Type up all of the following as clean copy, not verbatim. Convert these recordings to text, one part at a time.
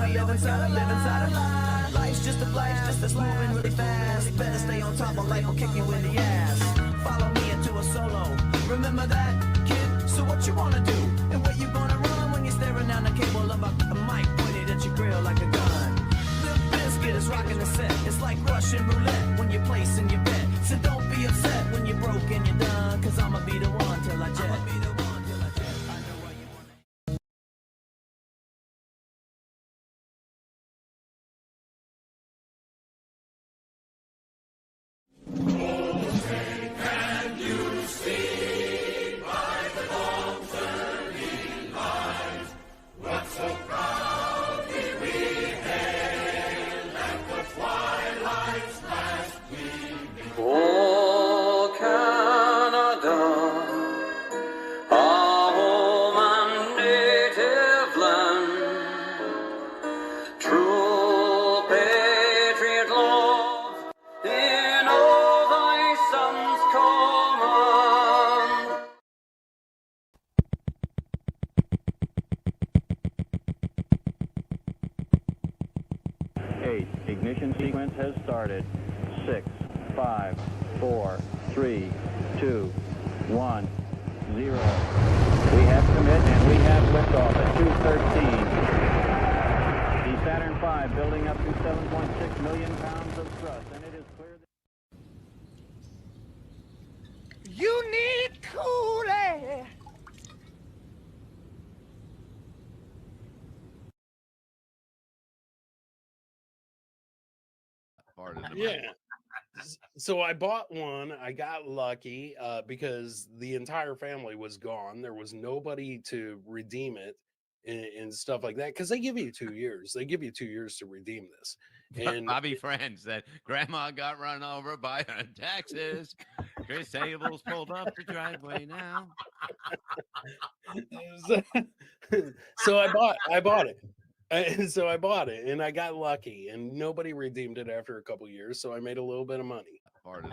me over inside, I live inside a lie. Life's just a flash, just that's moving really fast. Better stay on top of life or kick you in the ass. Follow me into a solo. Remember that, kid? So what you wanna do? And where you gonna run when you're staring down the cable of a mic pointed at your grill like a gun? The biscuit is rocking the set. It's like Russian roulette when you're placing your bet. So don't be upset when you're broke and you're done. Cause I'ma be the one till I jet. Ignition sequence has started. 6, 5, 4, 3, 2, 1, 0. We have commit and we have liftoff at 2:13. The Saturn V building up to 7.6 million pounds of thrust, and it is clear that you need cool air. Yeah. So I bought one. I got lucky because the entire family was gone. There was nobody to redeem it and stuff like that. Because they give you 2 years. They give you 2 years to redeem this. And Bobby Friends said Grandma got run over by her taxes. Chris Sable's pulled up the driveway now. So I bought it. And so I bought it and I got lucky and nobody redeemed it after a couple years. So I made a little bit of money.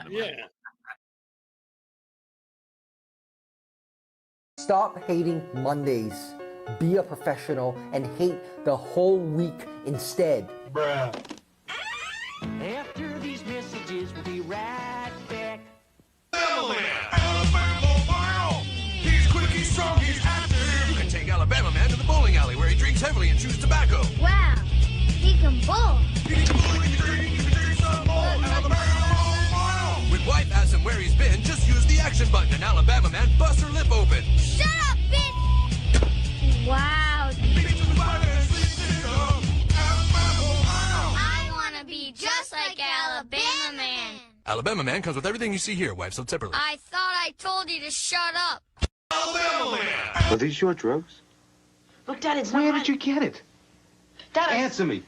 Yeah. Stop hating Mondays. Be a professional and hate the whole week instead. Bruh. After these messages, we'll be right back. Alabama, he's quick, he's strong, he's active. You can take Alabama Man to the bowling alley where he drinks heavily and chews tobacco. Wow, he can bowl. He can bowl, he can drink some more. Alabama. With wife asks him where he's been, just use the action button and Alabama Man busts her lip open. Shut up, bitch! Wow. I want to be just like Alabama Man. Alabama Man comes with everything you see here, wife, so tip her. I thought I told you to shut up. Alabama Man! Are these your drugs? Look, Dad, it's Where not did you get it? Dad, Answer me.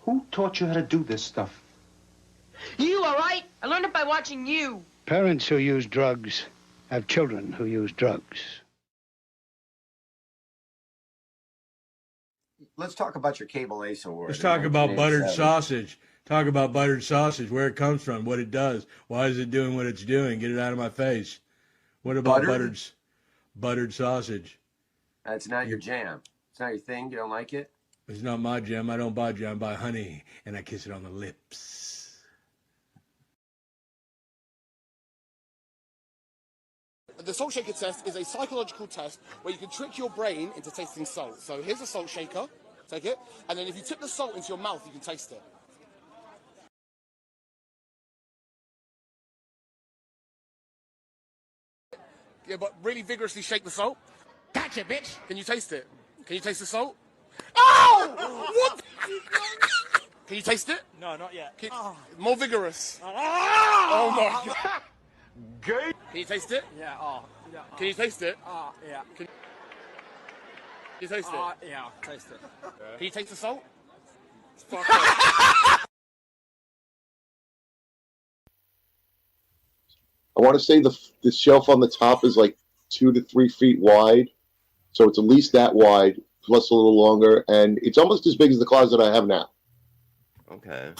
Who taught you how to do this stuff? You, all right? I learned it by watching you. Parents who use drugs have children who use drugs. Let's talk about your cable ace award. Let's talk about buttered sausage. Talk about buttered sausage, where it comes from, what it does. Why is it doing what it's doing? Get it out of my face. What about buttered sausage? That's not your jam. It's not your thing. You don't like it? It's not my jam. I don't buy jam. I buy honey, and I kiss it on the lips. The salt shaker test is a psychological test where you can trick your brain into tasting salt. So here's a salt shaker. Take it. And then if you tip the salt into your mouth, you can taste it. Yeah, but really vigorously shake the salt. Gotcha, bitch. Can you taste it? Can you taste the salt? Oh! What? Can you taste it? No, not yet. More vigorous. Oh my God. Gay. Can you taste it? Yeah. Yeah. Can you taste it? Yeah. Can you taste it? Yeah. Taste it. Can you taste the salt? I want to say the shelf on the top is like 2 to 3 feet wide, so it's at least that wide, plus a little longer, and it's almost as big as the closet I have now. Okay.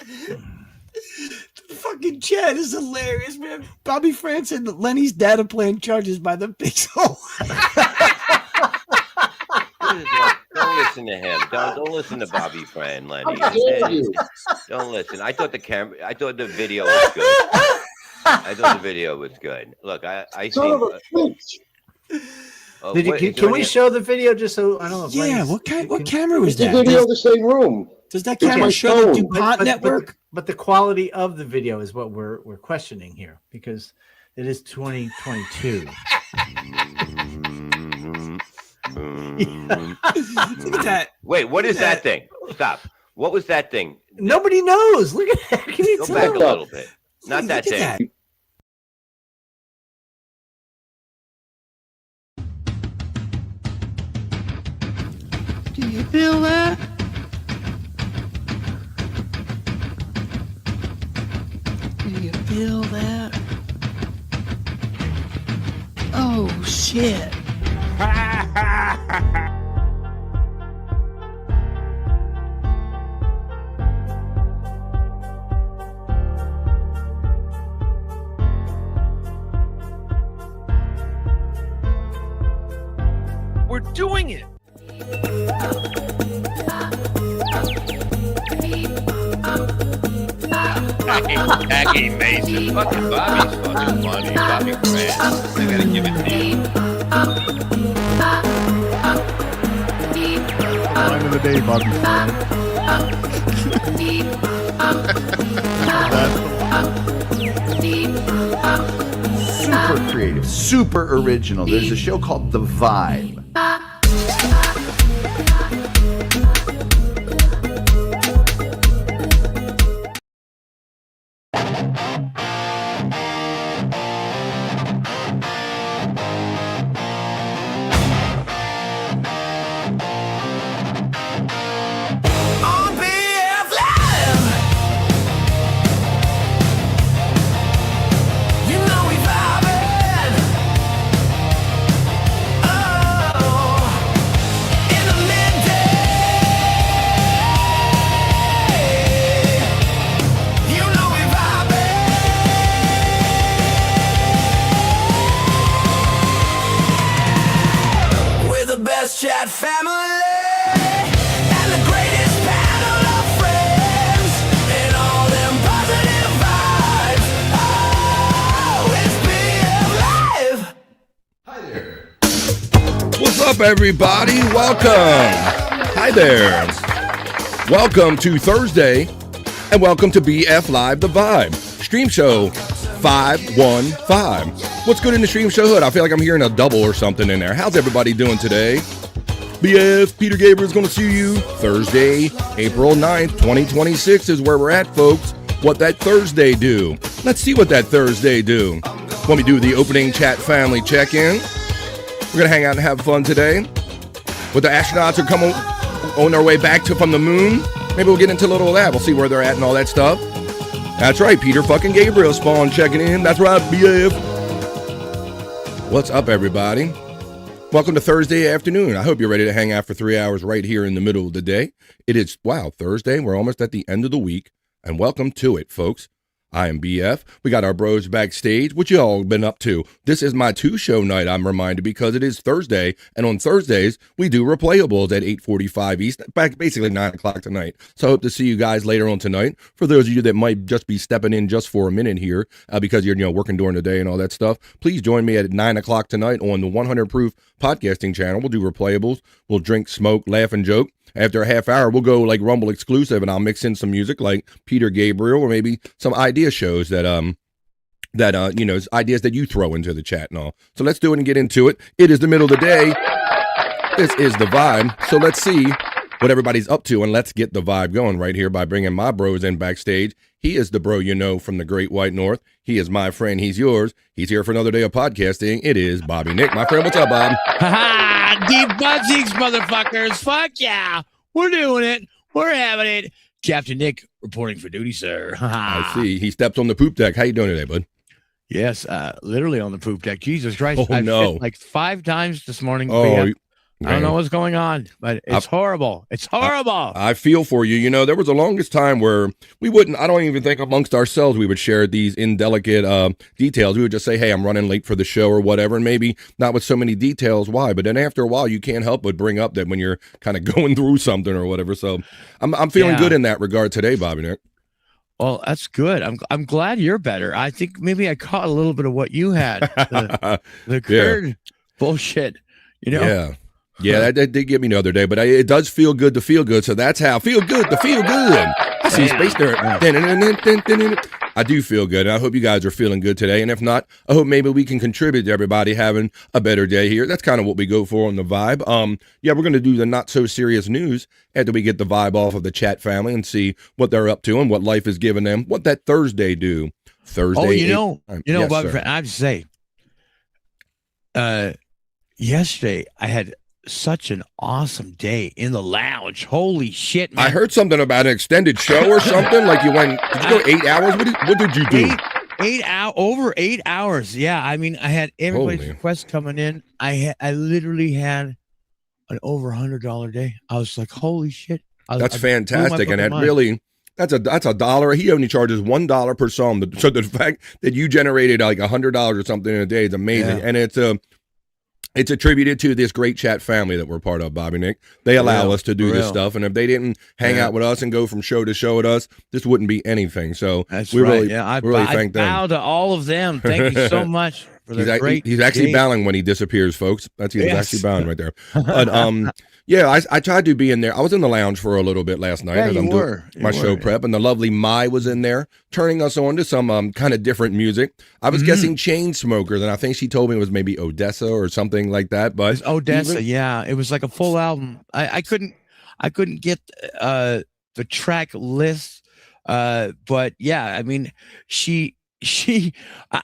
Fucking chat is hilarious, man. Bobby France said that Lenny's data plan charges by the pixel. It is like Don't listen to him. Don't listen to Bobby Friend, Lenny. Don't listen. I thought the video was good. I thought the video was good. Look, I Son seen. of a bitch. Can we show the video just so I don't know? If Yeah, Lenny's- what camera was It's a that? video in the same room. Does that It's camera my show the phone. DuPont network? But the quality of the video is what we're questioning here because it is 2022. Look at that. Wait, what is that thing? Stop. What was that thing? Nobody knows. Look at that. Can you Go tell? back a little bit. Not that Look thing. at that. Do you feel that? Do you feel that? Oh, shit. We're doing it. Jackie Mason. Fucking Bobby's fucking funny. Bobby Grant. I gotta give it to you. Line of the day, Bobby. Super creative, super original. There's a show called The Vibe. On BF Live. You know we vibing. Oh, in the midday. You know we vibing. We're the best chat family. And the greatest panel of friends. And all them positive vibes. Oh, it's BF Live. What's up, everybody? Welcome. Hi there. Welcome to Thursday, and welcome to BF Live The Vibe, stream show 515. What's good in the stream show hood? I feel like I'm hearing a double or something in there. How's everybody doing today? BF, Peter Gabriel's going to see you Thursday, April 9th, 2026 is where we're at, folks. What that Thursday do? Let's see what that Thursday do. When we do the opening chat family check-in, we're going to hang out and have fun today. With the astronauts are coming on their way back from the moon, maybe we'll get into a little of that. We'll see where they're at and all that stuff. That's right, Peter fucking Gabriel Spawn checking in. That's right, BF. What's up, everybody? Welcome to Thursday afternoon. I hope you're ready to hang out for 3 hours right here in the middle of the day. It is, Thursday. We're almost at the end of the week, and welcome to it, folks. I am BF. We got our bros backstage. What you all been up to? This is my 2-show night, I'm reminded, because it is Thursday, and on Thursdays, we do replayables at 8:45 East, back basically 9 o'clock tonight. So I hope to see you guys later on tonight. For those of you that might just be stepping in just for a minute here, because you're working during the day and all that stuff, please join me at 9 o'clock tonight on the 100 Proof Podcasting channel. We'll do replayables. We'll drink, smoke, laugh, and joke. After a half hour, we'll go like Rumble exclusive, and I'll mix in some music like Peter Gabriel, or maybe some idea shows that ideas that you throw into the chat and all. So let's do it and get into it. It is the middle of the day. This is the vibe. So let's see what everybody's up to, and let's get the vibe going right here by bringing my bros in backstage. He is the bro from the Great White North. He is my friend. He's yours. He's here for another day of podcasting. It is Bobby Nick. My friend, what's up, Bob? Deep butt cheeks, motherfuckers. Fuck yeah. We're doing it. We're having it. Captain Nick reporting for duty, sir. I see. He steps on the poop deck. How you doing today, bud? Yes, literally on the poop deck. Jesus Christ. Oh, I've no. shit like 5 times this morning. Oh, I don't know what's going on, but it's horrible. It's horrible. I feel for you. You know, there was the longest time where we wouldn't, I don't even think amongst ourselves we would share these indelicate details. We would just say, hey, I'm running late for the show or whatever, and maybe not with so many details why. But then after a while, you can't help but bring up that when you're kind of going through something or whatever. So I'm feeling good in that regard today, Bobby Nick. Well, that's good. I'm glad you're better. I think maybe I caught a little bit of what you had. The Kurd bullshit, you know? Yeah, that did get me the other day, but it does feel good to feel good. So that's how feel good to feel good. I see space there. I do feel good. I hope you guys are feeling good today. And if not, I hope maybe we can contribute to everybody having a better day here. That's kind of what we go for on the vibe. Yeah, we're going to do the not so serious news after we get the vibe off of the chat family and see what they're up to and what life is giving them. What that Thursday do. Thursday. Oh, you know, yes, Bobby, sir. I have to say, yesterday I had such an awesome day in the lounge. Holy shit, man. I heard something about an extended show or something. Like you went, did you go 8 hours? What did you do? Over 8 hours. Yeah, I mean, I had everybody's requests coming in. I literally had an over $100 day. I was like, holy shit. That's fantastic, and that really. That's $1. He only charges $1 per song. So the fact that you generated like $100 or something in a day is amazing, and it's attributed to this great chat family that we're part of, Bobby Nick. They allow us to do this stuff, and if they didn't hang out with us and go from show to show with us, this wouldn't be anything. So we really thank them. I bow to all of them. Thank you so much for the great. He's actually bowing when he disappears, folks. He's actually bowing right there. But yeah, I tried to be in there. I was in the lounge for a little bit last night as I'm doing my show prep, and the lovely Mai was in there turning us on to some kind of different music. I was guessing Chainsmokers, and I think she told me it was maybe Odessa or something like that. But Odessa, it was like a full album. I couldn't get the track list, but yeah, I mean, I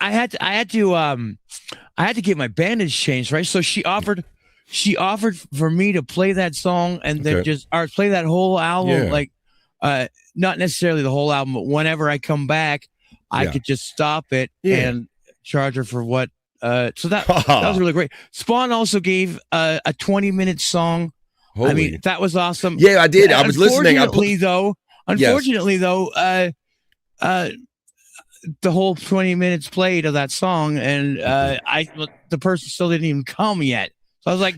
had to get my bandage changed, right? So she offered for me to play that song and then play that whole album, like not necessarily the whole album, but whenever I come back, I could just stop it and charge her for what. So that was really great. Spawn also gave a 20-minute song. I mean, that was awesome. Yeah, I did. I was listening. Unfortunately, though, the whole 20 minutes played of that song, and the person still didn't even come yet. So I was like,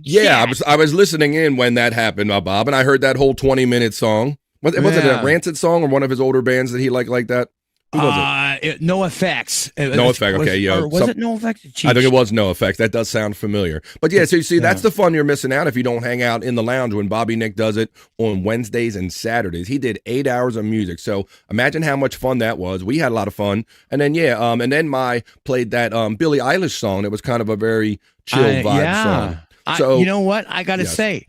I was listening in when that happened, Bob, and I heard that whole 20-minute song. Was it a Rancid song or one of his older bands that he liked like that? Who was it? No Effects. No Effect. Okay, Was it No Effect? I think it was No Effect. That does sound familiar. But yeah, so you see, that's the fun you're missing out if you don't hang out in the lounge when Bobby Nick does it on Wednesdays and Saturdays. He did 8 hours of music. So imagine how much fun that was. We had a lot of fun. And then and then Mai played that Billie Eilish song that was kind of a very chill vibe song. So you know what? I got to say,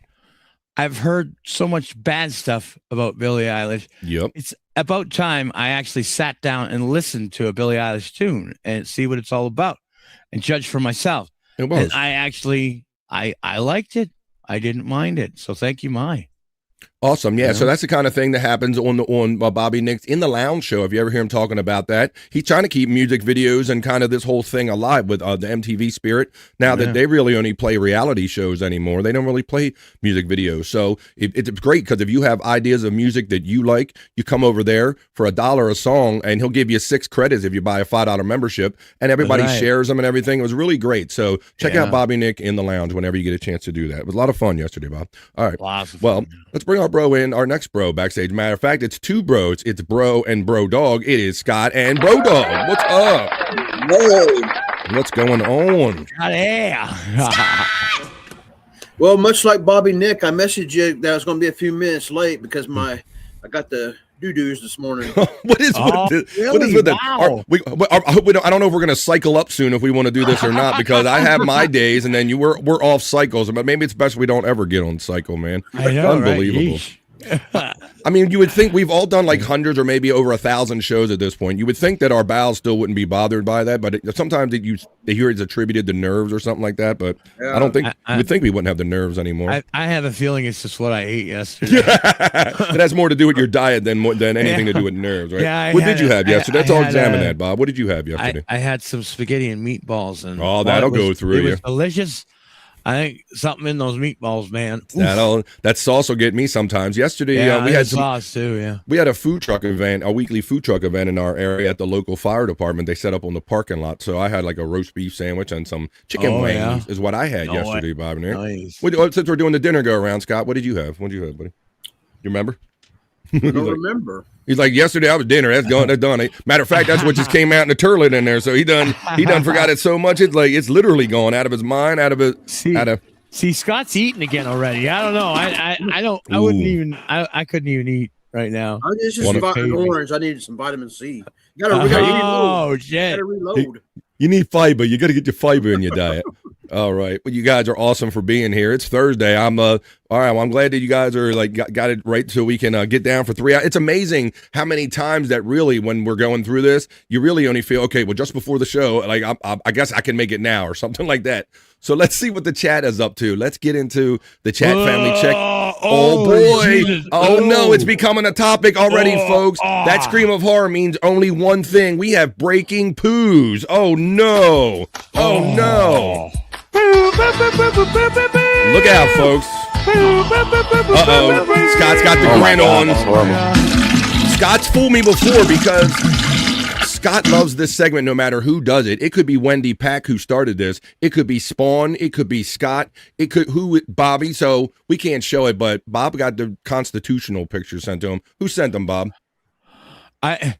I've heard so much bad stuff about Billie Eilish. Yep. It's about time I actually sat down and listened to a Billie Eilish tune and see what it's all about and judge for myself. It was. And I actually, I liked it. I didn't mind it. So thank you, Mai. Awesome. Yeah. So that's the kind of thing that happens on Bobby Nick's In the Lounge show. If you ever hear him talking about that, he's trying to keep music videos and kind of this whole thing alive with the MTV spirit. Now that they really only play reality shows anymore, they don't really play music videos. So it's great because if you have ideas of music that you like, you come over there for $1 a song and he'll give you 6 credits if you buy a $5 membership, and everybody shares them and everything. It was really great. So check out Bobby Nick In the Lounge whenever you get a chance to do that. It was a lot of fun yesterday, Bob. All right. Well, let's bring our bro in, our next bro backstage. Matter of fact, it's 2 bros. It's Bro and Bro Dog. It is Scott and Bro Dog. What's up? Hey. What's going on? Well, much like Bobby Nick, I messaged you that I was going to be a few minutes late because I got the doo-doos this morning. What is with that? I don't know if we're going to cycle up soon if we want to do this or not, because I have my days and then we're off cycles, but maybe it's best we don't ever get on cycle, man. I know, unbelievable. I mean, you would think we've all done like hundreds or maybe over 1,000 shows at this point. You would think that our bowels still wouldn't be bothered by that, but sometimes they hear it's attributed to nerves or something like that. But I don't think you would think we wouldn't have the nerves anymore. I have a feeling it's just what I ate yesterday. It has more to do with your diet than anything to do with nerves, right? Yeah, what did you have yesterday? Let's all examine that, Bob. What did you have yesterday? I had some spaghetti and meatballs, and that'll go through you. It you. was delicious. I think something in those meatballs, man. That sauce will get me sometimes. Yesterday, we had sauce too. Yeah, we had a food truck event, a weekly food truck event in our area at the local fire department. They set up on the parking lot, so I had like a roast beef sandwich and some chicken wings. Is what I had yesterday, Bob. Nice. Since we're doing the dinner go around, Scott, what did you have? What did you have, buddy? You remember? I don't remember. He's like, yesterday I was dinner. That's gone. That's done. Matter of fact, that's what just came out in the turlet in there. So he done forgot it so much. It's like it's literally gone out of his mind, out of his. See, Scott's eating again already. I don't know. I don't. I wouldn't even. I couldn't even eat right now. It's just orange. I needed some vitamin C. You gotta reload. Shit! You gotta reload. You need fiber. You got to get your fiber in your diet. All right. Well, you guys are awesome for being here. It's Thursday. All right. Well, I'm glad that you guys are like got it right so we can get down for 3 hours. It's amazing how many times that really, when we're going through this, you really only feel, okay, well, just before the show, like I guess I can make it now or something like that. So let's see what the chat is up to. Let's get into the chat family check. Oh boy. Jesus. Oh no, it's becoming a topic already, folks. That scream of horror means only one thing. We have breaking poos. Oh no. Oh no. Look out, folks. Uh-oh. Scott's got the grin on. Scott's fooled me before because Scott loves this segment no matter who does it. It could be Wendy Pack who started this. It could be Spawn. It could be Scott. It could Bobby. So we can't show it, but Bob got the constitutional picture sent to him. Who sent them, Bob? I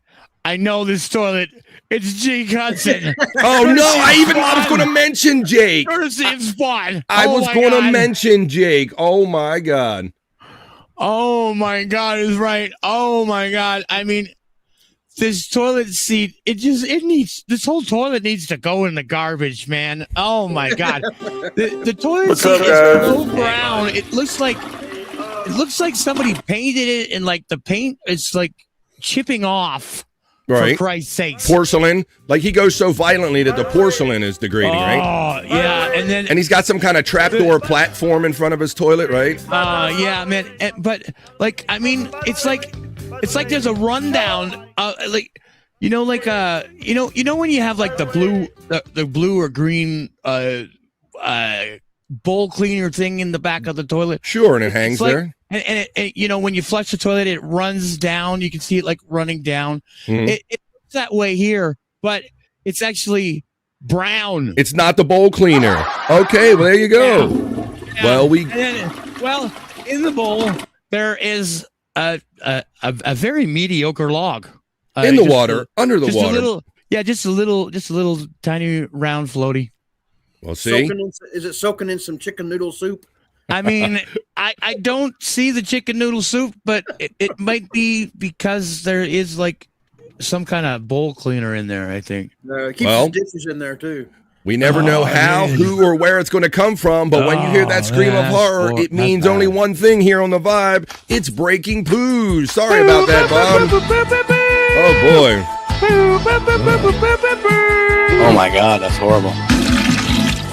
know this toilet. It's Jake Hudson. Oh no! I was going to mention Jake. Courtesy and Spawn. I was going to mention Jake. Oh my god. Oh my god is right. Oh my god. I mean, this toilet seat. This whole toilet needs to go in the garbage, man. Oh my god. The toilet seat is so brown. It looks like somebody painted it, and like the paint is like chipping off. Right. For Christ's sakes. Porcelain. Like he goes so violently that the porcelain is degrading, right? Oh, yeah. And he's got some kind of trapdoor platform in front of his toilet, right? Yeah, man. But like, I mean, it's like there's a rundown. Like, you know when you have like the blue or green bowl cleaner thing in the back of the toilet. Sure, and it hangs there. And it, when you flush the toilet, it runs down. You can see it like running down. Mm-hmm. It's that way here, but it's actually brown. It's not the bowl cleaner. Okay, well there you go. Yeah. Well, in the bowl there is a very mediocre log in the water, under the water. Just a little tiny round floaty. Well, see, is it soaking in some chicken noodle soup? I mean, I don't see the chicken noodle soup, but it might be because there is like some kind of bowl cleaner in there, I think. It keeps the dishes in there too. We never know how, who, or where it's going to come from, but when you hear that scream of horror, it means only one thing here on the vibe. It's breaking poos. Sorry about that, Bob. Oh boy. Oh my god, that's horrible.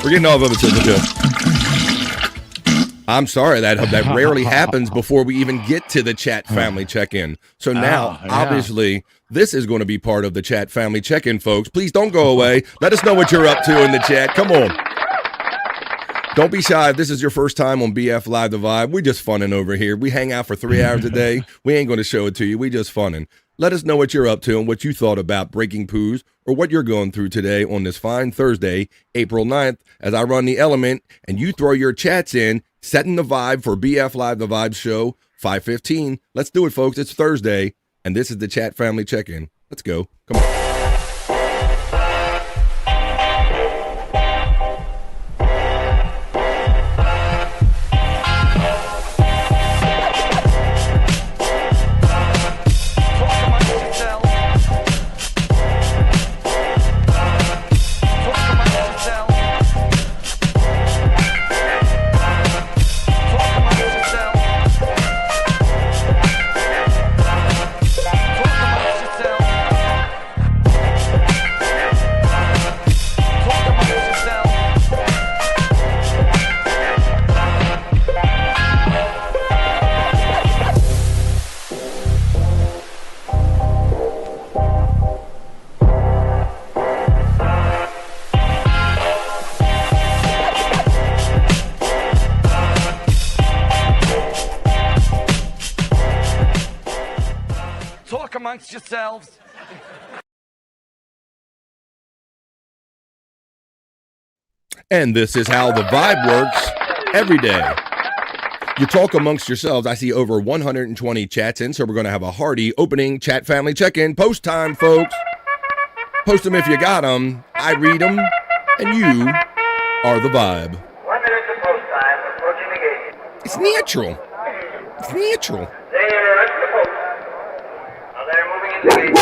We're getting off of it, Sister. I'm sorry, that rarely happens before we even get to the chat family check-in. So now, obviously, this is going to be part of the chat family check-in, folks. Please don't go away. Let us know what you're up to in the chat. Come on. Don't be shy. If this is your first time on BF Live The Vibe, we're just funning over here. We hang out for 3 hours a day. We ain't going to show it to you. We just funning. Let us know what you're up to and what you thought about breaking poos or what you're going through today on this fine Thursday, April 9th, as I run the element and you throw your chats in, setting the vibe for BF Live The Vibe show, 5:15. Let's do it, folks. It's Thursday, and this is the chat family check-in. Let's go. Come on. amongst yourselves. And this is how the vibe works every day. You talk amongst yourselves. I see over 120 chats in, so we're going to have a hearty opening chat family check-in. Post time, folks. Post them if you got them. I read them, and you are the vibe. 1 minute to post time. Approaching the gate. It's natural. It's natural. They're at the post. Now they're moving into the gate.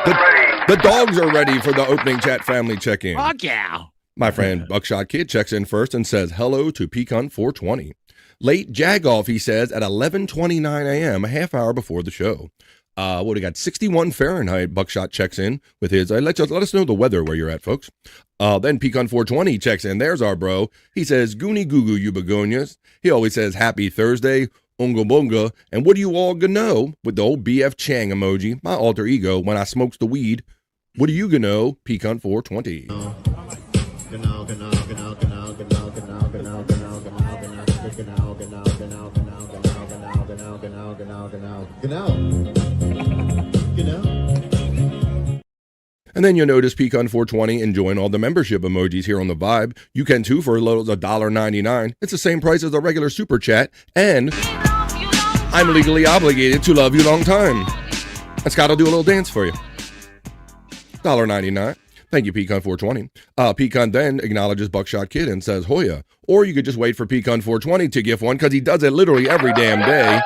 They're ready. The dogs are ready for the opening chat family check-in. Fuck yeah. My friend Buckshot Kid checks in first and says hello to Pecan 420. Late jag-off, he says, at 11:29 a.m., a half hour before the show. What do we got? 61 Fahrenheit. Buckshot checks in with his. Let us know the weather where you're at, folks. Then Pecan 420 checks in. There's our bro. He says, Goonie Goo Goo, you begonias. He always says, Happy Thursday, Unga Bunga. And what do you all gonna know with the old BF Chang emoji, my alter ego, when I smokes the weed? What do you gonna know? Pecan 420. And then you'll notice Pecan 420 enjoying all the membership emojis here on the Vibe. You can too for as low as $1.99. It's the same price as a regular super chat, and I'm legally obligated to love you long time. And Scott will do a little dance for you. $1.99. Thank you, Pecan 420. Pecan then acknowledges Buckshot Kid and says Hoya. Or you could just wait for Pecan 420 to gift one because he does it literally every damn day.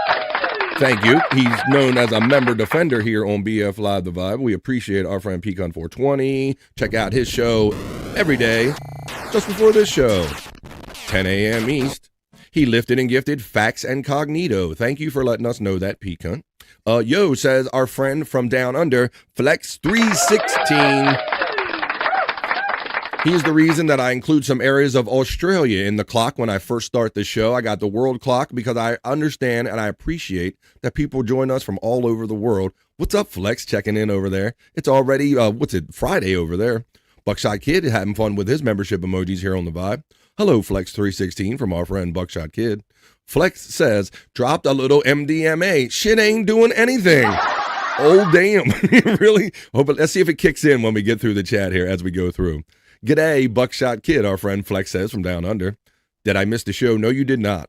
Thank you. He's known as a member defender here on BF Live The Vibe. We appreciate our friend Pecan 420. Check out his show every day, just before this show, 10 a.m. East. He lifted and gifted Facts and Cognito. Thank you for letting us know that, Pecan. Yo, says our friend from down under, Flex 316. He's the reason that I include some areas of Australia in the clock when I first start the show. I got the world clock because I understand and I appreciate that people join us from all over the world. What's up, Flex? Checking in over there. It's already, Friday over there. Buckshot Kid having fun with his membership emojis here on the Vibe. Hello, Flex 316 from our friend Buckshot Kid. Flex says, dropped a little MDMA. Shit ain't doing anything. Oh, damn. Really? Oh, but let's see if it kicks in when we get through the chat here as we go through. G'day, Buckshot Kid, our friend Flex says from down under. Did I miss the show? No, you did not.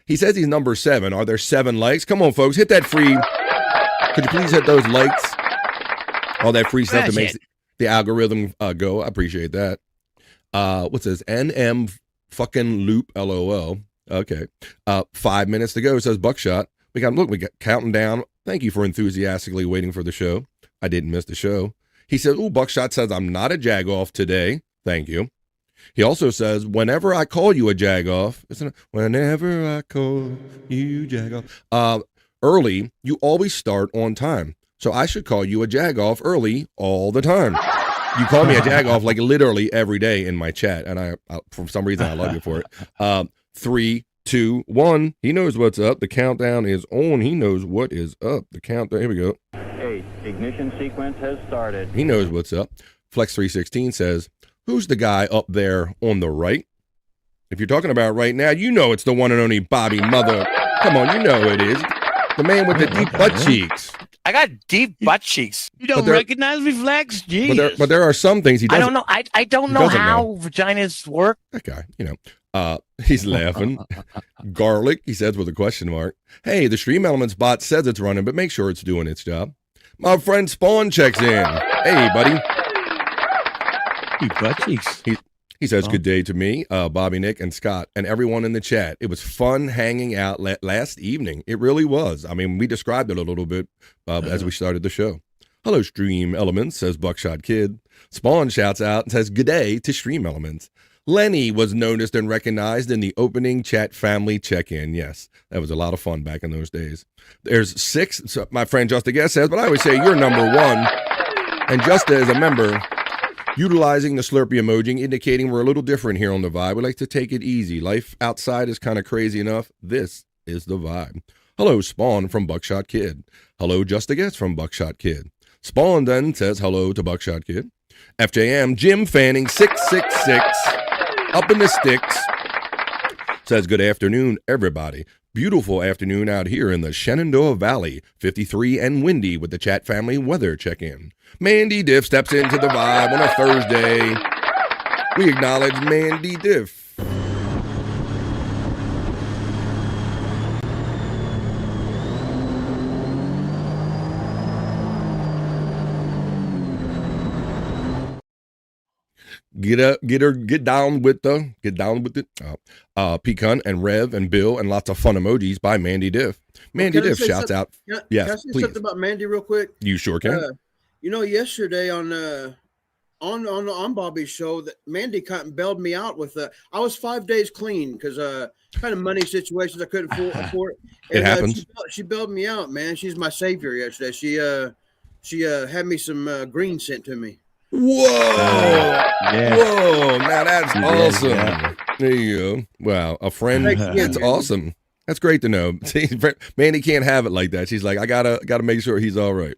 He says he's number 7. Are there 7 likes? Come on, folks, hit that free. Could you please hit those likes? All that free stuff that makes the algorithm go. I appreciate that. What's this? NM fucking loop, LOL. Okay. 5 minutes to go, says Buckshot. We got counting down. Thank you for enthusiastically waiting for the show. I didn't miss the show. He says, ooh, Buckshot says, I'm not a jag-off today. Thank you. He also says, whenever I call you a jag-off, whenever I call you jag-off, early, you always start on time. So I should call you a jag-off early all the time. You call me a jag-off like literally every day in my chat, and I for some reason, I love you for it. 3, 2, 1. He knows what's up. The countdown is on. He knows what is up. The countdown. Here we go. 8. Ignition sequence has started. He knows what's up. Flex 316 says, who's the guy up there on the right? If you're talking about right now, you know it's the one and only Bobby Mother. Come on, you know it is. The man with the deep butt cheeks. I got deep butt cheeks. You don't recognize me, Flex? Jeez. But there are some things he doesn't. I don't know. I don't know how vaginas work. That guy, he's laughing. Garlic, he says with a question mark. Hey, the Stream Elements bot says it's running, but make sure it's doing its job. My friend Spawn checks in. Hey, buddy. Deep butt cheeks. He says good day to me, Bobby, Nick, and Scott, and everyone in the chat. It was fun hanging out last evening. It really was. I mean, we described it a little bit as we started the show. Hello, Stream Elements, says Buckshot Kid. Spawn shouts out and says good day to Stream Elements. Lenny was noticed and recognized in the opening chat family check-in. Yes, that was a lot of fun back in those days. There's 6, so my friend Just a Guest says, but I always say you're number 1. And just as a member, utilizing the Slurpee emoji, indicating we're a little different here on the Vibe. We like to take it easy. Life outside is kind of crazy enough. This is the Vibe. Hello, Spawn from Buckshot Kid. Hello, Just a Guest from Buckshot Kid. Spawn then says hello to Buckshot Kid. FJM Jim Fanning 666 up in the sticks says good afternoon, everybody. Beautiful afternoon out here in the Shenandoah Valley. 53 and windy with the chat family weather check-in. Mandy Diff steps into the vibe on a Thursday. We acknowledge Mandy Diff. Get down with it. Pecan and Rev and Bill and lots of fun emojis by Mandy Diff. Mandy Diff shouts out. Can I say please. something about Mandy real quick? You sure can. Yesterday on Bobby's show, that Mandy kind of bailed me out with I was 5 days clean because kind of money situations I couldn't afford. It happens. She bailed me out, man. She's my savior yesterday. She had me some green sent to me. Whoa! Whoa! Now that's awesome. Yeah. There you go. Wow, a friend. It's awesome. That's great to know. See, Mandy can't have it like that. She's like, I gotta make sure he's all right.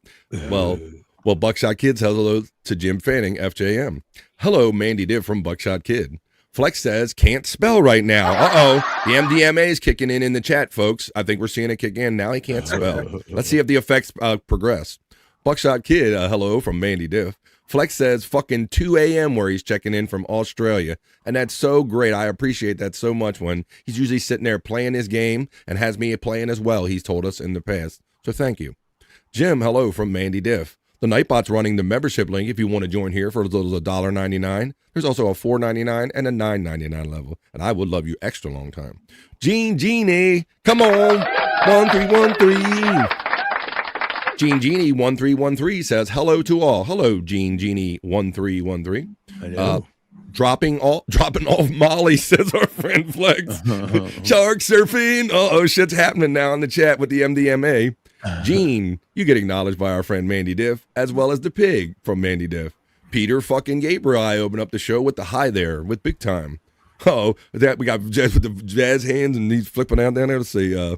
Well, Buckshot Kid says hello to Jim Fanning, FJM. Hello, Mandy Div from Buckshot Kid. Flex says can't spell right now. The MDMA is kicking in the chat, folks. I think we're seeing it kick in now. He can't spell. Let's see if the effects progress. Buckshot Kid, hello from Mandy Diff. Flex says fucking 2 a.m. where he's checking in from Australia. And that's so great. I appreciate that so much when he's usually sitting there playing his game and has me playing as well, he's told us in the past. So thank you. Jim, hello from Mandy Diff. The Nightbot's running the membership link if you want to join here for as little as $1.99. There's also a $4.99 and a $9.99 level. And I would love you extra long time. Genie, come on. 1313. Genie 1313 says hello to all. Hello, Genie 1313. Dropping off Molly, says our friend Flex. Shark surfing. Shit's happening now in the chat with the MDMA. Gene, you get acknowledged by our friend Mandy Diff, as well as the pig from Mandy Diff. Peter fucking Gabriel, I open up the show with the hi there with big time. That we got Jazz with the jazz hands and he's flipping out down there. Let's see.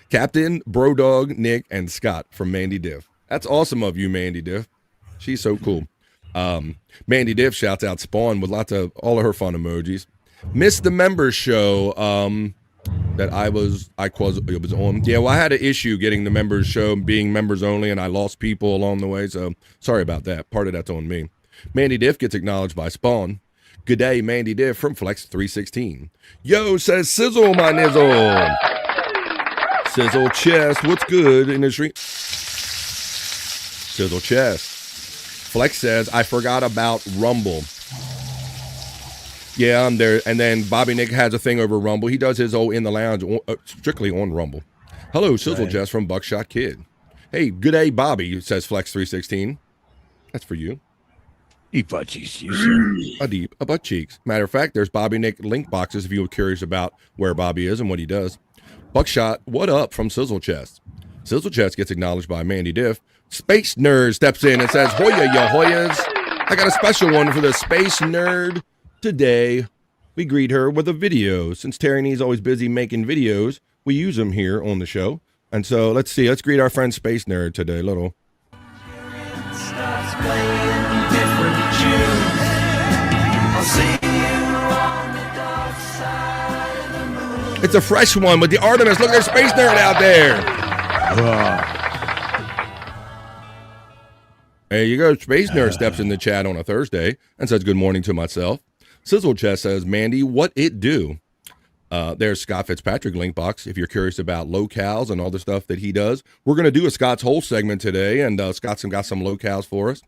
Captain, Brodog, Nick, and Scott from Mandy Diff. That's awesome of you, Mandy Diff. She's so cool. Mandy Diff shouts out Spawn with lots of all of her fun emojis. Missed the members show that it was on. Yeah, well, I had an issue getting the members show being members only, and I lost people along the way, so sorry about that. Part of that's on me. Mandy Diff gets acknowledged by Spawn. Good day, Mandy Diff from Flex 316. Yo, says Sizzle, my nizzle. Sizzle Chest, what's good in the street? Sizzle Chest. Flex says, I forgot about Rumble. Yeah, I'm there. And then Bobby Nick has a thing over Rumble. He does his in the lounge strictly on Rumble. Hello, Sizzle Chest from Buckshot Kid. Hey, good day, Bobby, says Flex 316. That's for you. Deep butt cheeks. Deep butt cheeks. Matter of fact, there's Bobby Nick link boxes if you're curious about where Bobby is and what he does. Buckshot, what up from Sizzle Chest? Sizzle Chest gets acknowledged by Mandy Diff. Space Nerd steps in and says, Hoya, ya Hoyas. I got a special one for the Space Nerd today. We greet her with a video. Since Tyranny's always busy making videos, we use them here on the show. And so let's greet our friend Space Nerd today. Little. Starts playing different tunes. I'll see you on the dark side of the moon. It's a fresh one with the Artemis. Look, there's Space Nerd out there. There you go. Space Nerd steps in the chat on a Thursday and says good morning to myself. Sizzle Chest says, Mandy, what it do? There's Scott Fitzpatrick link box if you're curious about locales and all the stuff that he does. We're going to do a Scott's Whole segment today, and Scott's got some locales for us.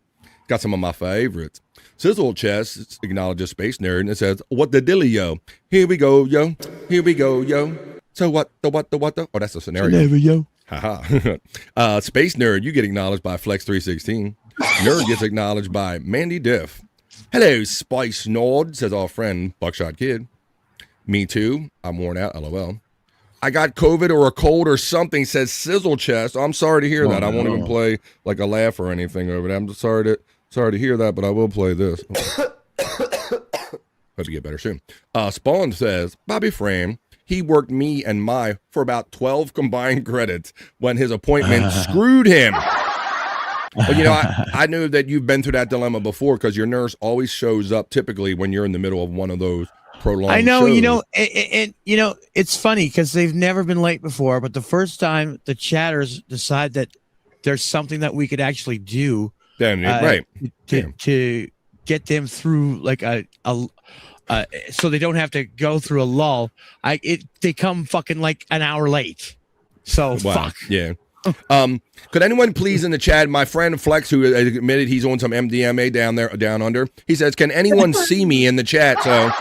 Got some of my favorites. Sizzle Chest acknowledges Space Nerd and it says, what the dilly, yo? Here we go, yo. Here we go, yo. So what the? Oh, that's a scenario. Haha. Space Nerd, you get acknowledged by Flex 316. Nerd gets acknowledged by Mandy Diff. Hello, Spice Nord, says our friend Buckshot Kid. Me too. I'm worn out, LOL. I got COVID or a cold or something, says Sizzle Chest. I'm sorry to hear that. I won't even play like a laugh or anything over that. I'm just sorry to hear that, but I will play this. Hope you get better soon. Spawn says, Bobby Frame, he worked me and my for about 12 combined credits when his appointment screwed him. But, you know, I knew that you've been through that dilemma before because your nurse always shows up typically when you're in the middle of one of those prolonged. I know, shows. and it's funny because they've never been late before, but the first time the chatters decide that there's something that we could actually do, right, to get them through like so they don't have to go through a lull. They come fucking like an hour late. So fuck. Yeah. Could anyone please in the chat, my friend Flex, who admitted he's on some MDMA down under, he says, can anyone see me in the chat? So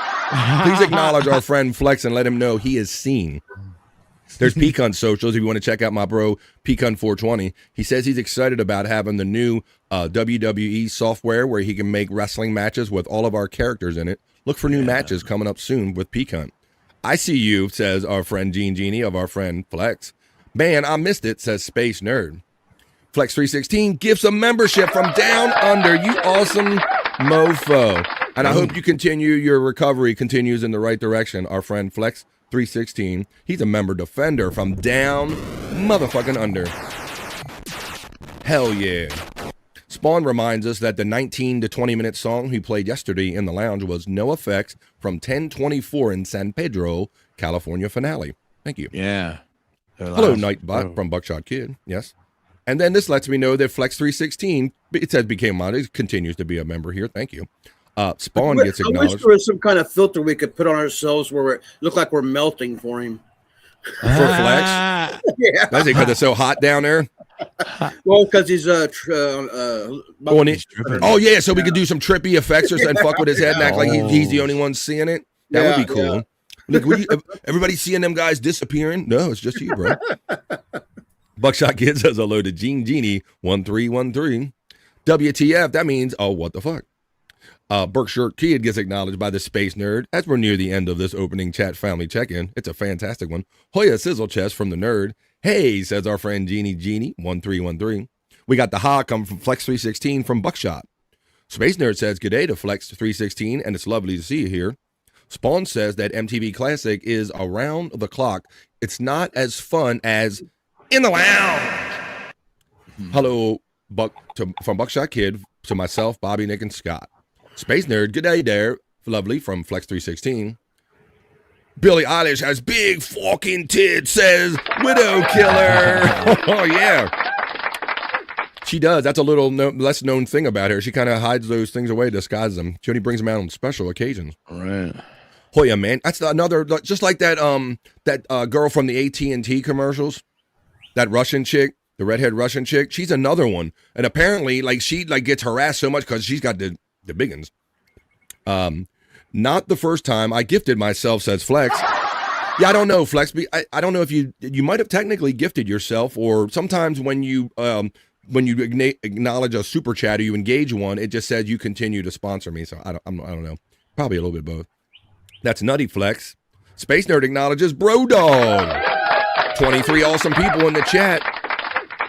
please acknowledge our friend Flex and let him know he is seen. There's Pecan Socials if you want to check out my bro Pecan 420. He says he's excited about having the new WWE software where he can make wrestling matches with all of our characters in it. Look for new matches coming up soon with Pecan. I see you, says our friend Genie of our friend Flex. Man, I missed it, says Space Nerd. Flex316 gives a membership from Down Under, you awesome mofo. And I hope you continue, your recovery continues in the right direction. Our friend Flex316, he's a member defender from Down motherfucking Under. Hell yeah. Spawn reminds us that the 19 to 20 minute song he played yesterday in the lounge was No Effects from 1024 in San Pedro, California finale. Thank you. Yeah. Hello, Nightbot from Buckshot Kid. Yes. And then this lets me know that Flex316, it says became modest, continues to be a member here. Thank you. Spawn gets acknowledged. I wish there was some kind of filter we could put on ourselves where we look like we're melting for him. For Flex? Yeah. That's it because it's so hot down there? Well, because he's oh yeah, so we could do some trippy effects and fuck with his head and act like he's the only one seeing it. That would be cool. Yeah. Look, everybody seeing them guys disappearing? No, it's just you, bro. Buckshot Kid says hello to Genie 1313. WTF? That means what the fuck? Berkshire Kid gets acknowledged by the Space Nerd as we're near the end of this opening chat family check-in. It's a fantastic one. Hoya Sizzle Chest from the Nerd. Hey, says our friend Genie 1313. We got the ha coming from Flex316 from Buckshot. Space Nerd says good day to Flex316 and it's lovely to see you here. Spawn says that MTV Classic is around the clock. It's not as fun as in the lounge. Hello, from Buckshot Kid to myself, Bobby, Nick, and Scott. Space Nerd, good day there. Lovely from Flex316. Billie Eilish has big fucking tits, says Widow Killer. Oh, yeah. She does. That's a little less known thing about her. She kind of hides those things away, disguises them. She only brings them out on special occasions. All right. Oh yeah, man. That's another, just like that girl from the AT&T commercials, that Russian chick, the redhead Russian chick. She's another one, and apparently, she gets harassed so much because she's got the biggins. Not the first time I gifted myself, says Flex. Yeah, I don't know, Flex. I don't know if you might have technically gifted yourself, or sometimes when you acknowledge a super chat or you engage one, it just says you continue to sponsor me. So I don't know. Probably a little bit of both. That's nutty, Flex. Space Nerd acknowledges Bro Dog. 23 awesome people in the chat.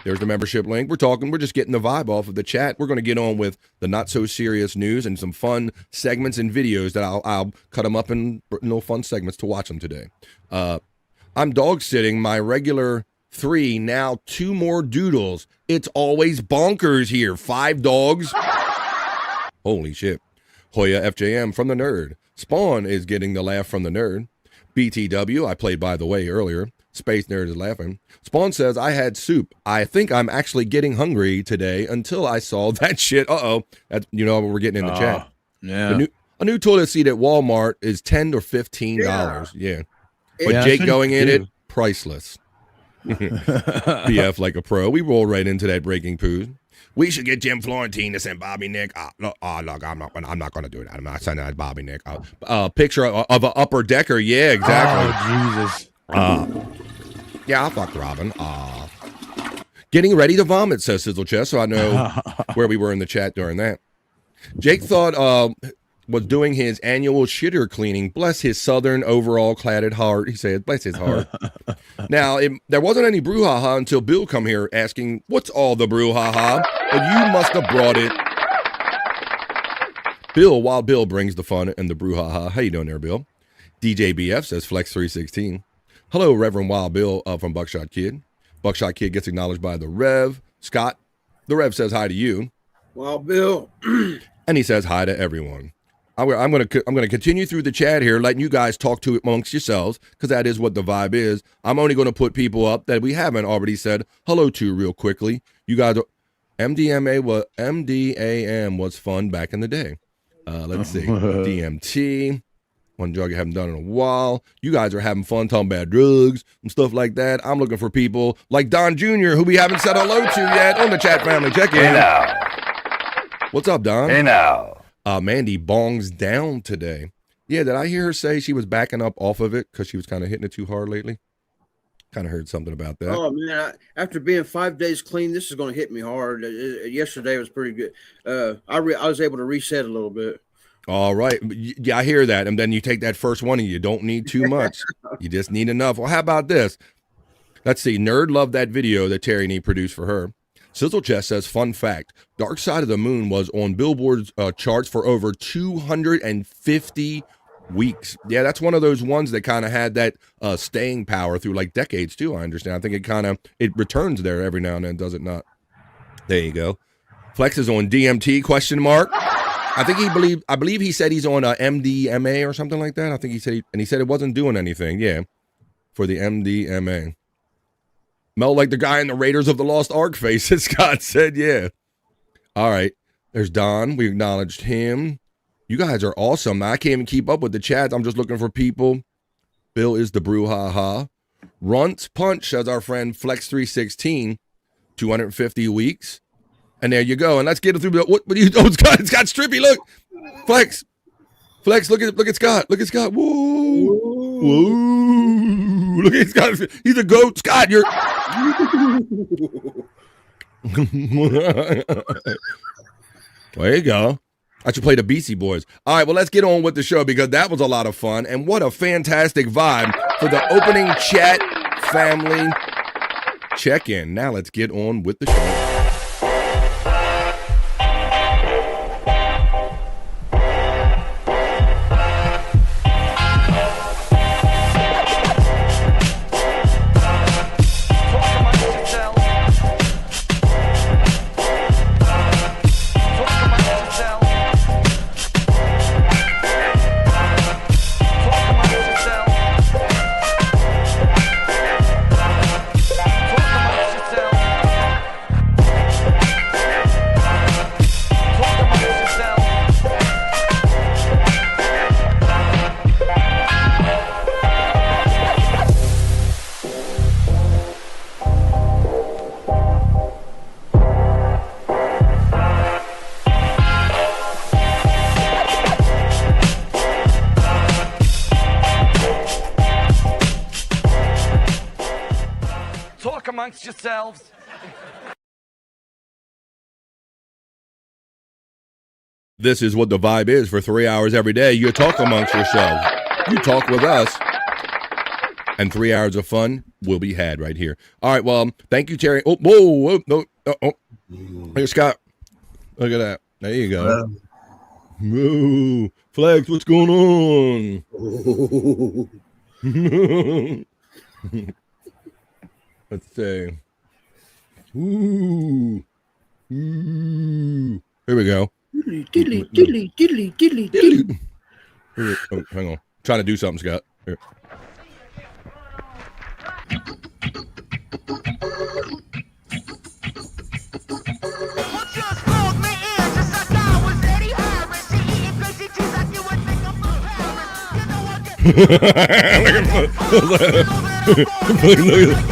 There's the membership link. We're just getting the vibe off of the chat. We're going to get on with the not so serious news and some fun segments and videos that I'll cut them up in little fun segments to watch them today. I'm dog sitting my regular 3, now 2 more doodles. It's always bonkers here. 5 dogs. Holy shit. Hoya FJM from the Nerd. Spawn is getting the laugh from the Nerd. BTW, I played by the way earlier. Space Nerd is laughing. Spawn says, I had soup. I think I'm actually getting hungry today until I saw that shit. That's, what we're getting in the chat. Yeah. A new toilet seat at Walmart is $10 or $15. Yeah. But Jake going in it, priceless. BF like a pro. We roll right into that breaking poo. We should get Jim Florentine to send Bobby Nick. Look, I'm not going to do that. I'm not sending that Bobby Nick. Picture of an upper decker. Yeah, exactly. Oh, Jesus. Yeah, I fucked Robin. Getting ready to vomit, says Sizzle Chest, so I know where we were in the chat during that. Jake thought was doing his annual shitter cleaning. Bless his southern overall cladded heart. He said, bless his heart. Now, there wasn't any brouhaha until Bill come here asking, what's all the brouhaha? But you must have brought it. Wild Bill brings the fun and the brouhaha. How you doing there, Bill? DJ BF says Flex316. Hello, Reverend Wild Bill from Buckshot Kid. Buckshot Kid gets acknowledged by the Rev. Scott, the Rev says hi to you. Wild Bill. And he says hi to everyone. I'm gonna continue through the chat here, letting you guys talk to it amongst yourselves, because that is what the vibe is. I'm only going to put people up that we haven't already said hello to real quickly. You guys, MDMA was fun back in the day. Let's see, DMT, one drug I haven't done in a while. You guys are having fun talking about drugs and stuff like that. I'm looking for people like Don Jr., who we haven't said hello to yet on the chat family. Check in. Hey now. What's up, Don? Hey now. Mandy bongs down today. Yeah, did I hear her say she was backing up off of it because she was kind of hitting it too hard lately? Kind of heard something about that. Oh man, after being 5 days clean, this is going to hit me hard. Yesterday was pretty good. I was able to reset a little bit. All right. Yeah, I hear that. And then you take that first one and you don't need too much. You just need enough. Well, how about this? Let's see. Nerd loved that video that Terry Nee produced for her. Sizzle Chest says, fun fact, Dark Side of the Moon was on Billboard's charts for over 250 weeks. Yeah, that's one of those ones that kind of had that staying power through like decades too, I understand. I think it returns there every now and then, does it not? There you go. Flex is on DMT, question mark. I believe he said he's on MDMA or something like that. I think he said he said it wasn't doing anything, yeah, for the MDMA. Mel like the guy in the Raiders of the Lost Ark face, as Scott said, yeah. All right. There's Don. We acknowledged him. You guys are awesome. I can't even keep up with the chats. I'm just looking for people. Bill is the brouhaha. Runt Punch, as our friend Flex316, 250 weeks. And there you go. And let's get it through. What do you do? Scott Strippy, look. Flex, look at Scott. Look at Scott. Whoa. Whoa. Look at Scott. He's a goat. Scott, you're. There you go. I should play the Beastie Boys. All right, well, let's get on with the show because that was a lot of fun. And what a fantastic vibe for the opening chat family check-in. Now let's get on with the show. Yourselves. This is what the vibe is for 3 hours every day. You talk amongst yourselves. You talk with us. And 3 hours of fun will be had right here. All right, well, thank you, Terry. Oh, whoa, no. Here's Scott. Look at that. There you go. Whoa. Flex, what's going on? Let's see. Ooh. Here we go. Diddly. Oh, hang on. Trying to do something, Scott. Here.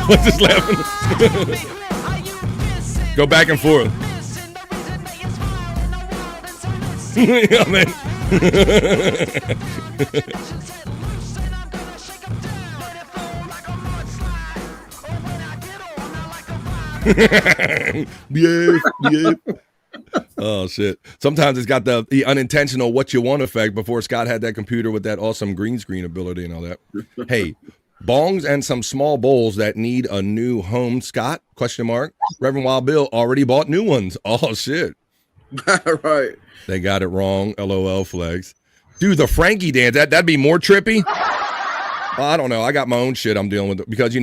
What's this laughing? Go back and forth. Yeah, man. Yeah. Oh shit! Sometimes it's got the unintentional "what you want" effect. Before Scott had that computer with that awesome green screen ability and all that. Hey, bongs and some small bowls that need a new home. Scott? Question mark. Reverend Wild Bill already bought new ones. Oh shit! Right. They got it wrong. LOL flags. Dude, the Frankie dance. That'd be more trippy. Well, I don't know. I got my own shit I'm dealing with because,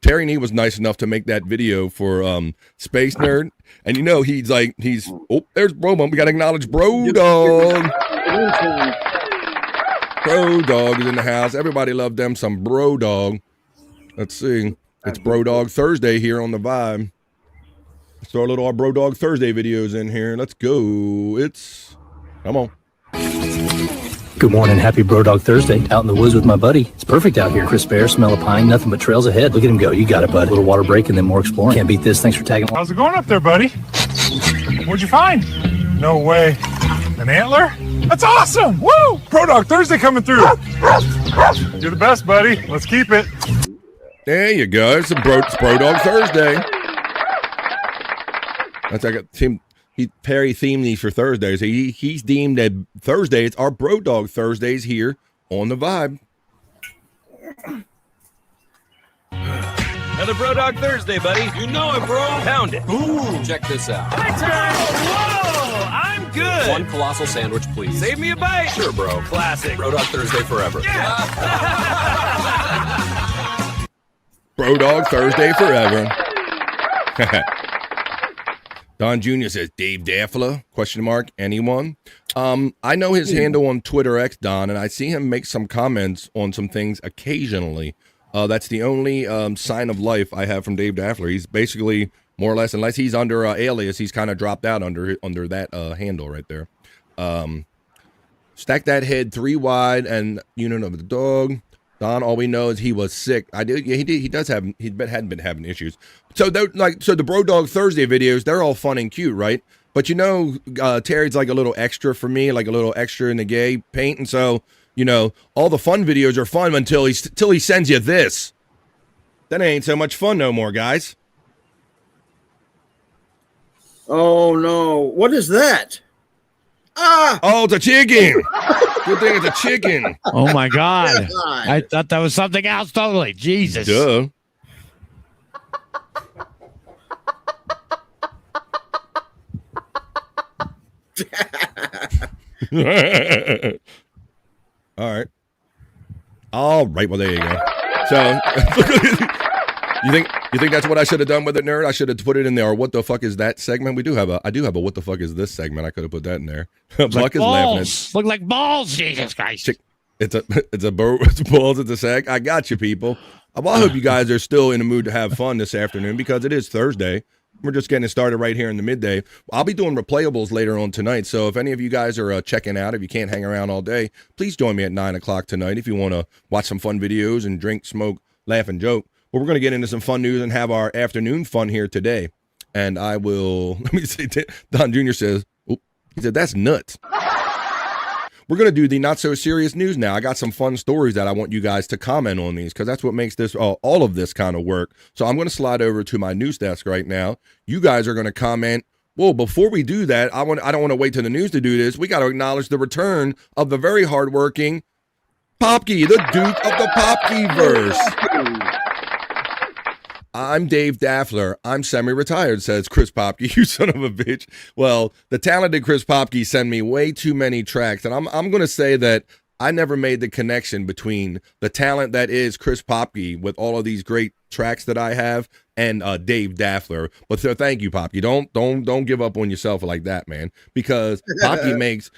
Terry Nee was nice enough to make that video for Space Nerd. And, he's oh, there's Bro Bump. We got to acknowledge Bro Dog. Bro Dog is in the house. Everybody love them some Bro Dog. Let's see. It's Bro Dog Thursday here on the Vibe. Let's throw a little our Bro Dog Thursday videos in here. Let's go. Come on. Good morning, happy Bro Dog Thursday. Out in the woods with my buddy. It's perfect out here. Crisp air, smell of pine, nothing but trails ahead. Look at him go. You got it, bud. A little water break and then more exploring. Can't beat this. Thanks for tagging along. How's it going up there, buddy? What'd you find? No way. An antler? That's awesome! Woo! Bro Dog Thursday coming through. You're the best, buddy. Let's keep it. There you go. It's Bro Dog Thursday. That's like a team. Perry themed these for Thursdays. He's deemed that Thursdays are Bro Dog Thursdays here on the Vibe. Another Bro Dog Thursday, buddy. You know it, bro. Pound it. Ooh, check this out. My turn. Whoa, I'm good. One colossal sandwich, please. Save me a bite. Sure, bro. Classic. Bro Dog Thursday forever. Yeah. Bro Dog Thursday forever. Don Jr. says, Dave Daffler, ? Anyone? I know his handle on Twitter X, Don, and I see him make some comments on some things occasionally. That's the only sign of life I have from Dave Daffler. He's basically, more or less, unless he's under alias, he's kind of dropped out under that handle right there. Stack that head 3 wide and unit of the dog. Don, all we know is he was sick. He hadn't been having issues. So the Bro Dog Thursday videos, they're all fun and cute, right? But Terry's like a little extra for me, like a little extra in the gay paint, and so all the fun videos are fun until he sends you this. That ain't so much fun no more, guys. Oh no! What is that? Ah! Oh, it's a chicken. Good thing it's a chicken. Oh my God! I thought that was something else totally. Jesus. Duh. All right. Well, there you go. So, you think that's what I should have done with it, nerd? I should have put it in there. Or what the fuck is that segment? I do have a what the fuck is this segment? I could have put that in there. Buck like is balls. laughing at. Look like balls. Jesus Christ. It's balls. It's a sack. I got you, people. Well, I hope you guys are still in the mood to have fun this afternoon because it is Thursday. We're just getting started right here in the midday. I'll be doing replayables later on tonight. So if any of you guys are checking out, if you can't hang around all day, please join me at 9 o'clock tonight if you want to watch some fun videos and drink, smoke, laugh, and joke. But we're going to get into some fun news and have our afternoon fun here today. And I will, let me see, Don Jr. says, he said, that's nuts. We're going to do the not so serious news now. I got some fun stories that I want you guys to comment on these because that's what makes this all of this kind of work. So I'm going to slide over to my news desk right now. You guys are going to comment. Well, before we do that, I don't want to wait till the news to do this. We got to acknowledge the return of the very hardworking Popke, the Duke of the Popke-verse. I'm Dave Daffler. I'm semi-retired, says Chris Popke. You son of a bitch. Well, the talented Chris Popke sent me way too many tracks, and I'm going to say that I never made the connection between the talent that is Chris Popke with all of these great tracks that I have and Dave Daffler. But so thank you, Popke. Don't give up on yourself like that, man, because Popke makes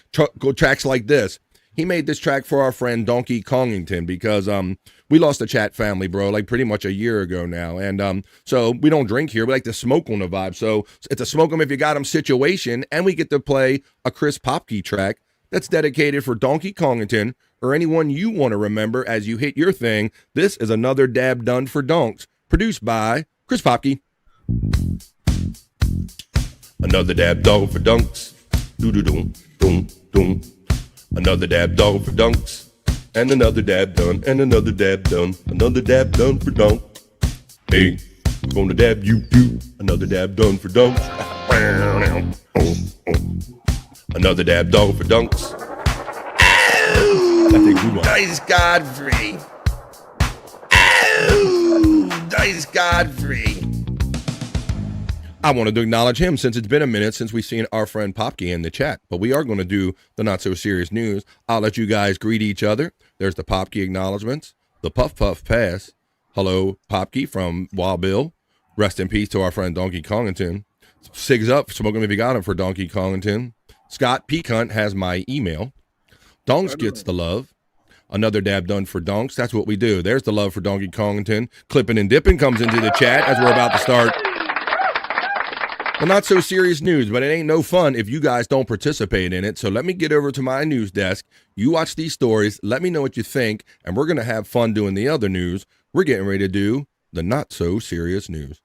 tracks like this. He made this track for our friend Donkey Kongington because we lost a chat family, bro, like pretty much a year ago now. And so we don't drink here. We like to smoke on the Vibe. So it's a smoke 'em if you got 'em situation. And we get to play a Chris Popke track that's dedicated for Donkey Kongington or anyone you want to remember as you hit your thing. This is another dab done for donks, produced by Chris Popke. Another dab dog for dunks. Do-do-doom. Another dab dog for dunks, and another dab done, and another dab done, another dab done for dunk. Hey, I'm gonna dab you. Another dab done for dunks. Another dab dog for dunks. Oh, Dice Godfrey. Oh, Dice Godfrey. I wanted to acknowledge him since it's been a minute since we've seen our friend Popke in the chat. But we are going to do the not so serious news. I'll let you guys greet each other. There's the Popke acknowledgments, the Puff Puff Pass. Hello, Popke from Wild Bill. Rest in peace to our friend Donkey Kongington. Sigs up, smoking if you got him for Donkey Kongington. Scott P. Cunt has my email. Donks gets the love. Another dab done for Donks. That's what we do. There's the love for Donkey Kongington. Clipping and Dipping comes into the chat as we're about to start. Well, not so serious news, but it ain't no fun if you guys don't participate in it. So let me get over to my news desk. You watch these stories. Let me know what you think, and we're going to have fun doing the other news. We're getting ready to do the not so serious news.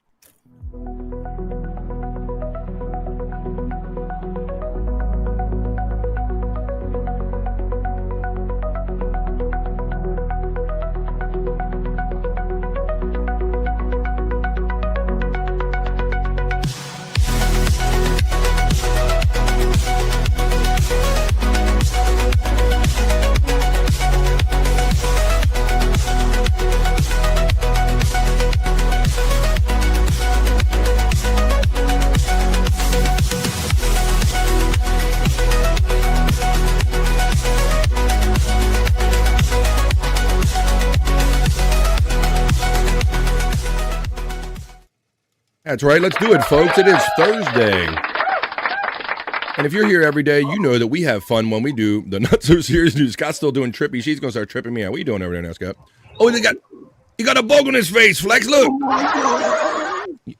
That's right. Let's do it, folks. It is Thursday. And if you're here every day, you know that we have fun when we do the not so serious news. Scott's still doing trippy. She's going to start tripping me out. What are you doing over there now, Scott? Oh, he got a bug on his face, Flex. Look.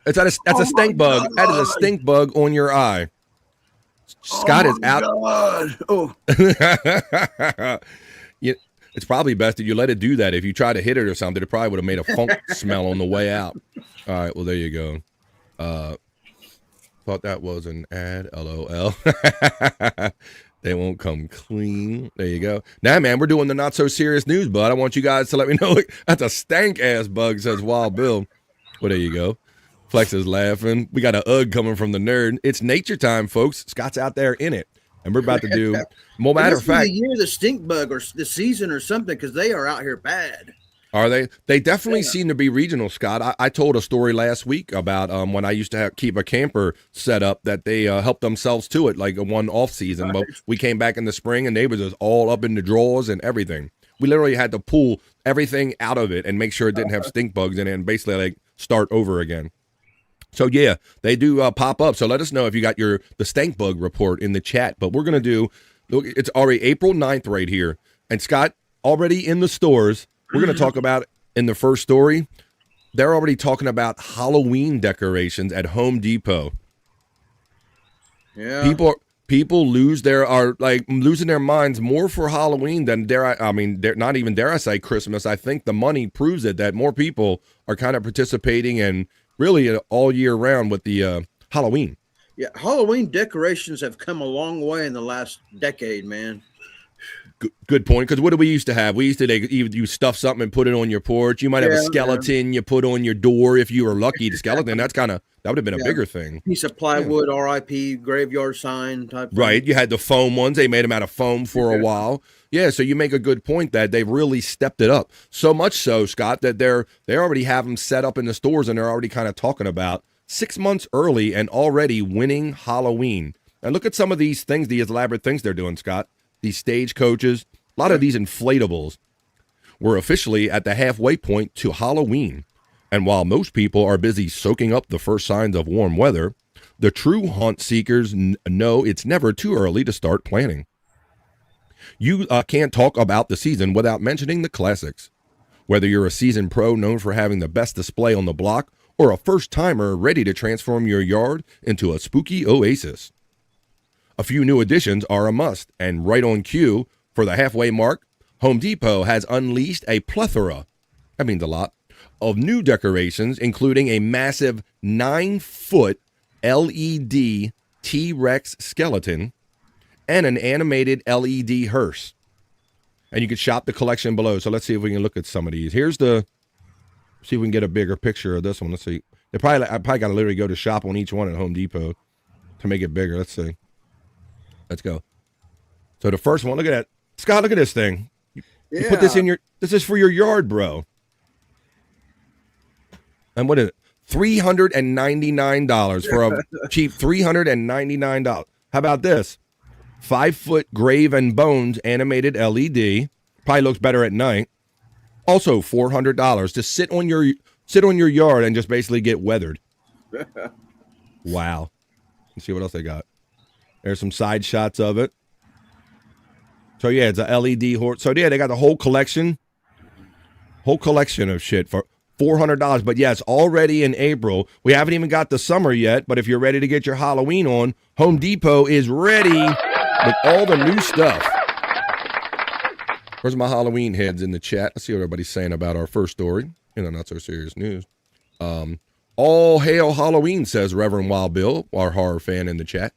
That's a stink bug. That is a stink bug on your eye. Scott is out. God. Oh. It's probably best that you let it do that. If you try to hit it or something, it probably would have made a funk smell on the way out. All right, well, there you go. Thought that was an ad, LOL. They won't come clean. There you go. Now, man, we're doing the not so serious news, bud. I want you guys to let me know. That's a stank ass bug, says Wild Bill. Well, there you go. Flex is laughing. We got an UGG coming from the nerd. It's nature time, folks. Scott's out there in it. And we're about to do, more matter of fact. The year of the stink bug or the season or something, because they are out here bad. Are they? They definitely seem to be regional, Scott. I told a story last week about when I used to keep a camper set up that they helped themselves to it, like a one off season. But we came back in the spring and they were just all up in the drawers and everything. We literally had to pull everything out of it and make sure it didn't have stink bugs in it and basically like start over again. So yeah, they do pop up. So let us know if you got the stank bug report in the chat. But we're gonna do. Look, it's already April 9th right here, and Scott already in the stores. We're going to talk about in the first story. They're already talking about Halloween decorations at Home Depot. Yeah, people losing their minds more for Halloween than not even dare I say Christmas. I think the money proves it that more people are kind of participating and really all year round with the Halloween. Yeah, Halloween decorations have come a long way in the last decade, man. Good point. Because what do we used to have? We used to you stuff something and put it on your porch. You might have a skeleton you put on your door if you were lucky. The skeleton that would have been a bigger thing. Piece of plywood, RIP, graveyard sign type. Right. Thing. You had the foam ones. They made them out of foam for a while. Yeah. So you make a good point that they've really stepped it up. So much so, Scott, that they already have them set up in the stores and they're already kind of talking about 6 months early and already winning Halloween. And look at some of these things, these elaborate things they're doing, Scott. These stagecoaches, a lot of these inflatables. We're officially at the halfway point to Halloween. And while most people are busy soaking up the first signs of warm weather, the true haunt seekers know it's never too early to start planning. You can't talk about the season without mentioning the classics. Whether you're a seasoned pro known for having the best display on the block or a first-timer ready to transform your yard into a spooky oasis. A few new additions are a must, and right on cue for the halfway mark, Home Depot has unleashed a plethora, that means a lot, of new decorations, including a massive 9-foot LED T-Rex skeleton and an animated LED hearse. And you can shop the collection below. So let's see if we can look at some of these. See if we can get a bigger picture of this one. Let's see. I probably got to literally go to shop on each one at Home Depot to make it bigger. Let's see. Let's go. So the first one, look at that. Scott, look at this thing. You put this in this is for your yard, bro. And what is it? $399 for a cheap $399. How about this? 5-foot Grave and Bones animated LED. Probably looks better at night. Also $400 to sit on your yard and just basically get weathered. Wow. Let's see what else they got. There's some side shots of it. So yeah, it's a LED horse. So yeah, they got the whole collection of shit for $400. But yes, already in April. We haven't even got the summer yet. But if you're ready to get your Halloween on, Home Depot is ready with all the new stuff. Where's my Halloween heads in the chat? Let's see what everybody's saying about our first story. Not so serious news. All hail Halloween, says Reverend Wild Bill, our horror fan in the chat.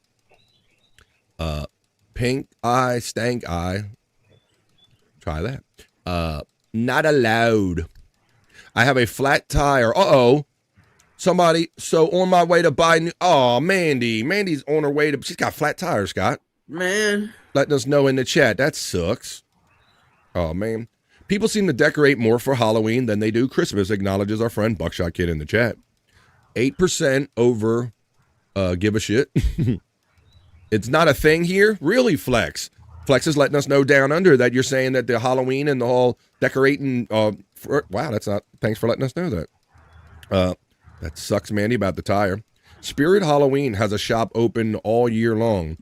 Pink eye, stank eye. Try that. Not allowed. I have a flat tire. Somebody. So on my way to buy new. Oh, Mandy. Mandy's on her way to. She's got flat tires, Scott. Man. Letting us know in the chat. That sucks. Oh, man. People seem to decorate more for Halloween than they do Christmas, acknowledges our friend Buckshot Kid in the chat. 8% over give a shit. It's not a thing here? Really, Flex? Flex is letting us know down under that you're saying that the Halloween and the whole decorating... wow, that's not... Thanks for letting us know that. That sucks, Mandy, about the tire. Spirit Halloween has a shop open all year long.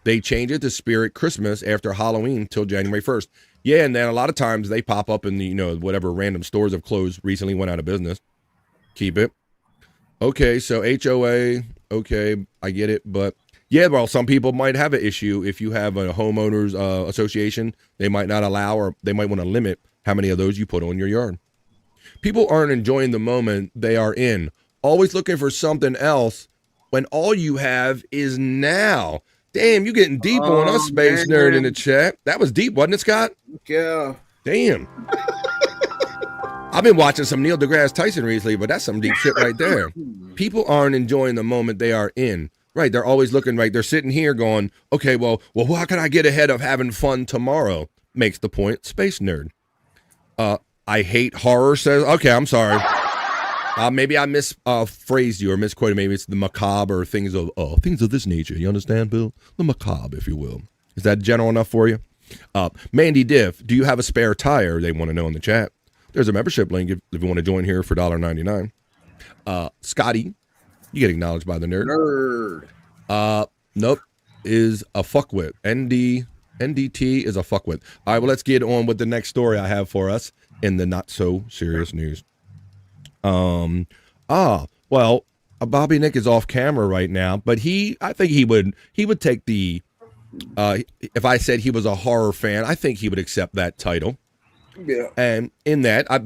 They change it to Spirit Christmas after Halloween till January 1st. Yeah, and then a lot of times they pop up in the, whatever random stores have closed, recently went out of business. Keep it. Okay, so HOA, okay, I get it, but... Yeah, well, some people might have an issue if you have a homeowners association. They might not allow, or they might want to limit how many of those you put on your yard. People aren't enjoying the moment they are in, always looking for something else when all you have is now. Damn, you getting deep on us, Space Nerd in the chat. That was deep, wasn't it, Scott? Yeah. Damn. I've been watching some Neil deGrasse Tyson recently, but that's some deep shit right there. People aren't enjoying the moment they are in. Right, they're always looking, right, they're sitting here going, okay, well, how can I get ahead of having fun tomorrow? Makes the point, Space Nerd. I hate horror, says, okay, I'm sorry. Maybe I misphrased you or misquoted. Maybe it's the macabre or things of this nature. You understand, Bill? The macabre, if you will. Is that general enough for you? Mandy Diff, do you have a spare tire? They want to know in the chat. There's a membership link if you want to join here for $1.99. Scotty, you get acknowledged by the nerd. Nope. Is a fuckwit. NDT is a fuckwit. All right, well, let's get on with the next story I have for us in the not so serious news. Bobby Nick is off camera right now, but I think he would take the if I said he was a horror fan, I think he would accept that title. Yeah. And in that, I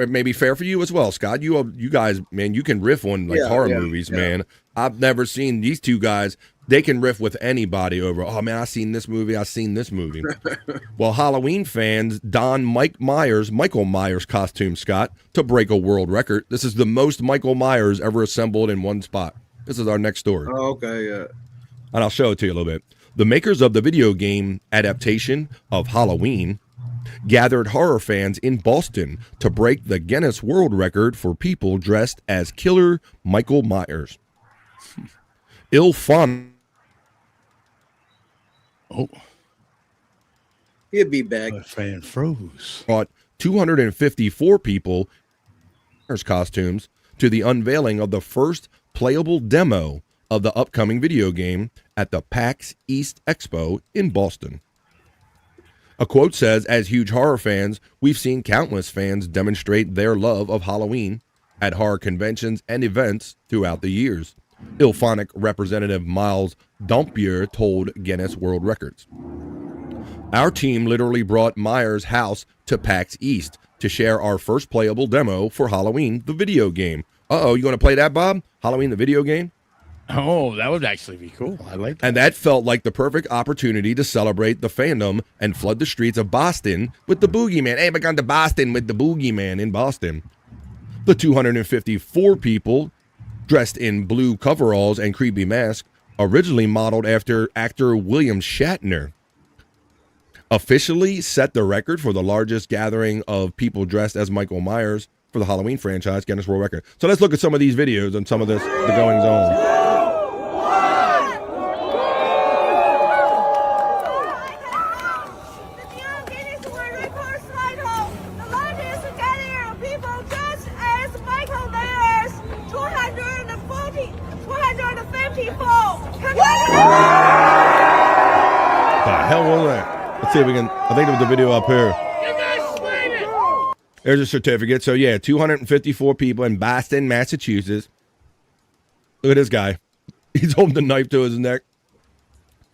may be fair for you as well, Scott. You guys, man, you can riff on horror movies, man. I've never seen these two guys. They can riff with anybody over, oh, man, I've seen this movie. Well, Halloween fans don Michael Myers costume, Scott, to break a world record. This is the most Michael Myers ever assembled in one spot. This is our next story. Oh, okay, yeah. And I'll show it to you a little bit. The makers of the video game adaptation of Halloween gathered horror fans in Boston to break the Guinness World Record for people dressed as Killer Michael Myers. Ilfon. Oh. He'll be back. My fan froze. Brought 254 people costumes to the unveiling of the first playable demo of the upcoming video game at the PAX East Expo in Boston. A quote says, as huge horror fans, we've seen countless fans demonstrate their love of Halloween at horror conventions and events throughout the years. Ilphonic representative Miles Dompier told Guinness World Records. Our team literally brought Myers' house to PAX East to share our first playable demo for Halloween, the video game. You going to play that, Bob? Halloween, the video game? Oh, that would actually be cool. I like that. And that felt like the perfect opportunity to celebrate the fandom and flood the streets of Boston with the Boogeyman. Hey, we're going to Boston with the Boogeyman in Boston. The 254 people dressed in blue coveralls and creepy masks, originally modeled after actor William Shatner, officially set the record for the largest gathering of people dressed as Michael Myers for the Halloween franchise, Guinness World Record. So let's look at some of these videos and some of the goings on. The hell was that? Let's see if we can. I think there's a video up here. There's a certificate. So yeah, 254 people in Boston, Massachusetts. Look at this guy. He's holding the knife to his neck.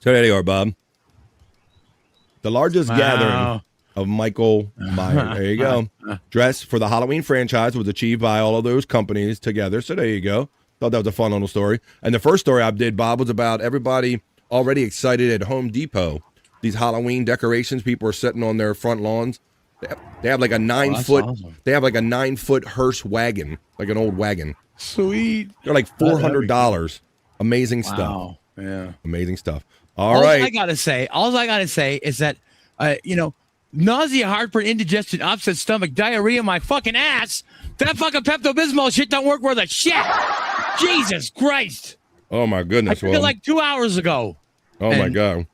So there you are, Bob. The largest gathering of Michael Myers. There you go. Dress for the Halloween franchise was achieved by all of those companies together. So there you go. Thought that was a fun little story. And the first story I did, Bob, was about everybody already excited at Home Depot. These Halloween decorations, people are sitting on their front lawns. They have like a 9-foot. Awesome. They have like a 9-foot hearse wagon, like an old wagon. Sweet. They're like $400. Amazing stuff. Wow. Yeah, amazing stuff. All right. All I gotta say is that, nausea, heartburn, indigestion, upset stomach, diarrhea, my fucking ass. That fucking Pepto-Bismol shit don't work worth a shit. Jesus Christ. Oh my goodness. I took it like 2 hours ago. Oh my God.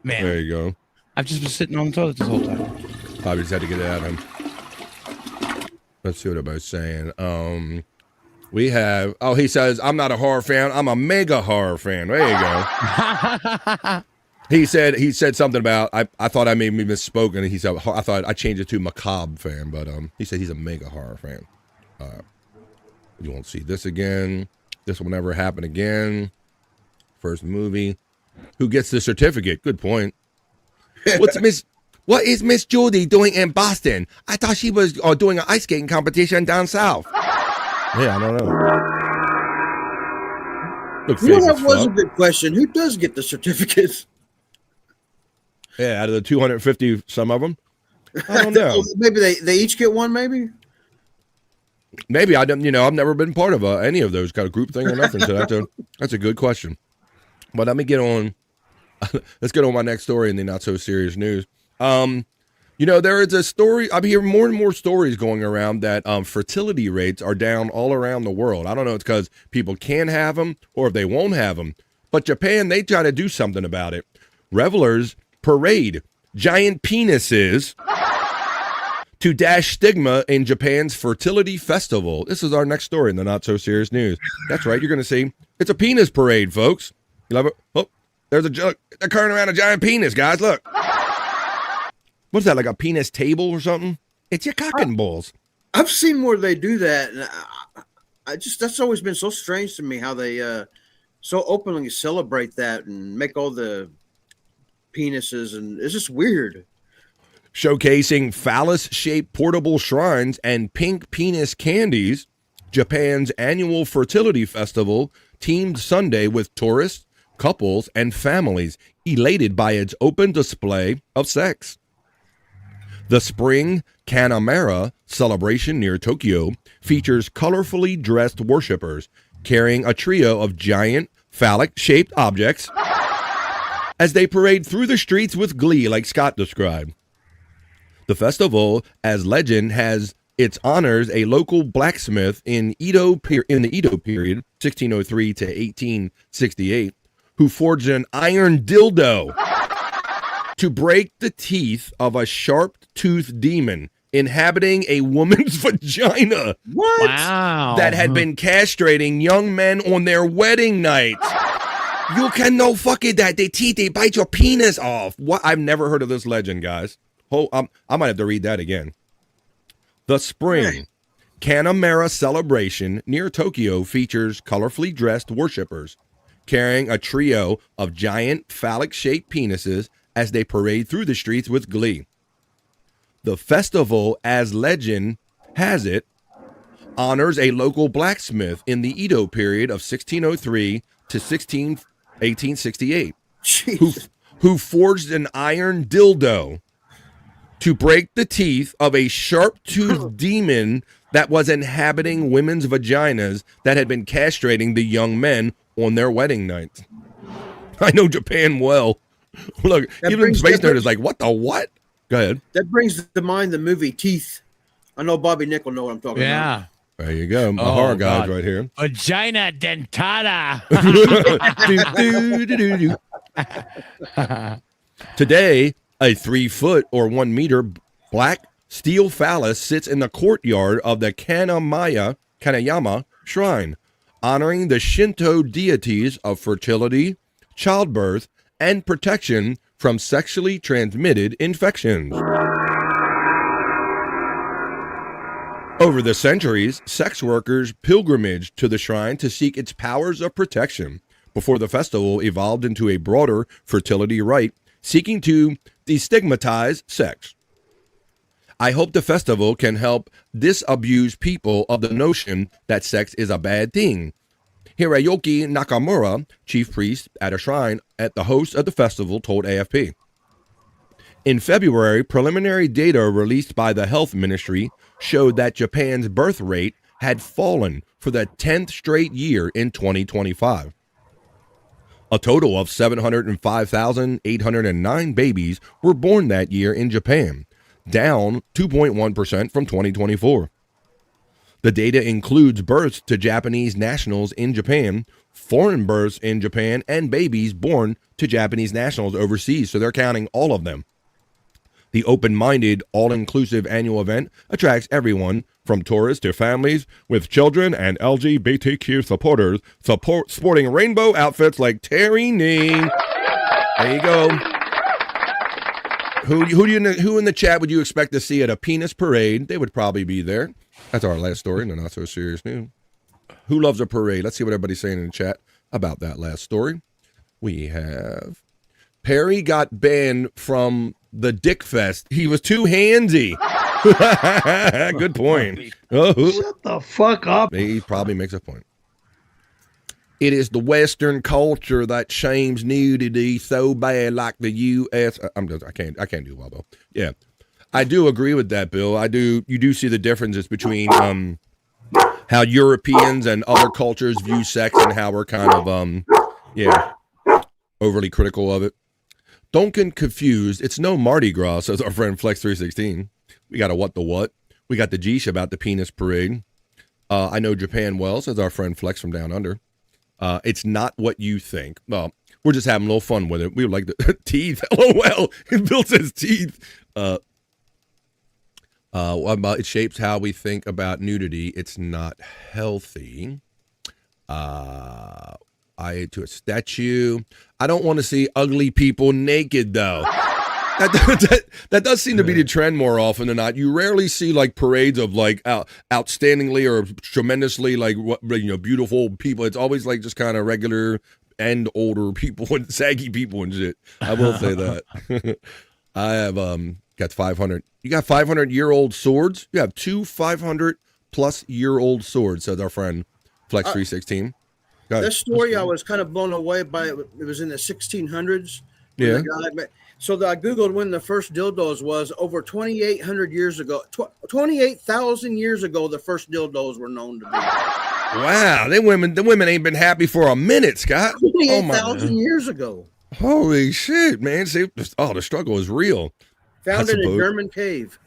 Man. There you go. I've just been sitting on the toilet this whole time. Probably just had to get it out of him. Let's see what everybody's saying. We have, he says, I'm not a horror fan. I'm a mega horror fan. There you go. He said something about, I thought I made me misspoken. And he said, I thought I changed it to macabre fan, but he said he's a mega horror fan. You won't see this again. This will never happen again. First movie. Who gets the certificate? Good point. What is Miss Judy doing in Boston? I thought she was doing an ice skating competition down south. Yeah, I don't know. That was a good question. Who does get the certificates? Yeah, out of the 250, some of them. I don't know. Maybe they each get one. Maybe. Maybe I don't. I've never been part of any of those kind of group thing or nothing. So that's a good question. But let me get on. Let's get on my next story in the not so serious news. There is a story. I'm hearing more and more stories going around that fertility rates are down all around the world. I don't know if it's because people can have them or if they won't have them. But Japan, they try to do something about it. Revelers parade giant penises to dash stigma in Japan's fertility festival. This is our next story in the not so serious news. That's right. You're going to see it's a penis parade, folks. You love it? Oh, there's they're carrying around a giant penis, guys. Look. What's that, like a penis table or something? It's your cock and balls. I've seen where they do that. And that's always been so strange to me how they so openly celebrate that and make all the penises. And it's just weird. Showcasing phallus-shaped portable shrines and pink penis candies, Japan's annual fertility festival teamed Sunday with tourists, couples, and families elated by its open display of sex. The Spring Kanamara celebration near Tokyo features colorfully dressed worshipers carrying a trio of giant phallic-shaped objects as they parade through the streets with glee, like Scott described. The festival, as legend, has its honors a local blacksmith in the Edo period, 1603 to 1868, who forged an iron dildo to break the teeth of a sharp-toothed demon inhabiting a woman's vagina. What? Wow. That had been castrating young men on their wedding night. You can no fucking that. They teeth, they bite your penis off. What? I've never heard of this legend, guys. I might have to read that again. The Spring Kanamara celebration near Tokyo features colorfully dressed worshipers carrying a trio of giant phallic-shaped penises as they parade through the streets with glee. The festival, as legend has it, honors a local blacksmith in the Edo period of 1603 to 1868, who forged an iron dildo to break the teeth of a sharp-toothed demon that was inhabiting women's vaginas that had been castrating the young men on their wedding nights. I know Japan well. Look, even Space Nerd is like, what the what? Go ahead. That brings to mind the movie Teeth. I know Bobby Nick will know what I'm talking about. There you go. The horror guys right here. Vagina dentata. Today, a 3-foot or 1 meter black steel phallus sits in the courtyard of the Kanayama Shrine, honoring the Shinto deities of fertility, childbirth, and protection from sexually transmitted infections. Over the centuries, sex workers pilgrimaged to the shrine to seek its powers of protection before the festival evolved into a broader fertility rite seeking to destigmatize sex. I hope the festival can help disabuse people of the notion that sex is a bad thing. Hiroyuki Nakamura, chief priest at a shrine at the host of the festival, told AFP. In February, preliminary data released by the health ministry showed that Japan's birth rate had fallen for the 10th straight year in 2025. A total of 705,809 babies were born that year in Japan, down 2.1% from 2024. The data includes births to Japanese nationals in Japan, foreign births in Japan, and babies born to Japanese nationals overseas, so they're counting all of them. The open-minded, all-inclusive annual event attracts everyone from tourists to families with children and LGBTQ supporters sporting rainbow outfits like Karry-No. There you go. Who in the chat would you expect to see at a penis parade? They would probably be there. That's our last story in the not so serious news. Who loves a parade? Let's see what everybody's saying in the chat about that last story. We have Perry got banned from the Dick Fest. He was too handsy. Good point. Shut the fuck up. He probably makes a point. It is the Western culture that shames nudity so bad, like the U.S. I can't do well though. Yeah, I do agree with that, Bill. You do see the differences between how Europeans and other cultures view sex and how we're kind of overly critical of it. Don't get confused. It's no Mardi Gras, says our friend Flex316. We got a what the what. We got the Geesh about the penis parade. I know Japan well, says our friend Flex from down under. It's not what you think. Well, we're just having a little fun with it. We would like the teeth. LOL. Bill says teeth. What about it shapes how we think about nudity. It's not healthy. I to a statue. I don't want to see ugly people naked though. That does seem to be the trend more often than not. You rarely see like parades of like outstandingly or tremendously like beautiful people. It's always like just kind of regular and older people and saggy people and shit. I will say that. I have got 500. You got 500-year-old swords. You have two 500-plus-year-old swords, says our friend Flex316. This story I was kind of blown away by. It was in the 1600s. Yeah. So I Googled when the first dildos was over 2,800 years ago. 28,000 years ago, the first dildos were known to be. Wow, the women ain't been happy for a minute, Scott. 28,000 years ago. Holy shit, man. See, the struggle is real. Found in a German cave.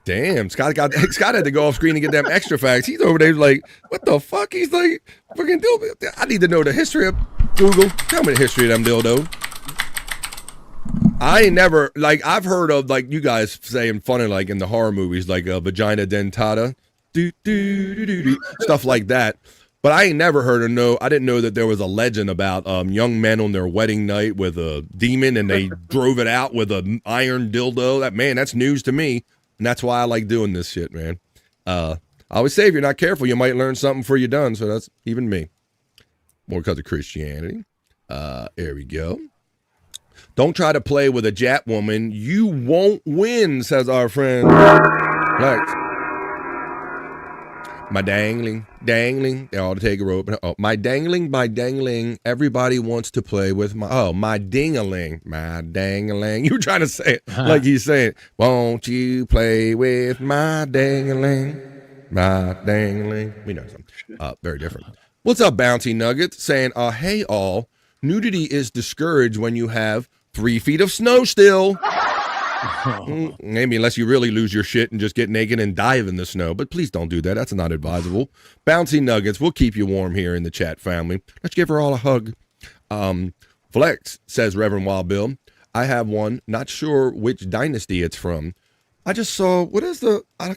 Damn, Scott had to go off screen and get them extra facts. He's over there like, what the fuck? He's like, fucking dildo. I need to know the history of Google. Tell me the history of them dildos. I ain't never, like, I've heard of, like, you guys saying funny, like, in the horror movies, like, vagina dentata, stuff like that. But I ain't never heard I didn't know that there was a legend about young men on their wedding night with a demon and they drove it out with an iron dildo. That's news to me. And that's why I like doing this shit, man. I always say if you're not careful, you might learn something before you're done. So that's even me. More because of Christianity. There we go. Don't try to play with a Jap woman. You won't win, says our friend Lex. My dangling. They ought to take a rope. Oh, my dangling. Everybody wants to play with my dingaling. My dangling. You were trying to say it like he's saying, won't you play with my dangling? My dangling. We know something. Very different. What's up, Bounty Nuggets? Saying, hey, all. Nudity is discouraged when you have 3 feet of snow still. Maybe unless you really lose your shit and just get naked and dive in the snow. But please don't do that. That's not advisable. Bouncy Nuggets, we'll keep you warm here in the chat family. Let's give her all a hug. Flex, says Reverend Wild Bill. I have one. Not sure which dynasty it's from. I just saw, I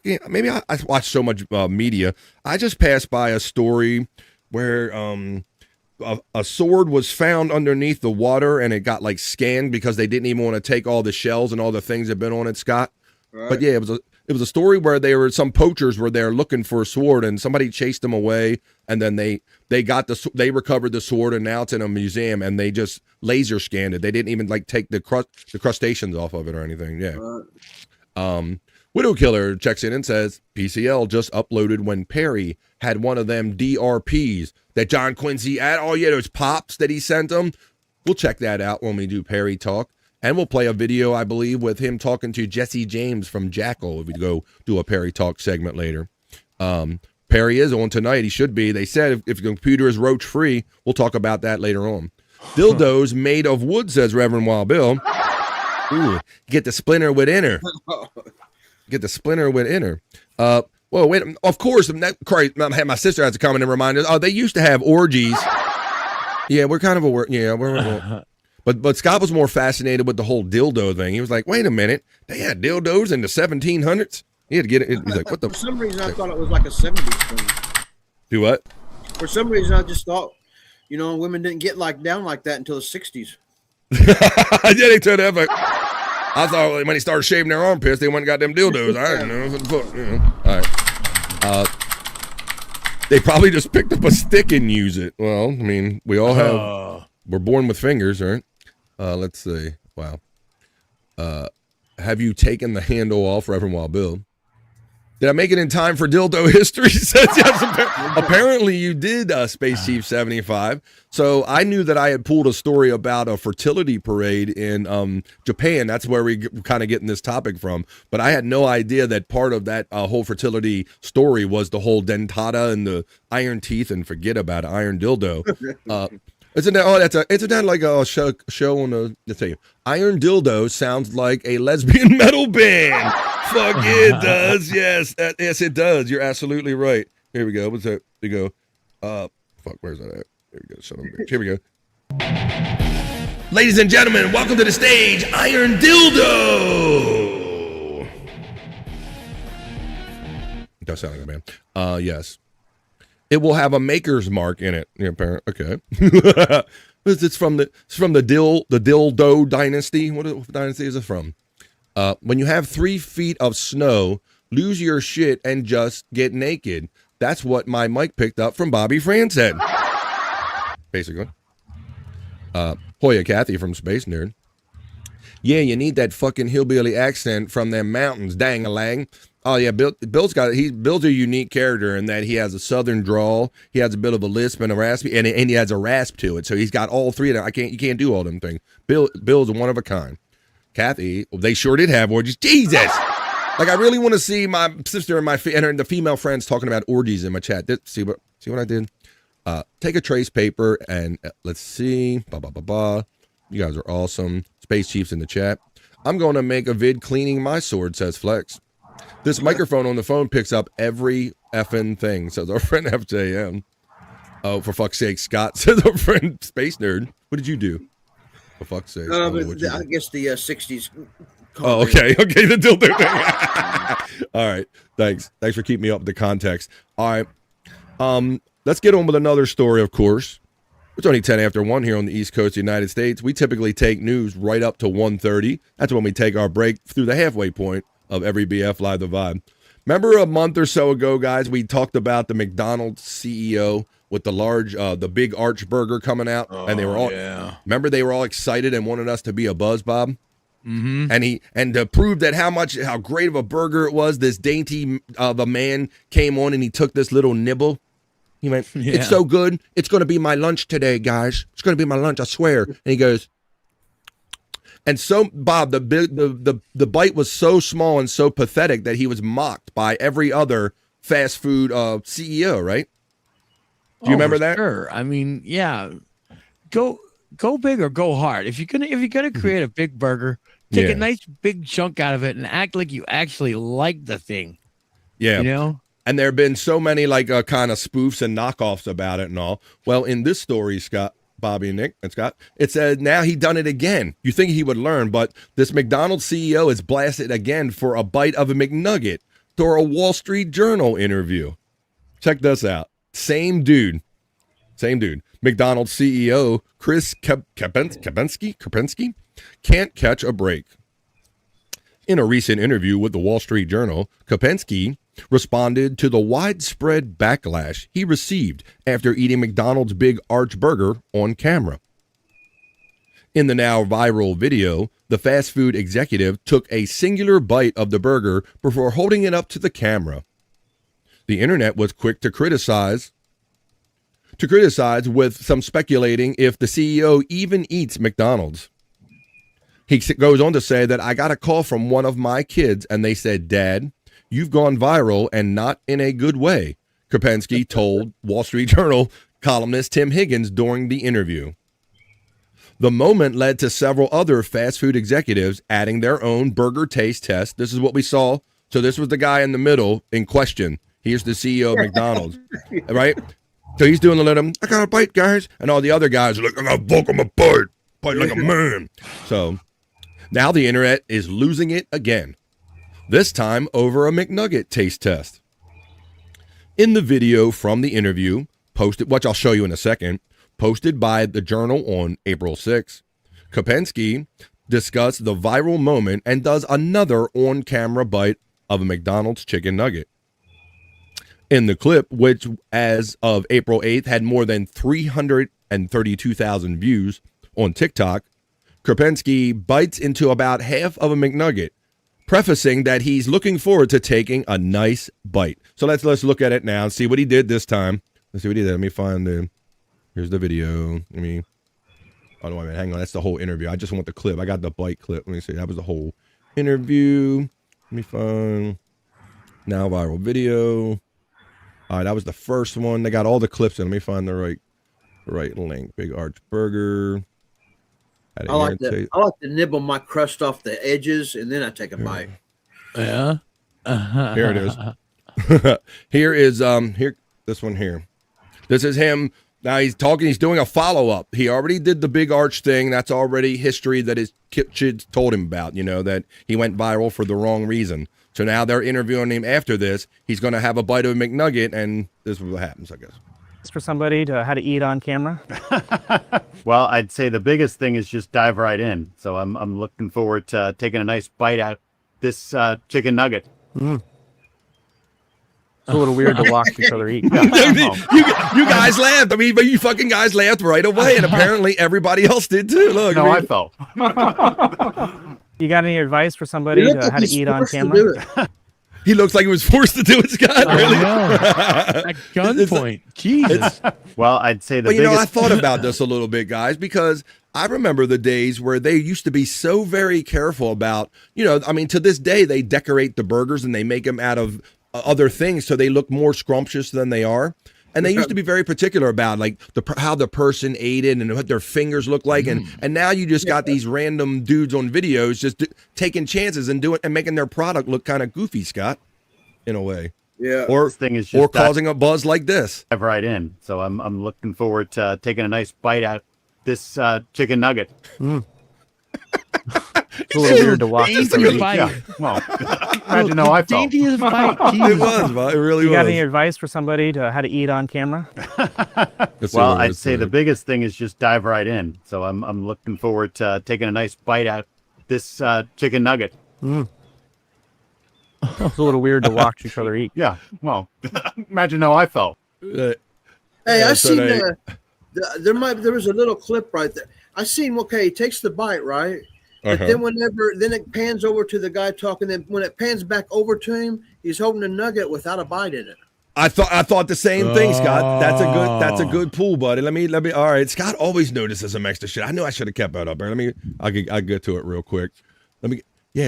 watch so much media. I just passed by a story where a sword was found underneath the water, and it got like scanned because they didn't even want to take all the shells and all the things that had been on it, Scott. Right. But yeah, it was a story where some poachers were there looking for a sword, and somebody chased them away, and then they recovered the sword, and now it's in a museum, and they just laser scanned it. They didn't even like take the crustaceans off of it or anything. Yeah. Right. Widow Killer checks in and says PCL just uploaded when Perry had one of them DRPs that John Quincy had. Oh yeah, those pops that he sent him. We'll check that out when we do Perry talk. And we'll play a video, I believe, with him talking to Jesse James from Jackal if we go do a Perry Talk segment later. Perry is on tonight. He should be. They said if the computer is roach free, we'll talk about that later on. Dildos made of wood, says Reverend Wild Bill. Ooh, get the splinter with inner. Get the splinter with inner. Well, wait. Of course, my sister has to come in and remind us. Oh, they used to have orgies. Yeah, we're kind of we're But Scott was more fascinated with the whole dildo thing. He was like, wait a minute, they had dildos in the 1700s? He had to get it. He's like, what the? For some reason, I thought it was like a 70s thing. Do what? For some reason, I just thought, women didn't get down like that until the 60s. Yeah, they told that. I thought when they started shaving their armpits, they went and got them dildos. I didn't know. All right. They probably just picked up a stick and use it. Well, I mean, we all have. We're born with fingers, right? Let's see. Wow. Have you taken the handle off, Reverend Wild Bill? Did I make it in time for dildo history? Says yes. Apparently you did, Space Chief 75. So I knew that I had pulled a story about a fertility parade in Japan. That's where we kind of getting this topic from. But I had no idea that part of that whole fertility story was the whole dentata and the iron teeth and forget about it, iron dildo. Isn't that like a show on the? Let's tell you, Iron Dildo sounds like a lesbian metal band. Fuck, it does. Yes, yes, it does. You're absolutely right. Here we go. What's that? Here we go. Fuck, where's that at? Here we go. Son of a bitch. Here we go. Ladies and gentlemen, welcome to the stage, Iron Dildo. It does sound like a band. Yes. It will have a maker's mark in it. Yeah, okay. It's from the Dildo dynasty. What dynasty is it from? When you have 3 feet of snow, lose your shit and just get naked. That's what my mic picked up from Bobby Fran said. Basically. Hoya Kathy from Space Nerd. Yeah, you need that fucking hillbilly accent from them mountains, dang-a-lang. Oh yeah, Bill's a unique character in that he has a southern drawl, he has a bit of a lisp and a raspy, and he has a rasp to it. So he's got all 3 of them. You can't do all them things. Bill's one of a kind. Kathy, they sure did have orgies. Jesus! Like I really want to see my sister and the female friends talking about orgies in my chat. See what I did? Take a trace paper and let's see. You guys are awesome. Space Chiefs in the chat. I'm going to make a vid cleaning my sword, says Flex. This microphone on the phone picks up every effing thing, says our friend FJM. Oh, for fuck's sake, Scott, says our friend Space Nerd. What did you do? For fuck's sake. I guess the 60s. Oh, okay. Okay, the dildo thing. All right. Thanks for keeping me up with the context. All right. Let's get on with another story, of course. It's only 10 after 1 here on the East Coast of the United States. We typically take news right up to 1:30. That's when we take our break through the halfway point of every BF Live the Vibe. Remember a month or so ago, guys, we talked about the McDonald's CEO with the big arch burger coming out, and they were all remember they were all excited and wanted us to be a buzz, Bob. Mm-hmm. And to prove that how great of a burger it was, this dainty of a man came on and he took this little nibble. He went, It's so good. It's going to be my lunch today, guys. It's going to be my lunch, I swear. And he goes, and so, Bob, the bite was so small and so pathetic that he was mocked by every other fast food CEO, right? Do you remember that? Sure. I mean, yeah. Go big or go hard. If you're gonna create a big burger, take a nice big chunk out of it and act like you actually like the thing. Yeah. You know? And there have been so many kind of spoofs and knockoffs about it and all. Well, in this story, Scott, Bobby and Nick and Scott, it said now he done it again. You think he would learn, but this McDonald's CEO is blasted again for a bite of a McNugget during a Wall Street Journal interview. Check this out. Same dude. Same dude. McDonald's CEO Chris Kempinski can't catch a break. In a recent interview with the Wall Street Journal, Kempinski responded to the widespread backlash he received after eating McDonald's Big Arch Burger on camera. In the now viral video, the fast food executive took a singular bite of the burger before holding it up to the camera. The internet was quick to criticize, with some speculating if the CEO even eats McDonald's. He goes on to say that I got a call from one of my kids and they said, "Dad, you've gone viral and not in a good way," Kempinski told Wall Street Journal columnist Tim Higgins during the interview. The moment led to several other fast food executives adding their own burger taste test. This is what we saw. So this was the guy in the middle in question. Here's the CEO of McDonald's, right? So he's doing the little, "I got a bite, guys." And all the other guys are like, "I got to fuck him a bite like a man." So now the internet is losing it again, this time over a McNugget taste test. In the video from the interview, posted, which I'll show you in a second, posted by the Journal on April 6th, Kempinski discussed the viral moment and does another on-camera bite of a McDonald's chicken nugget. In the clip, which as of April 8th had more than 332,000 views on TikTok, Kempinski bites into about half of a McNugget, prefacing that he's looking forward to taking a nice bite. So let's look at it now and see what he did this time. Let's see what he did. Let me find here's the video. Hang on, that's the whole interview. I just want the clip. I got the bite clip. Let me see. That was the whole interview. Let me find now viral video. All right, that was the first one. They got all the clips in. Let me find the right link. Big Arch Burger. I like to nibble my crust off the edges and then I take a bite. Yeah. Here it is. Here is this one here. This is him. Now he's talking, he's doing a follow-up. He already did the Big Arch thing. That's already history that his kids told him about, that he went viral for the wrong reason. So now they're interviewing him after this. He's going to have a bite of a McNugget, and this is what happens, I guess. For somebody to how to eat on camera? Well, I'd say the biggest thing is just dive right in. So I'm looking forward to taking a nice bite out this chicken nugget. It's a little weird to watch each other eat. You guys laughed. I mean, but you fucking guys laughed right away, and apparently everybody else did too. Look, I felt. You got any advice for somebody to how to eat on camera? He looks like he was forced to do it, Scott. Really? At gunpoint. Jesus. Well, I'd say But I thought about this a little bit, guys, because I remember the days where they used to be so very careful about, to this day, they decorate the burgers and they make them out of other things so they look more scrumptious than they are. And they used to be very particular about how the person ate it and what their fingers look like. And now you just got these random dudes on videos just taking chances and making their product look kind of goofy, Scott, in a way. Yeah. Or causing a buzz like this. Dive right in. So I'm looking forward to taking a nice bite out this chicken nugget. It's a little weird to watch. Yeah. Well, imagine how I felt. It was, it really was. You got any advice for somebody to how to eat on camera? Well, I'd say the biggest thing is just dive right in. So I'm looking forward to taking a nice bite out this chicken nugget. It's a little weird to watch each other eat. Yeah. Well, imagine how I felt. Hey, I seen there was a little clip right there. I seen, he takes the bite, right? But then then it pans over to the guy talking. Then when it pans back over to him, he's holding a nugget without a bite in it. I thought the same thing, Scott. That's a good pull, buddy. Let me. All right, Scott always notices some extra shit. I knew I should have kept that up there. I'll get to it real quick.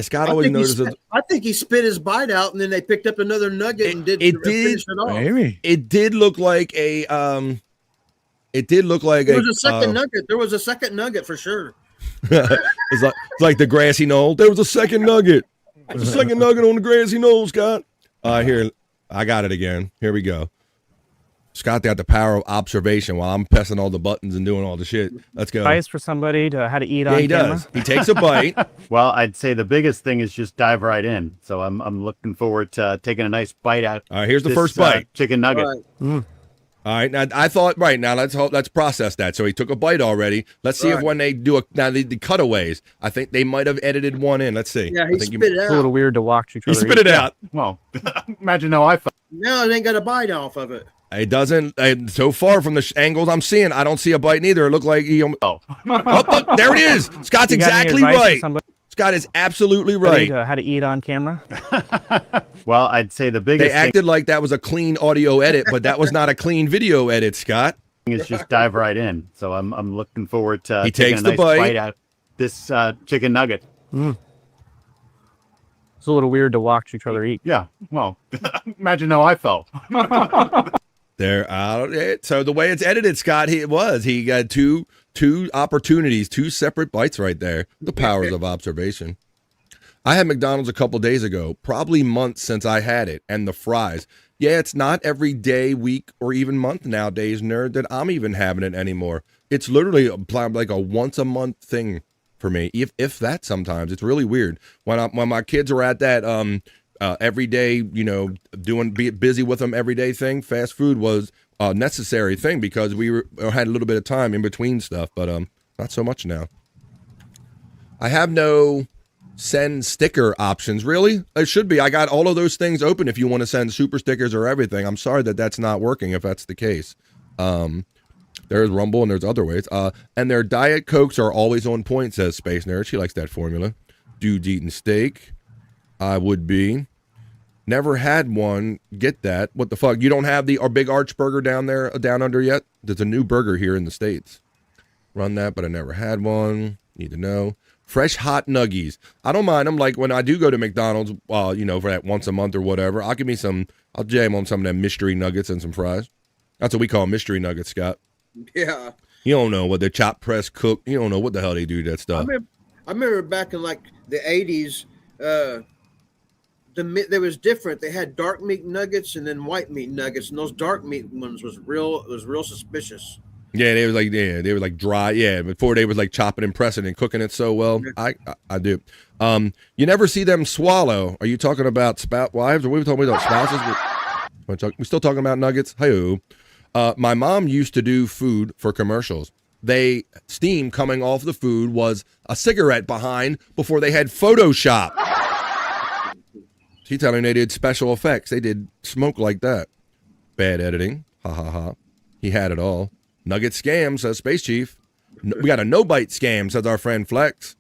Scott always notices. I think he spit his bite out, and then they picked up another nugget and finish it off. Maybe. It did look like a. There was a second nugget. There was a second nugget for sure. It's like the grassy knoll. There was a second nugget. There's a second nugget on the grassy knoll, Scott. Here, I got it again. Here we go. Scott got the power of observation while I'm pressing all the buttons and doing all the shit. Let's go. Advice for somebody to how to eat on he camera? Does. He takes a bite. Well, I'd say the biggest thing is just dive right in. So I'm looking forward to taking a nice bite out. All right, here's the first bite. Chicken nugget. Right. All right, now I thought right now let's process that. So he took a bite already. Let's see if when they do the cutaways, I think they might have edited one in. Let's see. Yeah, he spit it It's a little out. weird to watch each He other. spit it out. Well, imagine how I felt. No, they ain't got a bite off of it. It doesn't. So far from the angles I'm seeing, I don't see a bite neither. It looked like he. Oh, look, there it is. Scott's You got any exactly advice for right. somebody Scott is absolutely right. How to eat on camera? Well, I'd say the They biggest thing acted like that was a clean audio edit, but that was not a clean video edit, Scott. is just dive right in. So I'm looking forward to He taking takes a the nice bite. out this chicken nugget. It's a little weird to watch each other eat. Yeah. Well, imagine how I felt. They're out. So the way it's edited, Scott, he got two opportunities, two separate bites right there. The powers of observation. I had McDonald's a couple days ago, probably months since I had it, and the fries. Yeah, it's not every day, week, or even month nowadays, nerd, that I'm even having it anymore. It's literally like a once a month thing for me, if that sometimes. It's really weird. When my kids are at that every day, busy with them every day thing, fast food was a necessary thing because had a little bit of time in between stuff, but not so much now. I have no send sticker options. Really? It should be. I got all of those things open if you want to send super stickers or everything. I'm sorry that's not working if that's the case. There's Rumble and there's other ways. And their Diet Cokes are always on point, says Space Nerd. She likes that formula. Dudes eating steak. I would be. Never had one. Get that. What the fuck? You don't have our Big Arch burger down under yet? There's a new burger here in the States. Run that, but I never had one. Need to know. Fresh hot nuggies. I don't mind them. Like when I do go to McDonald's, for that once a month or whatever, I'll jam on some of them mystery nuggets and some fries. That's what we call mystery nuggets, Scott. Yeah. You don't know what they're chopped, pressed, cooked. You don't know what the hell they do to that stuff. I remember back in like the 80s, there was different. They had dark meat nuggets and then white meat nuggets, and those dark meat ones was real suspicious. Yeah, they were like dry. Yeah, before they was like chopping and pressing and cooking it so well. I do. You never see them swallow. Are you talking about spout wives, or what are we talking about spouses? We still talking about nuggets? Hi-oh. My mom used to do food for commercials. Steam coming off the food was a cigarette behind before they had Photoshop. She's telling me they did special effects. They did smoke like that. Bad editing. Ha ha ha. He had it all. Nugget scam, says Space Chief. We got a no-bite scam, says our friend Flex.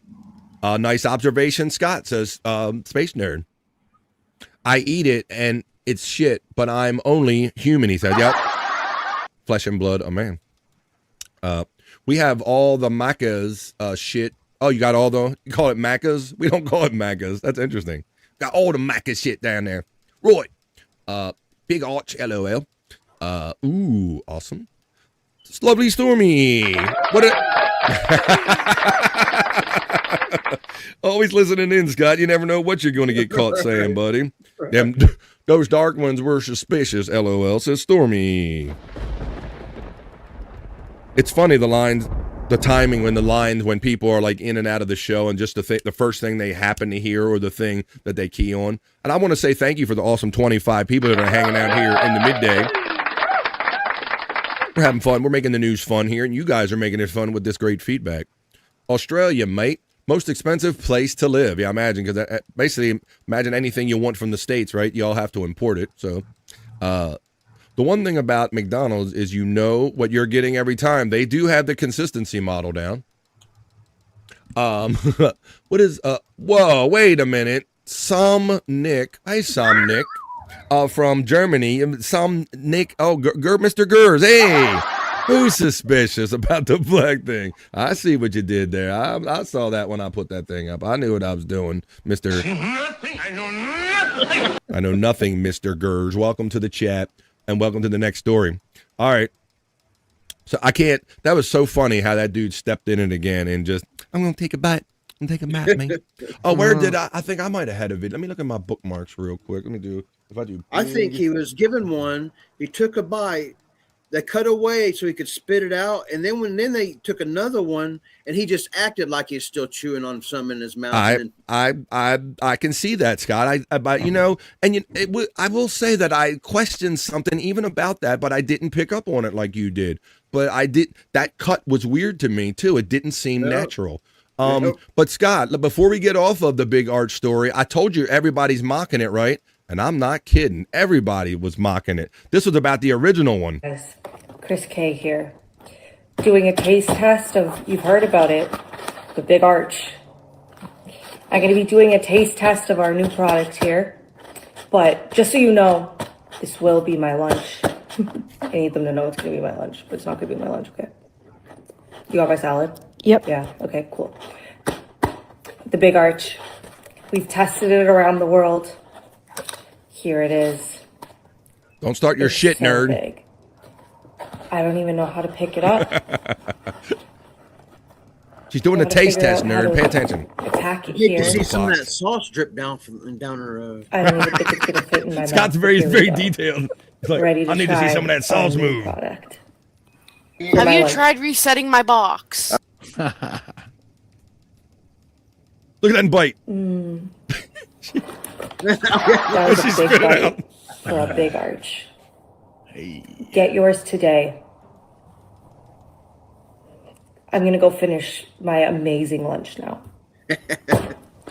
Nice observation, Scott, says Space Nerd. I eat it, and it's shit, but I'm only human, he said. Yep. Flesh and blood, a man. We have all the Macca's shit. Oh, you got you call it Macca's? We don't call it Macca's. That's interesting. Got all the Macca's shit down there. Roy. Big Arch, LOL. Ooh, awesome. It's lovely Stormy. Always listening in, Scott. You never know what you're going to get caught saying, buddy. Those dark ones were suspicious, LOL, says Stormy. It's funny, the timing when people are like in and out of the show and just the first thing they happen to hear or the thing that they key on. And I want to say thank you for the awesome 25 people that are hanging out here in the midday. We're having fun. We're making the news fun here, and you guys are making it fun with this great feedback. Australia, mate. Most expensive place to live. Yeah, imagine, because basically, imagine anything you want from the States, right? You all have to import it. So, the one thing about McDonald's is you know what you're getting every time. They do have the consistency model down. What is, whoa, wait a minute. Hey, Nick. From Germany, Nick. Oh, Mr. Gers. Hey, who's suspicious about the black thing? I see what you did there. I saw that when I put that thing up. I knew what I was doing, Mr. I know nothing, Mr. Gers. Welcome to the chat and welcome to the next story. All right. So that was so funny how that dude stepped in it again and just, I'm going to take a bite. I'm taking a bite, man. Oh, where did I think I might have had a video. Let me look at my bookmarks real quick. Let me do. I think he was given one. He took a bite, They cut away so he could spit it out, and then they took another one, and he just acted like he's still chewing on some in his mouth. I can see that, Scott. But I will say that I questioned something even about that, but I didn't pick up on it like you did. But I did. That cut was weird to me too. It didn't seem natural. But Scott, before we get off of the big arch story, I told you everybody's mocking it, right? And I'm not kidding. Everybody was mocking it. This was about the original one. Chris K here, doing a taste test of, you've heard about it, the big arch. I'm going to be doing a taste test of our new product here, but just so you know, this will be my lunch. I need them to know it's going to be my lunch, but it's not going to be my lunch, okay? You got my salad? Yep. Yeah, okay, cool. The big arch. We've tested it around the world. Here it is. Don't start your shit, so nerd. Big. I don't even know how to pick it up. She's doing a taste test, nerd. Pay attention. Attack it You here. can see some of that sauce drip down her. I don't even think it's gonna fit in my mouth. Scott's very detailed. He's like, Ready to I need to see some of that try sauce our new move. product. Have you tried resetting my box? Look at that bite. That was She a spit big it bite out. for a big arch. Get yours today. I'm gonna go finish my amazing lunch now.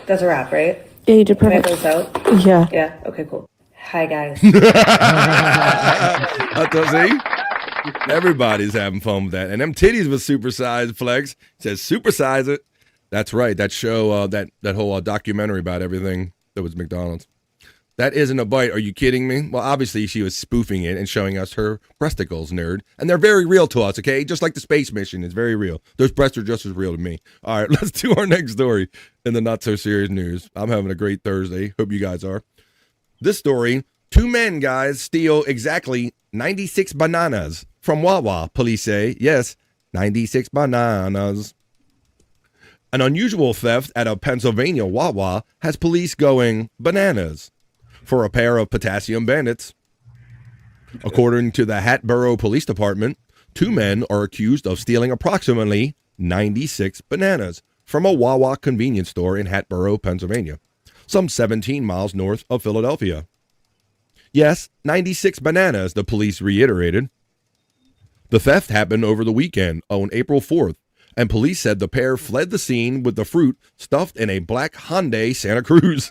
That's a wrap, right? Yeah, you did perfect. Can I close out? Yeah. Yeah. Okay. Cool. Hi guys. See? Everybody's having fun with that. And them titties was supersized, Flex. It says supersize it. That's right. That show, that whole documentary about everything that was McDonald's. That isn't a bite. Are you kidding me? Well, obviously she was spoofing it and showing us her breasticles, nerd. And they're very real to us, okay? Just like the space mission is very real. Those breasts are just as real to me. All right, let's do our next story in the not-so-serious news. I'm having a great Thursday. Hope you guys are. This story, 2 men, guys, steal exactly 96 bananas from Wawa, police say. Yes, 96 bananas. An unusual theft at a Pennsylvania Wawa has police going bananas for a pair of potassium bandits. According to the Hatboro Police Department, 2 men are accused of stealing approximately 96 bananas from a Wawa convenience store in Hatboro, Pennsylvania, some 17 miles north of Philadelphia. Yes, 96 bananas, the police reiterated. The theft happened over the weekend on April 4th, and police said the pair fled the scene with the fruit stuffed in a black Hyundai Santa Cruz.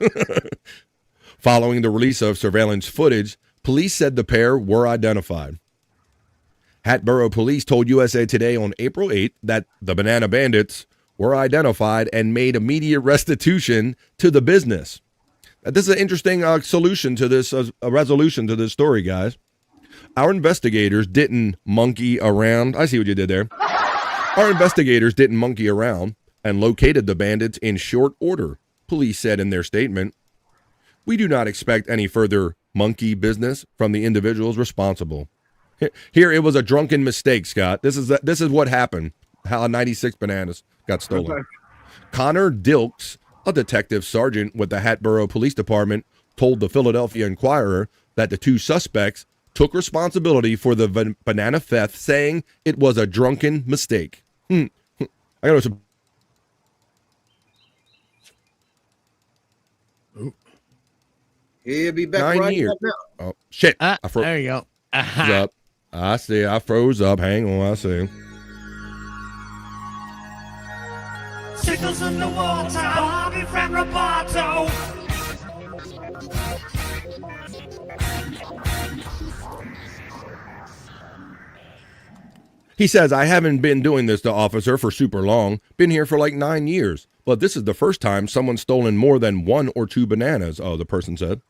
Following the release of surveillance footage, police said the pair were identified. Hatboro police told USA Today on April 8th that the banana bandits were identified and made immediate restitution to the business. This is an interesting solution to this, a resolution to this story, guys. Our investigators didn't monkey around. I see what you did there. Our investigators didn't monkey around and located the bandits in short order, police said in their statement. We do not expect any further monkey business from the individuals responsible. Here, it was a drunken mistake, Scott. This is what happened, how 96 bananas got stolen. Okay. Connor Dilks, a detective sergeant with the Hatboro Police Department, told the Philadelphia Inquirer that the 2 suspects took responsibility for the banana theft, saying it was a drunken mistake. I got to. He'll be back 9 right years. up now. Oh shit! There you go. Up. I see. I froze up. Hang on. I see. Signals in the water, Bobby from Roboto. He says, I haven't been doing this to officer for super long. Been here for like 9 years. But this is the first time someone's stolen more than 1 or 2 bananas, the person said.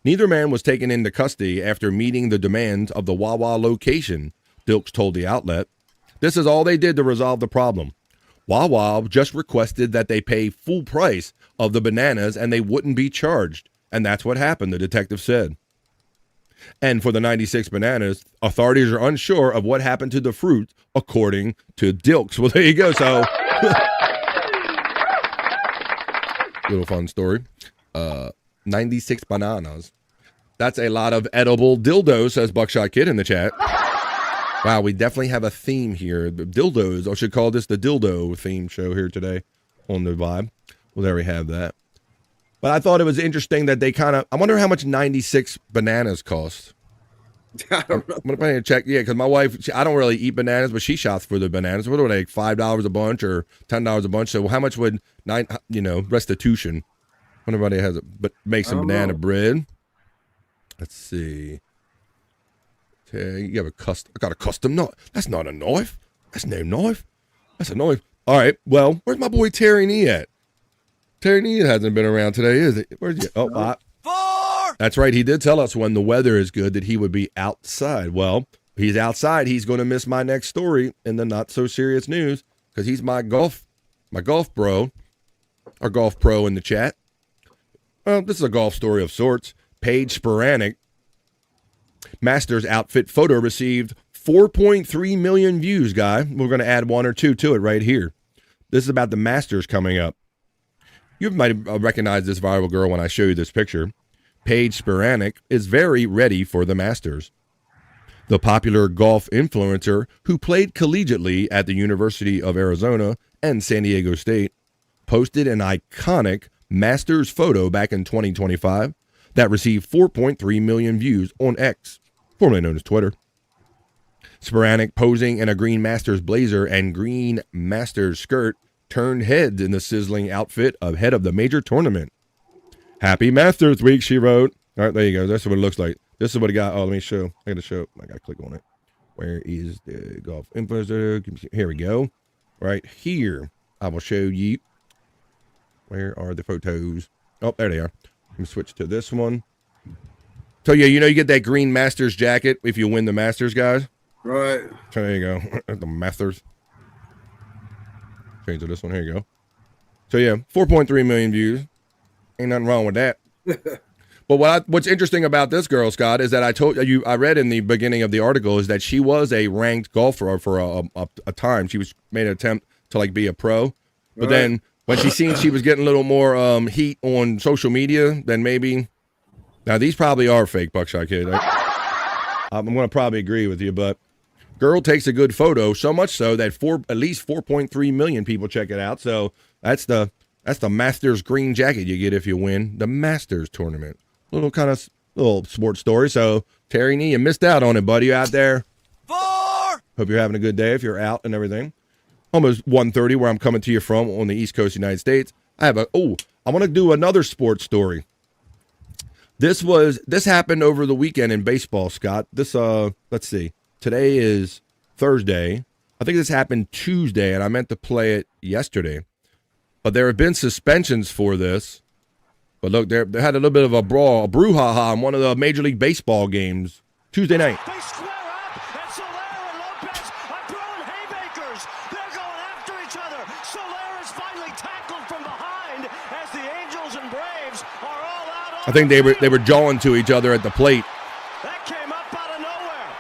Neither man was taken into custody after meeting the demands of the Wawa location, Dilks told the outlet. This is all they did to resolve the problem. Wawa just requested that they pay full price of the bananas and they wouldn't be charged. And that's what happened, the detective said. And for the 96 bananas, authorities are unsure of what happened to the fruit, according to Dilks. Well, there you go. So, little fun story. 96 bananas. That's a lot of edible dildos, says Buckshot Kid in the chat. Wow, we definitely have a theme here. The dildos. I should call this the dildo theme show here today on the Vibe. Well, there we have that. But I thought it was interesting that they kind of, I wonder how much 96 bananas cost. I don't know. I'm going to check. Yeah, because my wife, I don't really eat bananas, but she shops for the bananas. What are they, $5 a bunch or $10 a bunch? So how much would, restitution, when everybody has but make some banana bread. Let's see. Okay, you have I got a custom knife. That's not a knife. That's no knife. That's a knife. All right, well, where's my boy Terry Nee at? Terry Nee hasn't been around today, is it? Where's he? Oh, that's right. He did tell us when the weather is good that he would be outside. Well, he's outside. He's going to miss my next story in the not so serious news because he's my golf bro, our golf pro in the chat. Well, this is a golf story of sorts. Paige Sporanic, Masters outfit photo received 4.3 million views, guy. We're going to add one or two to it right here. This is about the Masters coming up. You might recognize this viral girl when I show you this picture. Paige Sporanic is very ready for the Masters. The popular golf influencer who played collegiately at the University of Arizona and San Diego State posted an iconic Masters photo back in 2025 that received 4.3 million views on X, formerly known as Twitter. Sporanic posing in a green Masters blazer and green Masters skirt turned heads in the sizzling outfit ahead of the major tournament. Happy Masters Week, she wrote. All right, there you go. That's what it looks like. This is what it got. Oh, let me show. I got to show. I got to click on it. Where is the golf influencer? Here we go. Right here. I will show you. Where are the photos? Oh, there they are. Let me switch to this one. So, yeah, you get that green Masters jacket if you win the Masters, guys. Right. So, there you go. The Masters. Change to this one. Here you go. So, yeah, 4.3 million views. Ain't nothing wrong with that. But what's interesting about this girl, Scott, is that I read in the beginning of the article is that she was a ranked golfer for a time. She made an attempt to be a pro. But then when she seen she was getting a little more heat on social media, then maybe. Now, these probably are fake, Buckshot Kid. I'm going to probably agree with you, but girl takes a good photo, so much so that at least 4.3 million people check it out. So that's the Masters green jacket you get if you win the Masters tournament. Little sports story. So, Terry Nee, you missed out on it, buddy. You out there? Hope you're having a good day if you're out and everything. Almost 1:30 where I'm coming to you from on the East Coast of the United States. I want to do another sports story. This happened over the weekend in baseball, Scott. Let's see. Today is Thursday. I think this happened Tuesday, and I meant to play it yesterday. But there have been suspensions for this. But look, they had a little bit of a brawl, a brouhaha in one of the Major League Baseball games Tuesday night. They square up, and Soler and Lopez are throwing haymakers. They're going after each other. Soler is finally tackled from behind as the Angels and Braves are all out. I think they were jawing to each other at the plate. That came up out of nowhere.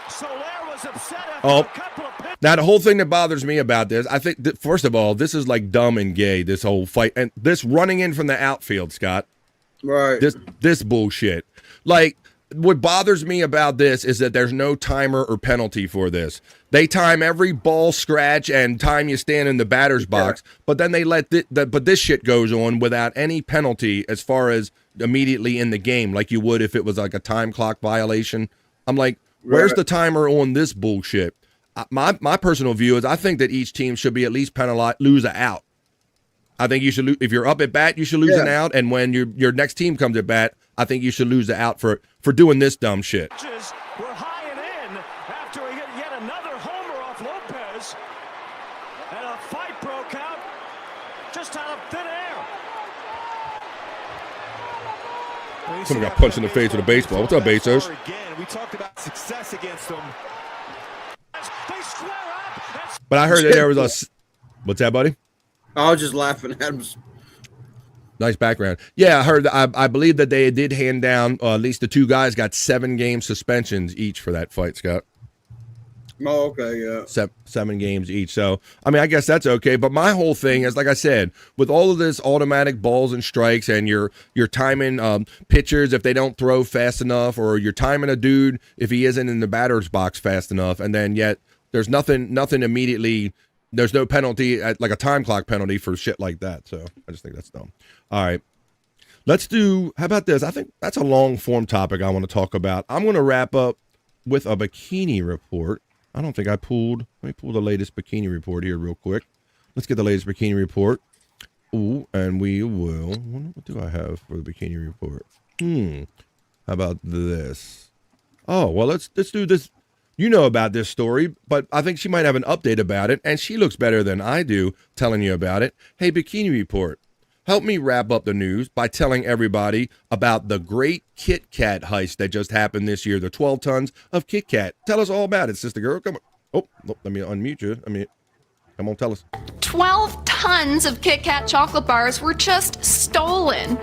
Soler was upset after a couple of pitches. Now, the whole thing that bothers me about this, I think, first of all, this is dumb and gay, this whole fight. And this running in from the outfield, Scott. Right. This bullshit. What bothers me about this is that there's no timer or penalty for this. They time every ball scratch and time you stand in the batter's box, but then they let but this shit goes on without any penalty as far as immediately in the game, like you would if it was a time clock violation. I'm like, where's the timer on this bullshit? My personal view is I think that each team should be at least penalized, lose an out. I think you should if you're up at bat, you should lose an out, and when your next team comes at bat, I think you should lose the out for doing this dumb shit. Were high and in after he hit yet another homer off Lopez, and a fight broke out just out of thin air. Someone got punched in the face with a baseball. What's up, Bezos? We talked about success against them. They square up. But I heard that there was a. What's that, buddy? I was just laughing at him. Nice background. Yeah, I heard. I believe that they did hand down. At least the two guys got 7-game suspensions each for that fight, Scott. Oh, okay, yeah. 7 games each. So, I mean, I guess that's okay. But my whole thing is, like I said, with all of this automatic balls and strikes, and you're timing pitchers if they don't throw fast enough, or you're timing a dude if he isn't in the batter's box fast enough, and then yet there's nothing immediately. There's no penalty, like a time clock penalty for shit like that. So I just think that's dumb. All right. Let's do, how about this? I think that's a long form topic I want to talk about. I'm going to wrap up with a bikini report. I don't think let me pull the latest bikini report here real quick. Let's get the latest bikini report. Ooh, and we will, what do I have for the bikini report? How about this? Oh, well, let's do this. You know about this story, but I think she might have an update about it, and she looks better than I do telling you about it. Hey, bikini report. Help me wrap up the news by telling everybody about the great Kit Kat heist that just happened this year, the 12 tons of Kit Kat. Tell us all about it, sister girl. Come on. Oh, let me unmute you. Come on, tell us. 12 tons of Kit Kat chocolate bars were just stolen.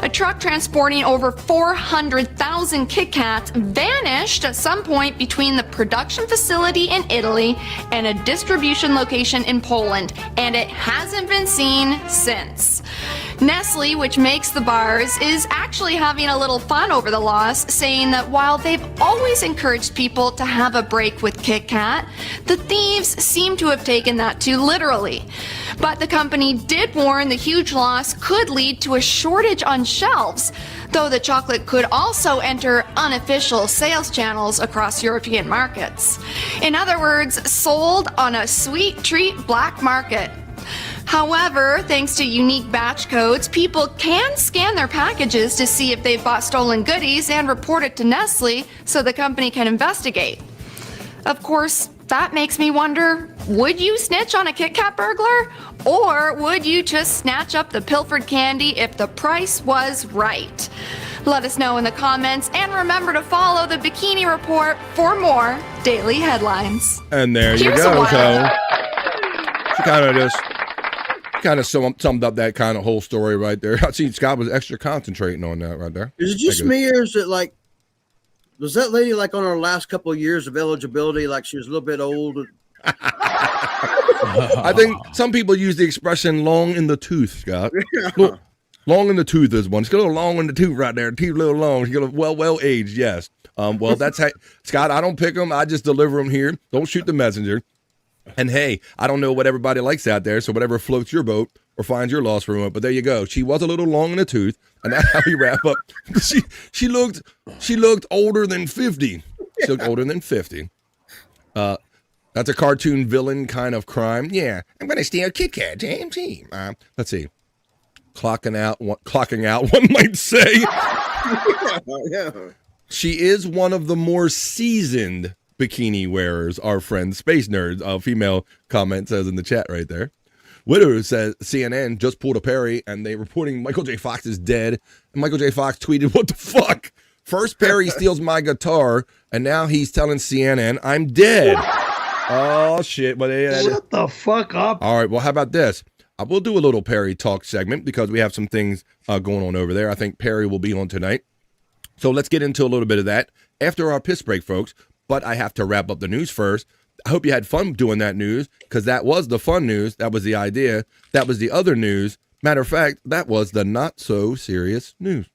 A truck transporting over 400,000 Kit Kats vanished at some point between the production facility in Italy and a distribution location in Poland, and it hasn't been seen since. Nestle, which makes the bars, is actually having a little fun over the loss, saying that while they've always encouraged people to have a break with Kit Kat, the thieves seem to have taken that too literally. But the company did warn the huge loss could lead to a shortage on shelves, though the chocolate could also enter unofficial sales channels across European markets. In other words, sold on a sweet treat black market. However, thanks to unique batch codes, people can scan their packages to see if they've bought stolen goodies and report it to Nestle so the company can investigate. Of course, that makes me wonder, would you snitch on a Kit Kat burglar? Or would you just snatch up the pilfered candy if the price was right? Let us know in the comments, and remember to follow the Bikini Report for more daily headlines. And there you go. So she kind of summed up that kind of whole story right there. I see Scott was extra concentrating on that right there. Is it just me, or is it like, was that lady like on her last couple of years of eligibility, like she was a little bit old? I think some people use the expression long in the tooth, Scott. Look, long in the tooth is one. She's got a little long in the tooth right there. Teeth a little long. She's got a well aged, yes. Well, that's how, Scott, I don't pick them. I just deliver them here. Don't shoot the messenger. And hey, I don't know what everybody likes out there, so whatever floats your boat or finds your lost remote. But there you go. She was a little long in the tooth, and that's how we wrap up. She looked older than 50. She looked older than 50. That's a cartoon villain kind of crime. Yeah, I'm gonna steal Kit Kat, JMC. Let's see. Clocking out, one might say. Yeah. She is one of the more seasoned bikini wearers, our friend Space Nerd, a female comment says in the chat right there. Widow says CNN just pulled a Perry and they reporting Michael J. Fox is dead. And Michael J. Fox tweeted, "What the fuck? First Perry steals my guitar and now he's telling CNN I'm dead." Oh shit. But shut the fuck up. All right, well, how about this? I will do a little Perry talk segment because we have some things going on over there. I think Perry will be on tonight. So let's get into a little bit of that after our piss break, folks. But I have to wrap up the news first. I hope you had fun doing that news, because that was the fun news. That was the idea. That was the other news. Matter of fact, that was the not so serious news.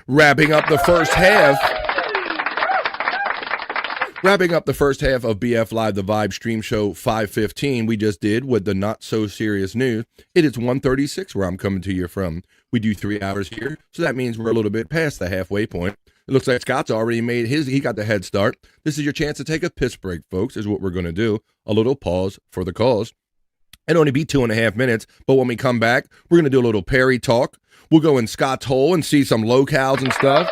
Wrapping up the first half of BF Live, the Vibe Stream Show 515 we just did with the not so serious news. It is 1:36 where I'm coming to you from. We do 3 hours here, so that means we're a little bit past the halfway point. It looks like Scott's already made his. He got the head start. This is your chance to take a piss break, folks, is what we're going to do. A little pause for the cause. It'll only be 2.5 minutes, but when we come back, we're going to do a little Perry talk. We'll go in Scott's hole and see some locales and stuff.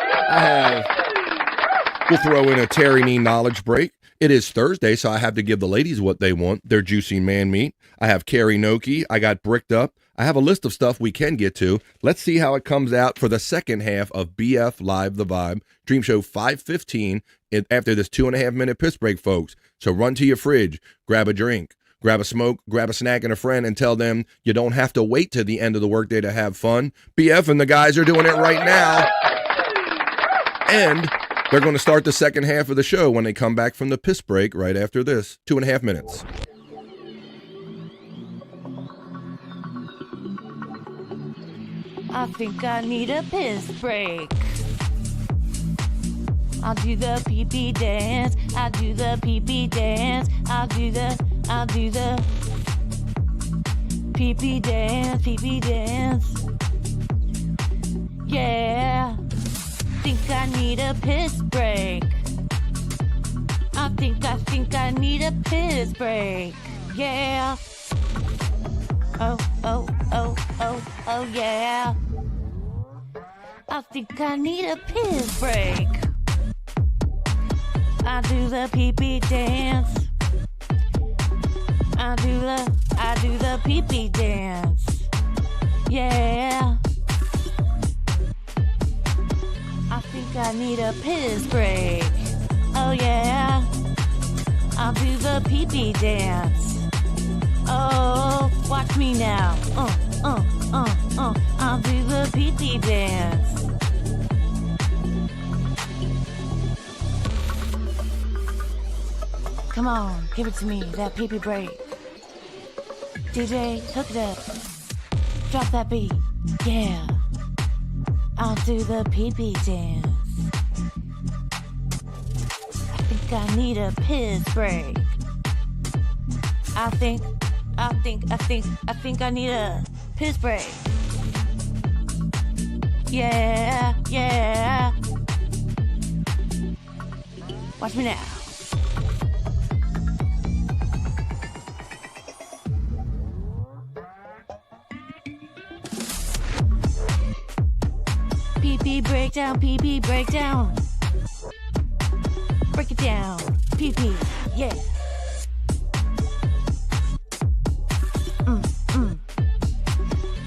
We'll throw in a Terry Nee knowledge break. It is Thursday, so I have to give the ladies what they want, their juicy man meat. I have Karry-No-Key. I got Bricked Up. I have a list of stuff we can get to. Let's see how it comes out for the second half of BF Live The Vibe, Dream Show 515, after this 2.5 minute piss break, folks. So run to your fridge, grab a drink, grab a smoke, grab a snack and a friend, and tell them you don't have to wait to the end of the workday to have fun. BF and the guys are doing it right now. And they're going to start the second half of the show when they come back from the piss break right after this. 2.5 minutes. I think I need a piss break. I'll do the pee-pee dance. I'll do the pee-pee dance. I'll do the pee-pee dance, pee-pee dance. Yeah. Think I need a piss break. I think I need a piss break. Yeah. Oh, yeah. I think I need a piss break. I do the pee-pee dance. I do the pee-pee dance. Yeah. I think I need a piss break. Oh yeah. I'll do the pee-pee dance. Oh, watch me now. I'll do the pee-pee dance. Come on, give it to me, that pee-pee break. DJ, hook it up. Drop that beat. Yeah. I'll do the pee-pee dance. I think I need a piss break. I think I need a piss break. Yeah. Watch me now. Pee-pee breakdown, pee-pee breakdown. Break it down, pee-pee, yeah.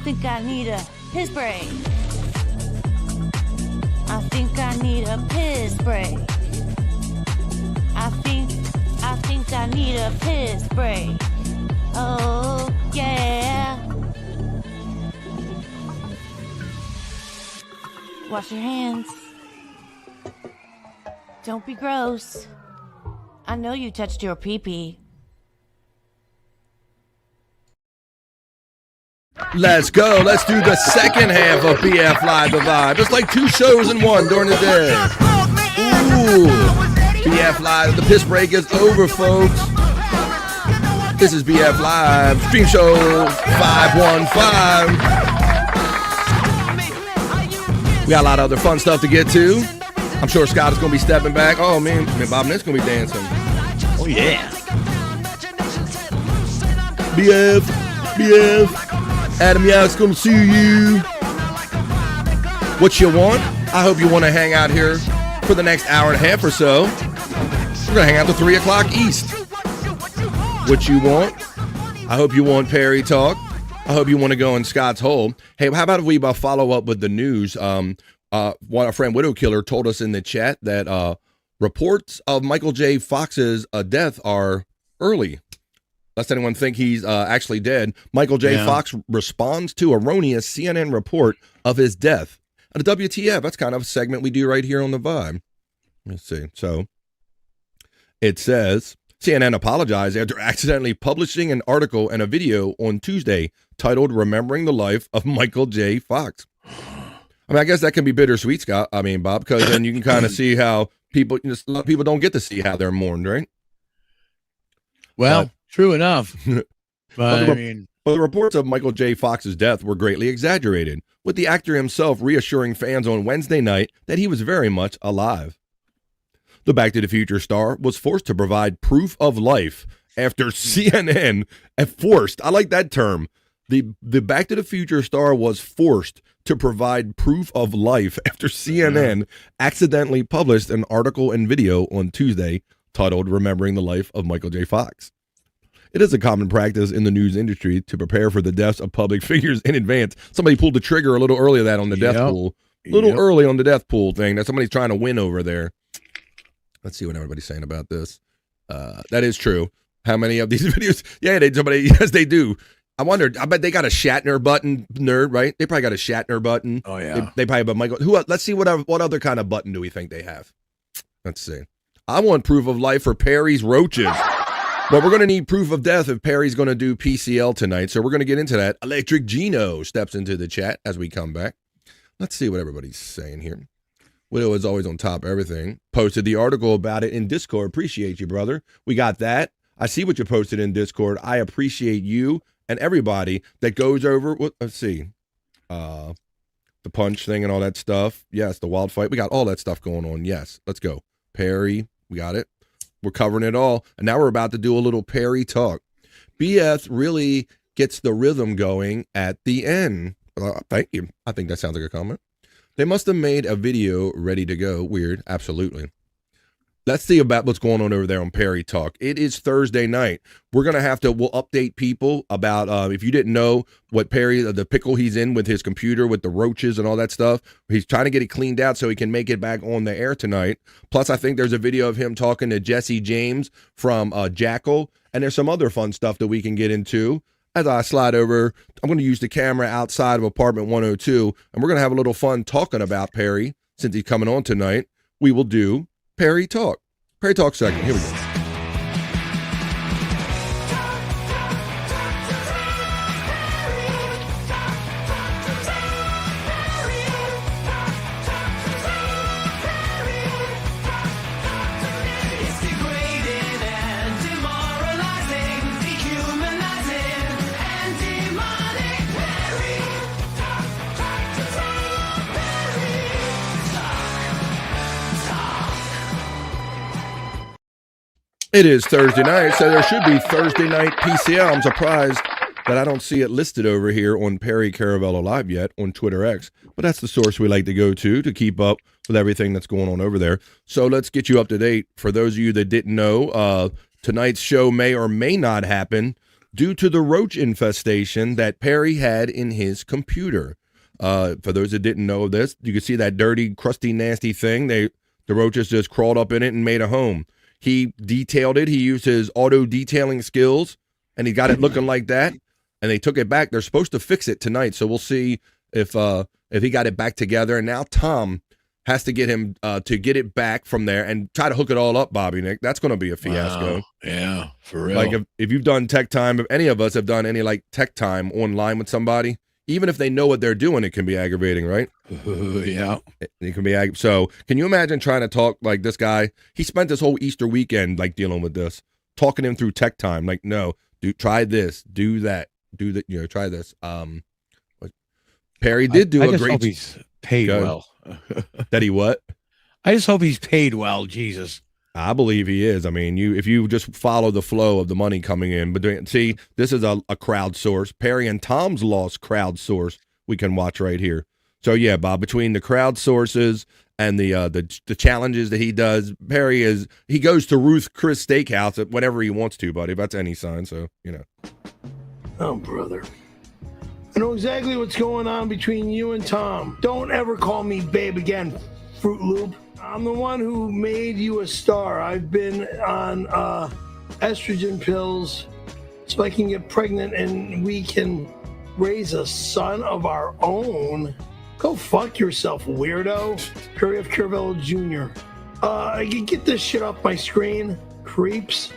Think I need a piss break. I think I need a piss break. I think I need a piss break. Oh, yeah. Wash your hands. Don't be gross. I know you touched your pee-pee. Let's go. Let's do the second half of BF Live The Vibe. It's like 2 shows in one during the day. Ooh. BF Live. The piss break is over, folks. This is BF Live. Stream Show 515. We got a lot of other fun stuff to get to. I'm sure Scott is going to be stepping back. Oh, man, Bob Nick's going to be dancing. Oh, yeah. BF. Adam Yack's going to see you. What you want? I hope you want to hang out here for the next hour and a half or so. We're going to hang out to 3 o'clock East. What you want? I hope you want Perry Talk. I hope you want to go in Scott's hole. Hey, how about if we follow up with the news? One our friend Widow Killer told us in the chat that reports of Michael J. Fox's death are early. Lest anyone think he's actually dead. Michael J. Fox responds to erroneous CNN report of his death. At a WTF, that's kind of a segment we do right here on The Vibe. Let's see. So it says, CNN apologized after accidentally publishing an article and a video on Tuesday titled Remembering the Life of Michael J. Fox. I mean, I guess that can be bittersweet, Scott. I mean, Bob, because then you can kind of see how people, a lot of people don't get to see how they're mourned, right? Well, true enough. But But the reports of Michael J. Fox's death were greatly exaggerated, with the actor himself reassuring fans on Wednesday night that he was very much alive. The Back to the Future star was forced to provide proof of life after CNN forced. I like that term. The Back to the Future star was forced to provide proof of life after CNN accidentally published an article and video on Tuesday titled Remembering the Life of Michael J. Fox. It is a common practice in the news industry to prepare for the deaths of public figures in advance. Somebody pulled the trigger a little earlier that on the death pool. A little early on the death pool thing that somebody's trying to win over there. Let's see what everybody's saying about this. That is true. How many of these videos? Yeah, yes, they do. I wondered. I bet they got a Shatner button, nerd, right? They probably got a Shatner button. Oh yeah. They probably have Michael. Let's see what other kind of button do we think they have? Let's see. I want proof of life for Perry's roaches. But we're going to need proof of death if Perry's going to do PCL tonight. So we're going to get into that. Electric Gino steps into the chat as we come back. Let's see what everybody's saying here. Widow is always on top of everything. Posted the article about it in Discord. Appreciate you, brother. We got that. I see what you posted in Discord. I appreciate you and everybody that goes over. Let's see. The punch thing and all that stuff. Yes, the wild fight. We got all that stuff going on. Yes, let's go. Perry, we got it. We're covering it all. And now we're about to do a little Perry talk. BF really gets the rhythm going at the end. Thank you. I think that sounds like a comment. They must have made a video ready to go. Weird. Absolutely. Let's see about what's going on over there on Perry Talk. It is Thursday night. We'll update people about, if you didn't know what Perry, the pickle he's in with his computer, with the roaches and all that stuff. He's trying to get it cleaned out so he can make it back on the air tonight. Plus, I think there's a video of him talking to Jesse James from Jackal. And there's some other fun stuff that we can get into. As I slide over, I'm going to use the camera outside of apartment 102. And we're going to have a little fun talking about Perry. Since he's coming on tonight, we will do Perry Talk. Perry Talk segment. Here we go. It is Thursday night, so there should be Thursday night PCL. I'm surprised that I don't see it listed over here on Perry Caravello Live yet on Twitter X, but that's the source we like to go to keep up with everything that's going on over there. So let's get you up to date. For those of you that didn't know, tonight's show may or may not happen due to the roach infestation that Perry had in his computer. For those that didn't know this, you can see that dirty, crusty, nasty thing. The roaches just crawled up in it and made a home. He detailed it. He used his auto detailing skills, and he got it looking like that. And they took it back. They're supposed to fix it tonight, so we'll see if he got it back together. And now Tom has to get him to get it back from there and try to hook it all up, Bobby Nick. That's going to be a fiasco. Wow. Yeah, for real. Like if you've done tech time, if any of us have done any like tech time online with somebody, even if they know what they're doing, it can be aggravating, right? Yeah. It can be so can you imagine trying to talk like this guy? He spent this whole Easter weekend like dealing with this, talking him through tech time. Like, no, try this, do that, try this. Perry did do a great. Hope he's paid well. That he what? I just hope he's paid well. Jesus. I believe he is. I mean, if you just follow the flow of the money coming in, but see, this is a crowd source. Perry and Tom's lost crowd source we can watch right here. So yeah, Bob, between the crowd sources and the challenges that he does, Perry he goes to Ruth Chris Steakhouse whenever he wants to, buddy. If that's any sign, so Oh, brother. I know exactly what's going on between you and Tom. Don't ever call me babe again, Fruit Loop. I'm the one who made you a star. I've been on estrogen pills so I can get pregnant and we can raise a son of our own. Go fuck yourself, weirdo. Curry F. Caravello Jr. Get this shit off my screen, creeps.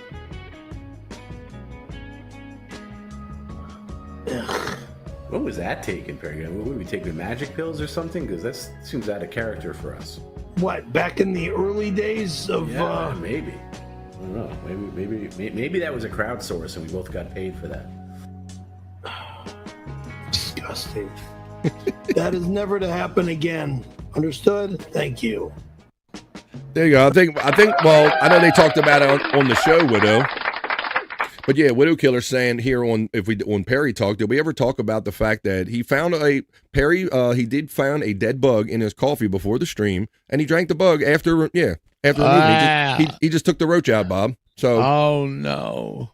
Ugh. What was that taking, Perry? Would we take the magic pills or something? Because that seems out of character for us. What, back in the early days of... Yeah, maybe. I don't know. Maybe that was a crowdsource and we both got paid for that. disgusting. That is never to happen again. Understood? Thank you. There you go. I think. Well, I know they talked about it on the show, Widow. But yeah, Widow Killer saying here on Perry Talk, did we ever talk about the fact that he found he did find a dead bug in his coffee before the stream, and he drank the bug after he just took the roach out, Bob. So oh no.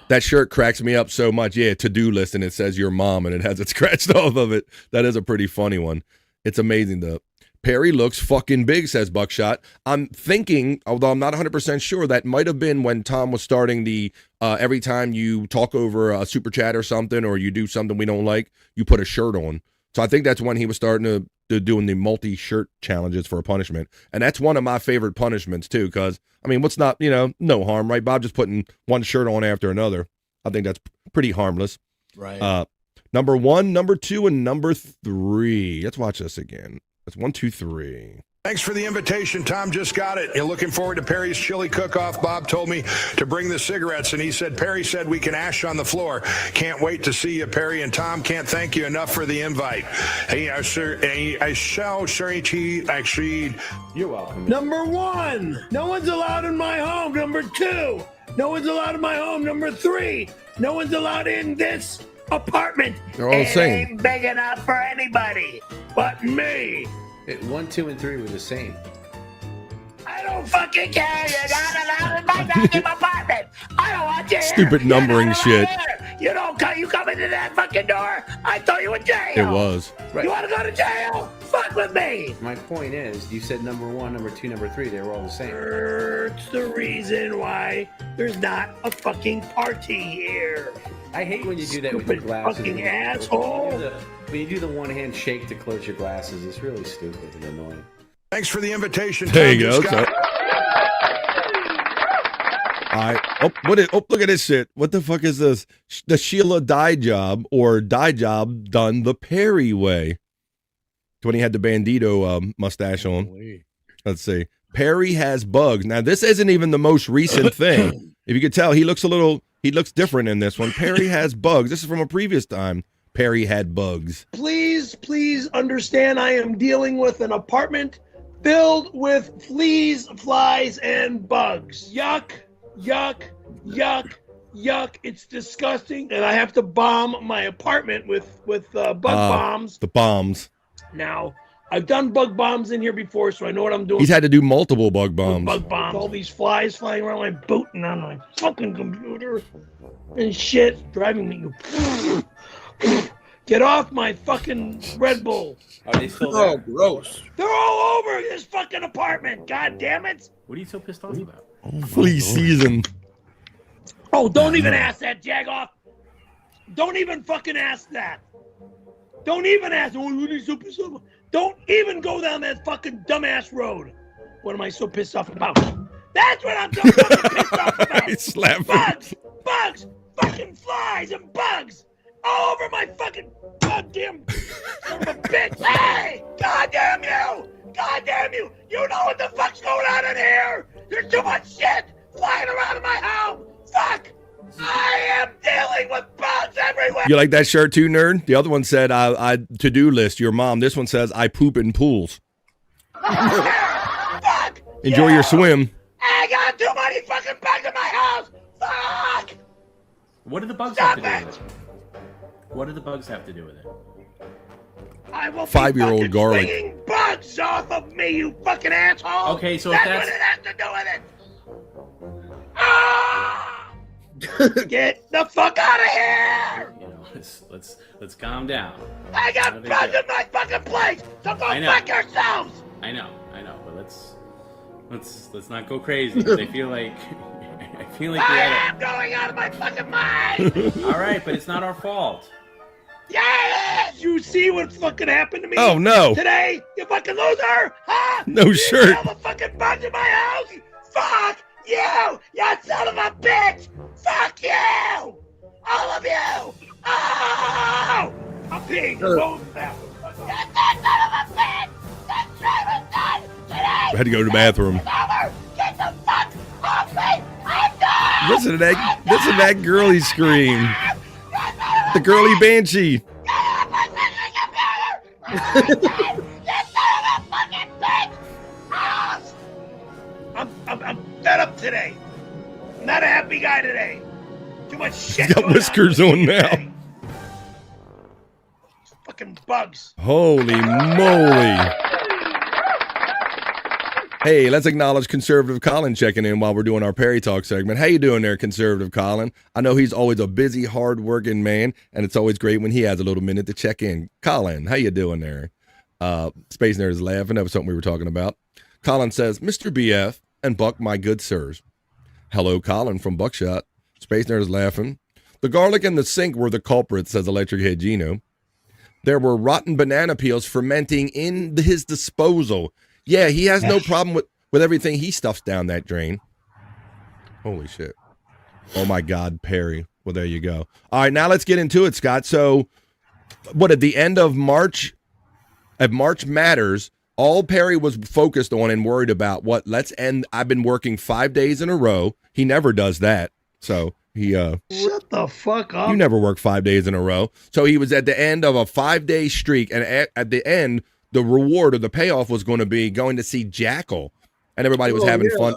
That shirt cracks me up so much. Yeah, to-do list, and it says your mom, and it has it scratched off of it. That is a pretty funny one. It's amazing, though. Perry looks fucking big, says Buckshot. I'm thinking, although I'm not 100% sure, that might have been when Tom was starting the every time you talk over a super chat or something, or you do something we don't like, you put a shirt on. So I think that's when he was starting to doing the multi-shirt challenges for a punishment. And that's one of my favorite punishments, too, because, I mean, what's not, no harm, right, Bob? Just putting one shirt on after another. I think that's pretty harmless. Right. Number 1, number 2, and number 3. Let's watch this again. That's 1, 2, 3. Thanks for the invitation. Tom just got it. You're looking forward to Perry's chili cook-off. Bob told me to bring the cigarettes, and he said, Perry said we can ash on the floor. Can't wait to see you, Perry. And Tom, can't thank you enough for the invite. Hey, I shall actually. You're welcome. Number 1, no one's allowed in my home. Number 2, no one's allowed in my home. Number 3, no one's allowed in this apartment. They're all the same. Ain't big enough for anybody but me. 1, 2, and 3 were the same. I don't fucking care. You're not allowed in my goddamn apartment. I don't want you here. Stupid numbering shit. You don't come. You come into that fucking door. I thought you were in jail. It was. Right. You want to go to jail? Fuck with me. My point is, you said number 1, number 2, number 3. They were all the same. It's the reason why there's not a fucking party here. I hate when you do that with your glasses. Fucking asshole. When you do the one-hand shake to close your glasses, it's really stupid and annoying. Thanks for the invitation. There Tom you go. just got it. All right. Look at this shit. What the fuck is this? The Sheila dye job done the Perry way. When he had the Bandito mustache on. Let's see. Perry has bugs. Now, this isn't even the most recent thing. If you could tell, he looks different in this one. Perry has bugs. This is from a previous time. Perry had bugs. Please understand I am dealing with an apartment filled with fleas, flies, and bugs. Yuck, yuck, yuck, yuck. It's disgusting. And I have to bomb my apartment with bug bombs. The bombs. Now, I've done bug bombs in here before, so I know what I'm doing. He's had to do multiple bug bombs. Bug bombs. All these flies flying around my boot and on my fucking computer and shit. Driving me. Get off my fucking Red Bull. Are they still there? Oh, gross. They're all over this fucking apartment. God damn it. What are you so pissed off about? Flea season. Oh, don't even ask that, Jagoff. Don't even fucking ask that. Don't even ask. Oh, what are you so pissed off? Don't even go down that fucking dumbass road. What am I so pissed off about? That's what I'm so fucking pissed off about. He slapped Bugs, fucking flies and bugs. All over my fucking goddamn son of a bitch. Hey! Goddamn you! Goddamn you! You know what the fuck's going on in here? There's too much shit flying around in my home. Fuck! I am dealing with bugs everywhere. You like that shirt too, nerd? The other one said, I to-do list, your mom. This one says, I poop in pools. Fuck! Enjoy your swim. I got too many fucking bugs in my house. Fuck! What do the bugs have to do with it? What do the bugs have to do with it? I will 5-year-old garlic. Swinging bugs off of me, you fucking asshole. Okay, so that's if what it has to do with it. Ah! Get the fuck out of here! You know, let's calm down. I got bugs in my fucking place. So go fuck yourselves. I know, but let's not go crazy. I feel like I am going out of my fucking mind. All right, but it's not our fault. Yes! You see what fucking happened to me? Oh, no. Today, you fucking loser! Huh? No shirt. You all the fucking bugs in my house? Fuck you! You son of a bitch! Fuck you! All of you! Oh! I'm peeing. Go to the bathroom. You son of a bitch! That shit was done today! I had to go to the bathroom. It's over! Get the fuck off me! I'm done! Listen to that girly scream. The girly banshee. Get fucking bitch! Ah! I'm fed up today. I'm not a happy guy today. Too much shit. He's got whiskers on now. Fucking bugs. Holy moly. Hey, let's acknowledge Conservative Colin checking in while we're doing our Perry Talk segment. How you doing there, Conservative Colin? I know he's always a busy, hard-working man, and it's always great when he has a little minute to check in. Colin, how you doing there? Space Nerd is laughing. That was something we were talking about. Colin says, Mr. BF and Buck, my good sirs. Hello, Colin from Buckshot. Space Nerd is laughing. The garlic and the sink were the culprits, says Electric Head Gino. There were rotten banana peels fermenting in his disposal. Yeah, he has no problem with everything he stuffs down that drain. Holy shit. Oh, my God, Perry. Well, there you go. All right, now let's get into it, Scott. So, at the end of March, at March Matters, all Perry was focused on and worried about, I've been working 5 days in a row. He never does that. So, he, Shut the fuck up. You never work 5 days in a row. So, he was at the end of a 5-day streak, and at the end, the reward or the payoff was going to be going to see Jackal, and everybody was having fun.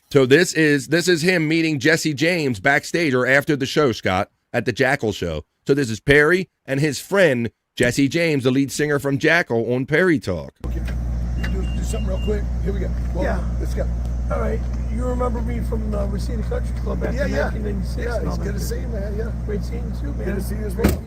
So this is him meeting Jesse James backstage or after the show, Scott, at the Jackal show. So this is Perry and his friend Jesse James, the lead singer from Jackal, on Perry Talk. Okay. Do something real quick. Here we go. Let's go. All right. You remember me from Reseda Country Club back in 1996? Yeah, it's good to see you, man. Yeah. Great seeing you too, man. Good to see you as well.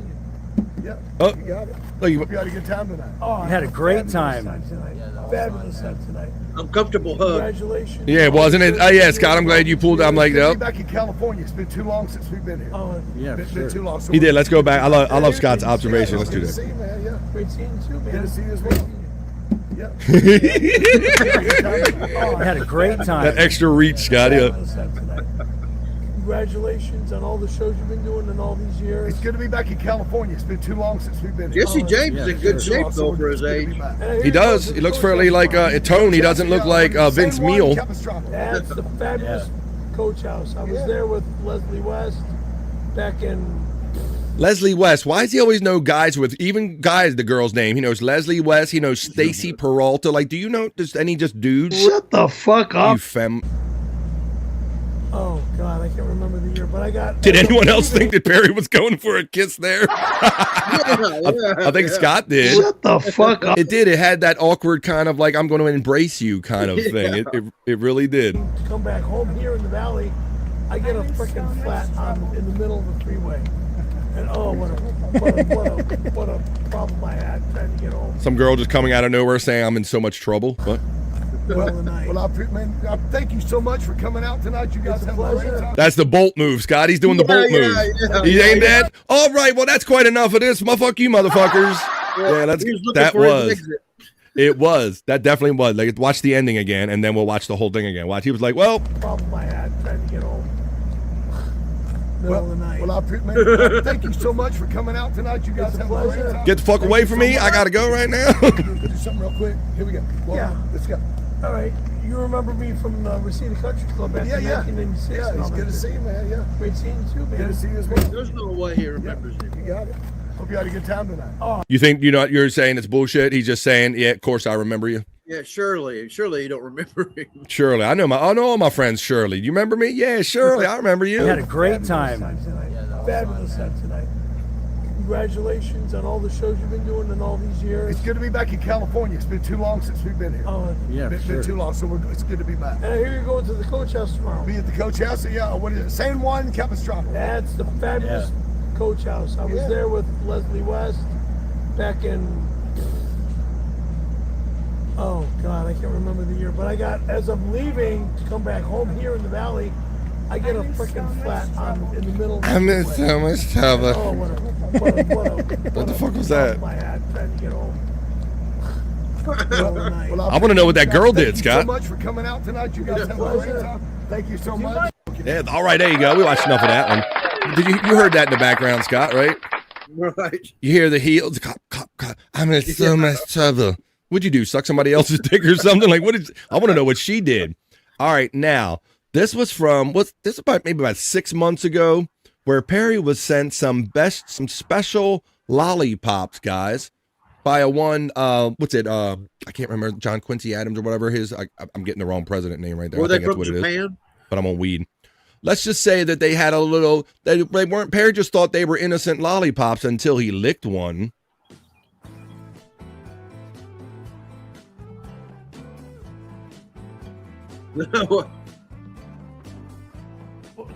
Yeah, you got it. Hope you had a good time tonight. Oh, you had a great time. Fabulous time tonight. Uncomfortable hug. Congratulations. Yeah, wasn't it? Oh, yeah, Scott, I'm glad you pulled. I'm like, no. Back in California. It's been too long since we've been here. Oh, yeah, been too long. So he did. Let's go back. I love Scott's observation. Let's do that. See you, man. Yeah, great seeing you too, man. Good to see you as well. Yeah. Oh, I had a great time. That extra reach, Scott. Yeah. Congratulations on all the shows you've been doing in all these years. It's good to be back in California. It's been too long since we've been here. Jesse James is in good shape, though, for his age. He does. He looks fairly like a tone. He doesn't look like Vince Neil. That's the fabulous Coach House. I was there with Leslie West back in... Leslie West. Why does he always know guys with, even guys, the girl's name? He knows Leslie West. He knows Stacy Peralta. Like, do you know any just dudes? Shut the fuck up. You femme. Oh, God, I can't remember the year, but I got... Did anyone else think that Perry was going for a kiss there? I think Scott did. Shut the fuck up. It did. It had that awkward kind of like, I'm going to embrace you kind of thing. It really did. To come back home here in the valley, I get a freaking flat in the middle of the freeway. And oh, what a problem I had trying to get home. Some girl just coming out of nowhere saying I'm in so much trouble. What? Well, thank you so much for coming out tonight. You guys have a great time. That's the bolt move, Scott. He's doing the bolt move. He ain't dead. All right, well, that's quite enough of this. Fuck you, motherfuckers. It was. That definitely was. Like, watch the ending again, and then we'll watch the whole thing again. Watch. He was like, well. Problem I had trying to get home. Thank you so much for coming out tonight. You guys have a great time. Get the fuck away from me. I got to go right now. Do something real quick. Here we go. Let's go. All right. You remember me from Reseda Country Club back in 1996? Yeah, it's good to see you, man. Yeah. Great seeing you too, man. Good to see you as well. There's no way he remembers you. You got it. Hope you had a good time tonight. You think you're saying it's bullshit? He's just saying, yeah, of course I remember you. Yeah, surely you don't remember me. Shirley, I know all my friends. Shirley, you remember me? Yeah, Shirley, I remember you. You had a great time. Fabulous time tonight. Congratulations on all the shows you've been doing in all these years. It's good to be back in California. It's been too long since we've been here. Oh, yeah, been too long, so it's good to be back. And I hear you're going to the Coach House tomorrow. Be at the Coach House? Yeah. What is it? San Juan Capistrano. That's the fabulous Coach House. I was there with Leslie West back in... Oh, God, I can't remember the year. But I got, as I'm leaving to come back home here in the valley, I get a freaking flat in the middle of the I'm in so much trouble. Oh, what the fuck was that? I had trying to get home. I want to know what that girl did, Scott. Thank you so much for coming out tonight. You guys have a great time. Thank you so much. Yeah, all right, there you go. We watched enough of that one. Did you heard that in the background, Scott, right? Right. You hear the heels. I'm in so much trouble. What'd you do? Suck somebody else's dick or something? Like, I want to know what she did. All right, now, this was maybe about 6 months ago, where Perry was sent some special lollipops, guys. by a one, what's it? I can't remember, John Quincy Adams or whatever his. I'm getting the wrong president name right there. Were I they think that's from what it is. Japan? But I'm on weed. Let's just say that they had a little. They weren't. Perry just thought they were innocent lollipops until he licked one.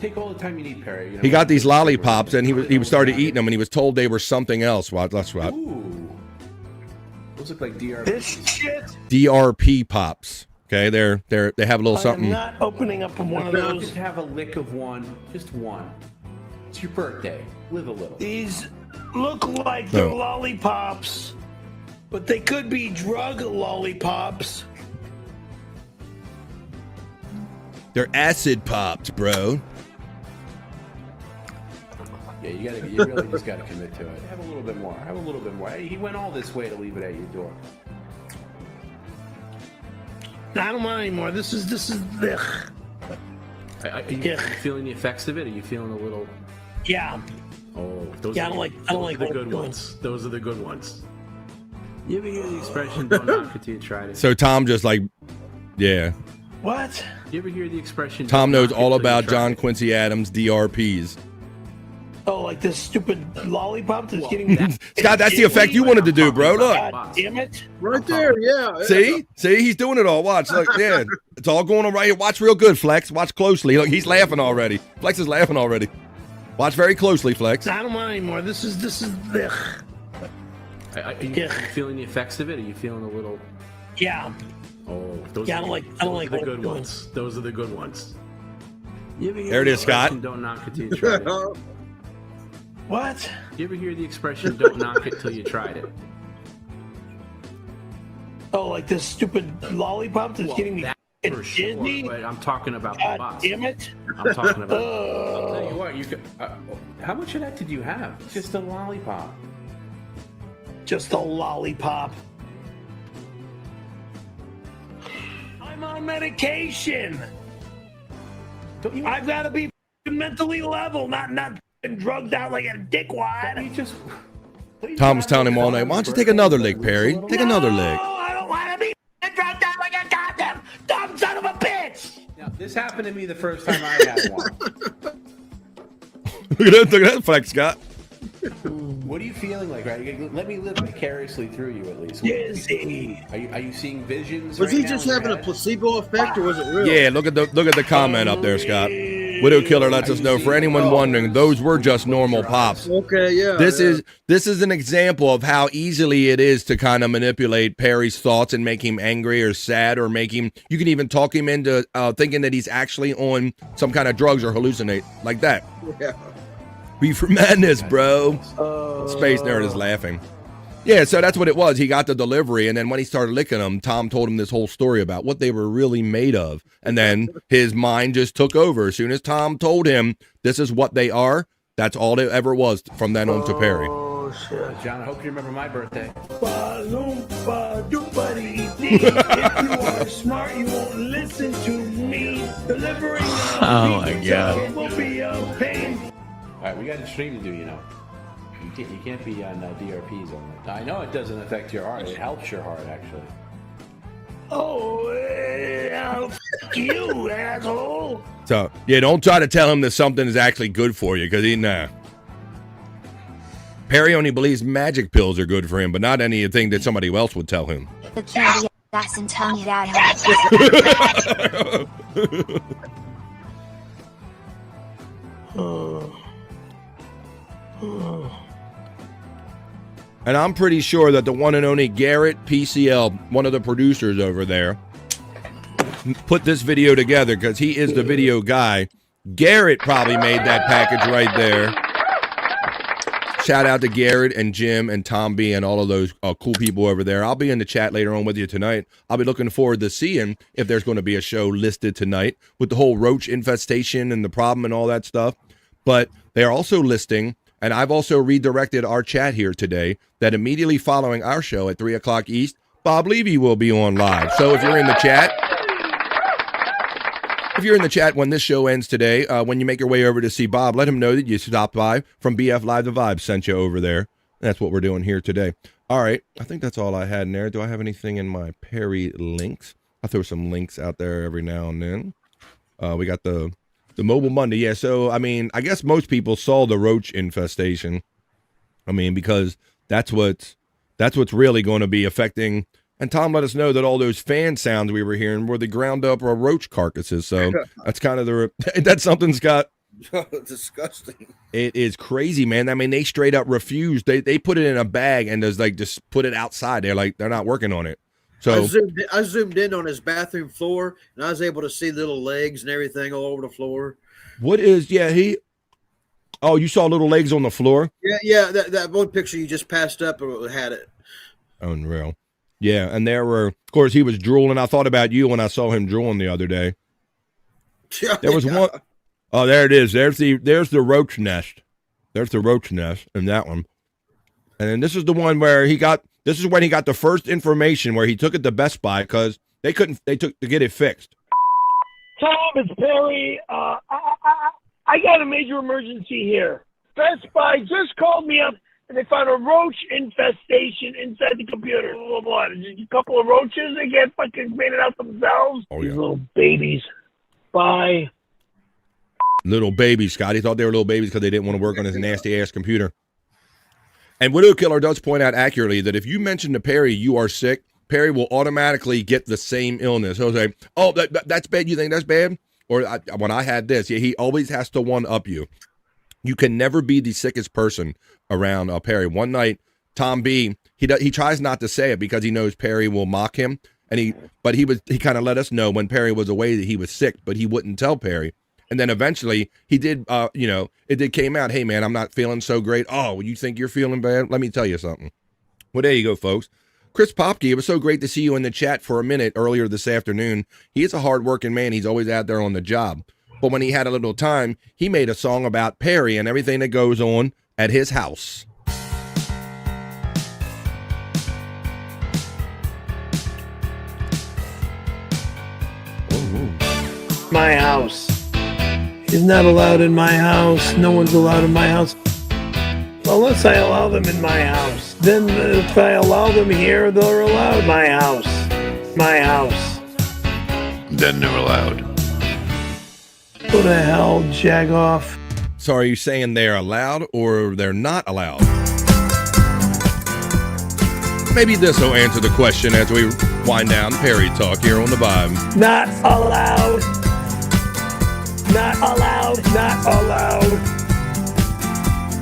Take all the time you need, Perry. You know, He got these lollipops and he started eating them and he was told they were something else. Let's swap. Ooh. Those look like DRP. This shit. DRP pops. Okay, they have a little something. I'm not opening up one of those. Just have a lick of one, just one. It's your birthday. Live a little. These look like they're lollipops, but they could be drug lollipops. They're acid pops, bro. Yeah, you really just gotta commit to it. Have a little bit more. Have a little bit more. He went all this way to leave it at your door. I don't want anymore. This is. Ugh. Are you feeling the effects of it? Are you feeling a little? Yeah. Oh, those Yeah, are, I don't like the what good I'm doing. ones. Those are the good ones. You ever hear the expression "Don't knock it till you tried it"? So Tom just like, yeah. What? You ever hear the expression? Tom "Don't knows knock it all till you about tried John it"? Quincy Adams DRPs. Oh, like this stupid lollipop that's getting me. Scott, that's the effect you wanted to do, bro. Look. God damn it! Right there, yeah. See, he's doing it all. Watch, look, yeah, it's all going on right here. Watch real good, Flex. Watch closely. Look, he's laughing already. Flex is laughing already. Watch very closely, Flex. I don't want anymore. This is. Ugh. Are you feeling the effects of it? Are you feeling a little? Yeah. Oh, those Yeah, are, I don't like the what good I'm doing. ones. Those are the good ones. You ever hear There it the is, Scott. expression, "Don't knock it till you tried it"? What? You ever hear the expression "Don't knock it till you tried it"? Oh, like this stupid lollipop that's getting me For sure, dizzy. but I'm talking about the God box. damn it! I'm talking about. I'll tell you what. You could. How much of that did you have? Just a lollipop. Just a lollipop. I'm on medication. I've got to be mentally level, not drugged out like a dickwad. Tom was telling him all night, why don't you take another lick, Perry? Take another lick. Oh, I don't want to be drugged out like a goddamn dumb son of a bitch. Now, this happened to me the first time I had one. Look at that Flex, Scott. What are you feeling like? Right? Let me live vicariously through you at least. Dizzy. Are you seeing visions? Was right he now just in your having a head? placebo effect, or was it real? Yeah, look at the comment up there, Scott. Widow Killer lets us know, for anyone wondering, those were just normal pops. Okay, yeah. This is an example of how easily it is to kind of manipulate Perry's thoughts and make him angry or sad, or make him. You can even talk him into thinking that he's actually on some kind of drugs or hallucinate like that. Yeah. Be for madness, bro. Space Nerd is laughing. Yeah, so that's what it was. He got the delivery, and then when he started licking them, Tom told him this whole story about what they were really made of. And then his mind just took over. As soon as Tom told him this is what they are, that's all it ever was from then on to Perry. Oh, shit. John, I hope you remember my birthday. If you are smart, you won't listen to me. Delivering Oh, my God. will be a pain. All right, we got a stream to do, you know. You can't be on DRPs only. Now, I know it doesn't affect your heart. It helps your heart, actually. Oh, fuck you, asshole. So, yeah, don't try to tell him that something is actually good for you, because nah. Perry only believes magic pills are good for him, but not anything that somebody else would tell him. The candy doesn't tongue it out. And I'm pretty sure that the one and only Garrett PCL, one of the producers over there, put this video together because he is the video guy. Garrett probably made that package right there. Shout out to Garrett and Jim and Tom B and all of those cool people over there. I'll be in the chat later on with you tonight. I'll be looking forward to seeing if there's going to be a show listed tonight with the whole roach infestation and the problem and all that stuff. But they are also listing, and I've also redirected our chat here today, that immediately following our show at 3 o'clock East, Bob Levy will be on live. So if you're in the chat, when this show ends today, when you make your way over to see Bob, let him know that you stopped by from BF Live The Vibe, sent you over there. That's what we're doing here today. All right. I think that's all I had in there. Do I have anything in my Perry links? I'll throw some links out there every now and then. We got the Mobile Monday. Yeah. So, I mean, I guess most people saw the roach infestation. I mean, because that's what's really going to be affecting. And Tom let us know that all those fan sounds we were hearing were the ground up or roach carcasses. So that's kind of that's something, Scott. Disgusting. It is crazy, man. I mean, they straight up refused. They put it in a bag and just put it outside. They're not working on it. So I zoomed in on his bathroom floor, and I was able to see little legs and everything all over the floor. Oh, you saw little legs on the floor? Yeah. That one picture you just passed up had it. Unreal. Yeah, and there were, of course, he was drooling. I thought about you when I saw him drooling the other day. There was one. Oh, there it is. There's the roach nest. There's the roach nest in that one. And then this is the one where this is when he got the first information where he took it to Best Buy because they took to get it fixed. Tom, it's Perry. I got a major emergency here. Best Buy just called me up and they found a roach infestation inside the computer. What? A couple of roaches? They get fucking cleaning out themselves? Oh, yeah. These little babies. Bye. Little babies, Scott. He thought they were little babies because they didn't want to work on his nasty-ass computer. And Widow Killer does point out accurately that if you mention to Perry you are sick, Perry will automatically get the same illness. He'll say, oh, that's bad. You think that's bad? Or when I had this, he always has to one-up you. You can never be the sickest person around Perry. One night, Tom B, he tries not to say it because he knows Perry will mock him. But he kind of let us know when Perry was away that he was sick, but he wouldn't tell Perry. And then eventually he did, it came out, hey, man, I'm not feeling so great. Oh, you think you're feeling bad? Let me tell you something. Well, there you go, folks. Chris Popke, it was so great to see you in the chat for a minute earlier this afternoon. He is a hardworking man. He's always out there on the job. But when he had a little time, he made a song about Perry and everything that goes on at his house. My house. He's not allowed in my house. No one's allowed in my house. Unless I allow them in my house. Then if I allow them here, they're allowed. My house. My house. Then they're allowed. Go to hell, Jagoff. So are you saying they're allowed or they're not allowed? Maybe this will answer the question as we wind down Perry Talk here on the Vibe. Not allowed. Not allowed. Not allowed.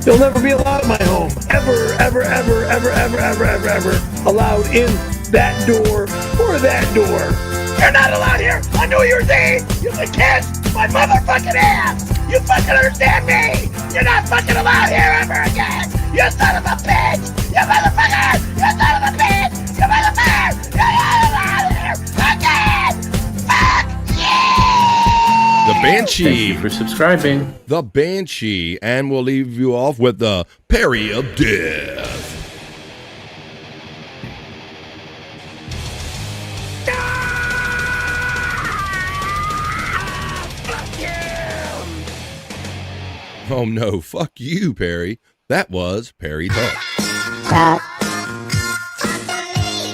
You'll never be allowed in my home. Ever, ever, ever, ever, ever, ever, ever, ever allowed in that door or that door. You're not allowed here. I knew you were saying you can kiss my motherfucking ass. You fucking understand me? You're not fucking allowed here ever again. You son of a bitch. You motherfucker. You son of a bitch. You motherfucker. You're not allowed here again. Fuck you. The Banshee. Thank you for subscribing. The Banshee. And we'll leave you off with the Perry of Death. Oh no, fuck you, Perry. That was Perry Talk. Talk.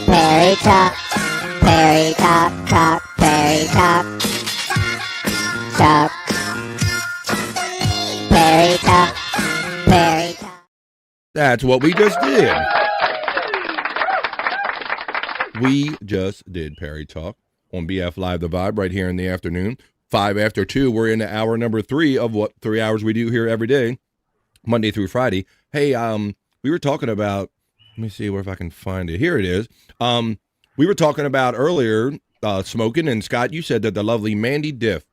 Perry Talk. Perry Talk. Talk. Perry Talk. Talk. Perry Talk. Perry Talk. That's what we just did. We just did Perry Talk on BF Live The Vibe right here in the afternoon. 5 after 2, we're in hour number 3 of what 3 hours we do here every day, Monday through Friday. Hey, we were talking about, let me see if I can find it. Here it is. We were talking about earlier smoking, and Scott, you said that the lovely Mandy Diff,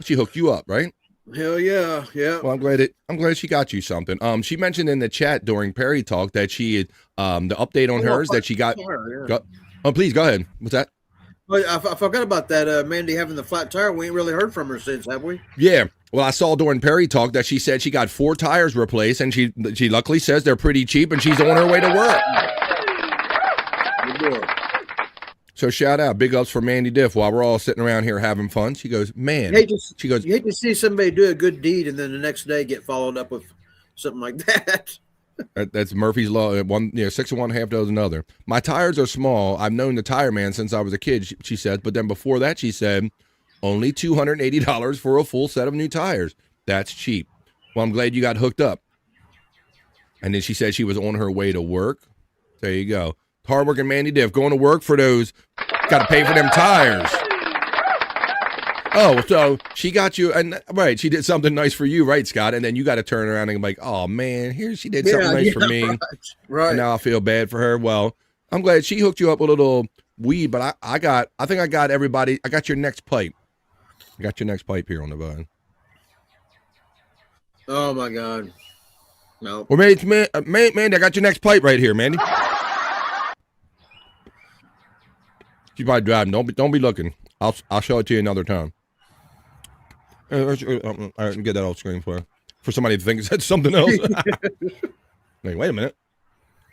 she hooked you up, right? Hell yeah, yeah. Well, I'm glad she got you something. She mentioned in the chat during Perry Talk that she had the update on hers that she got. Oh, please go ahead. What's that? Well, I forgot about that. Mandy having the flat tire. We ain't really heard from her since, have we? Yeah. Well, I saw during Perry Talk that she said she got 4 tires replaced, and she luckily says they're pretty cheap, and she's on her way to work. Good boy. So shout out, big ups for Mandy Diff. While we're all sitting around here having fun, she goes, man. She goes, you hate to see somebody do a good deed and then the next day get followed up with something like that. That's Murphy's Law. One, 6 of one, half dozen another. My tires are small. I've known the tire man since I was a kid, she said. But then before that, she said, only $280 for a full set of new tires. That's cheap. Well, I'm glad you got hooked up. And then she said she was on her way to work. There you go. Hardworking Mandy Diff going to work for those. Got to pay for them tires. Oh, so she got you, and right, she did something nice for you, right, Scott? And then you got to turn around and be like, oh, man, here she did something nice for me. Right. And now I feel bad for her. Well, I'm glad she hooked you up with a little weed, but I think I got everybody. I got your next pipe. I got your next pipe here on the vine. Oh, my God. No. Well, Mandy, I got your next pipe right here, Mandy. She's probably driving. Don't be looking. I'll show it to you another time. I can get that off screen for somebody to think it's something else. Wait a minute.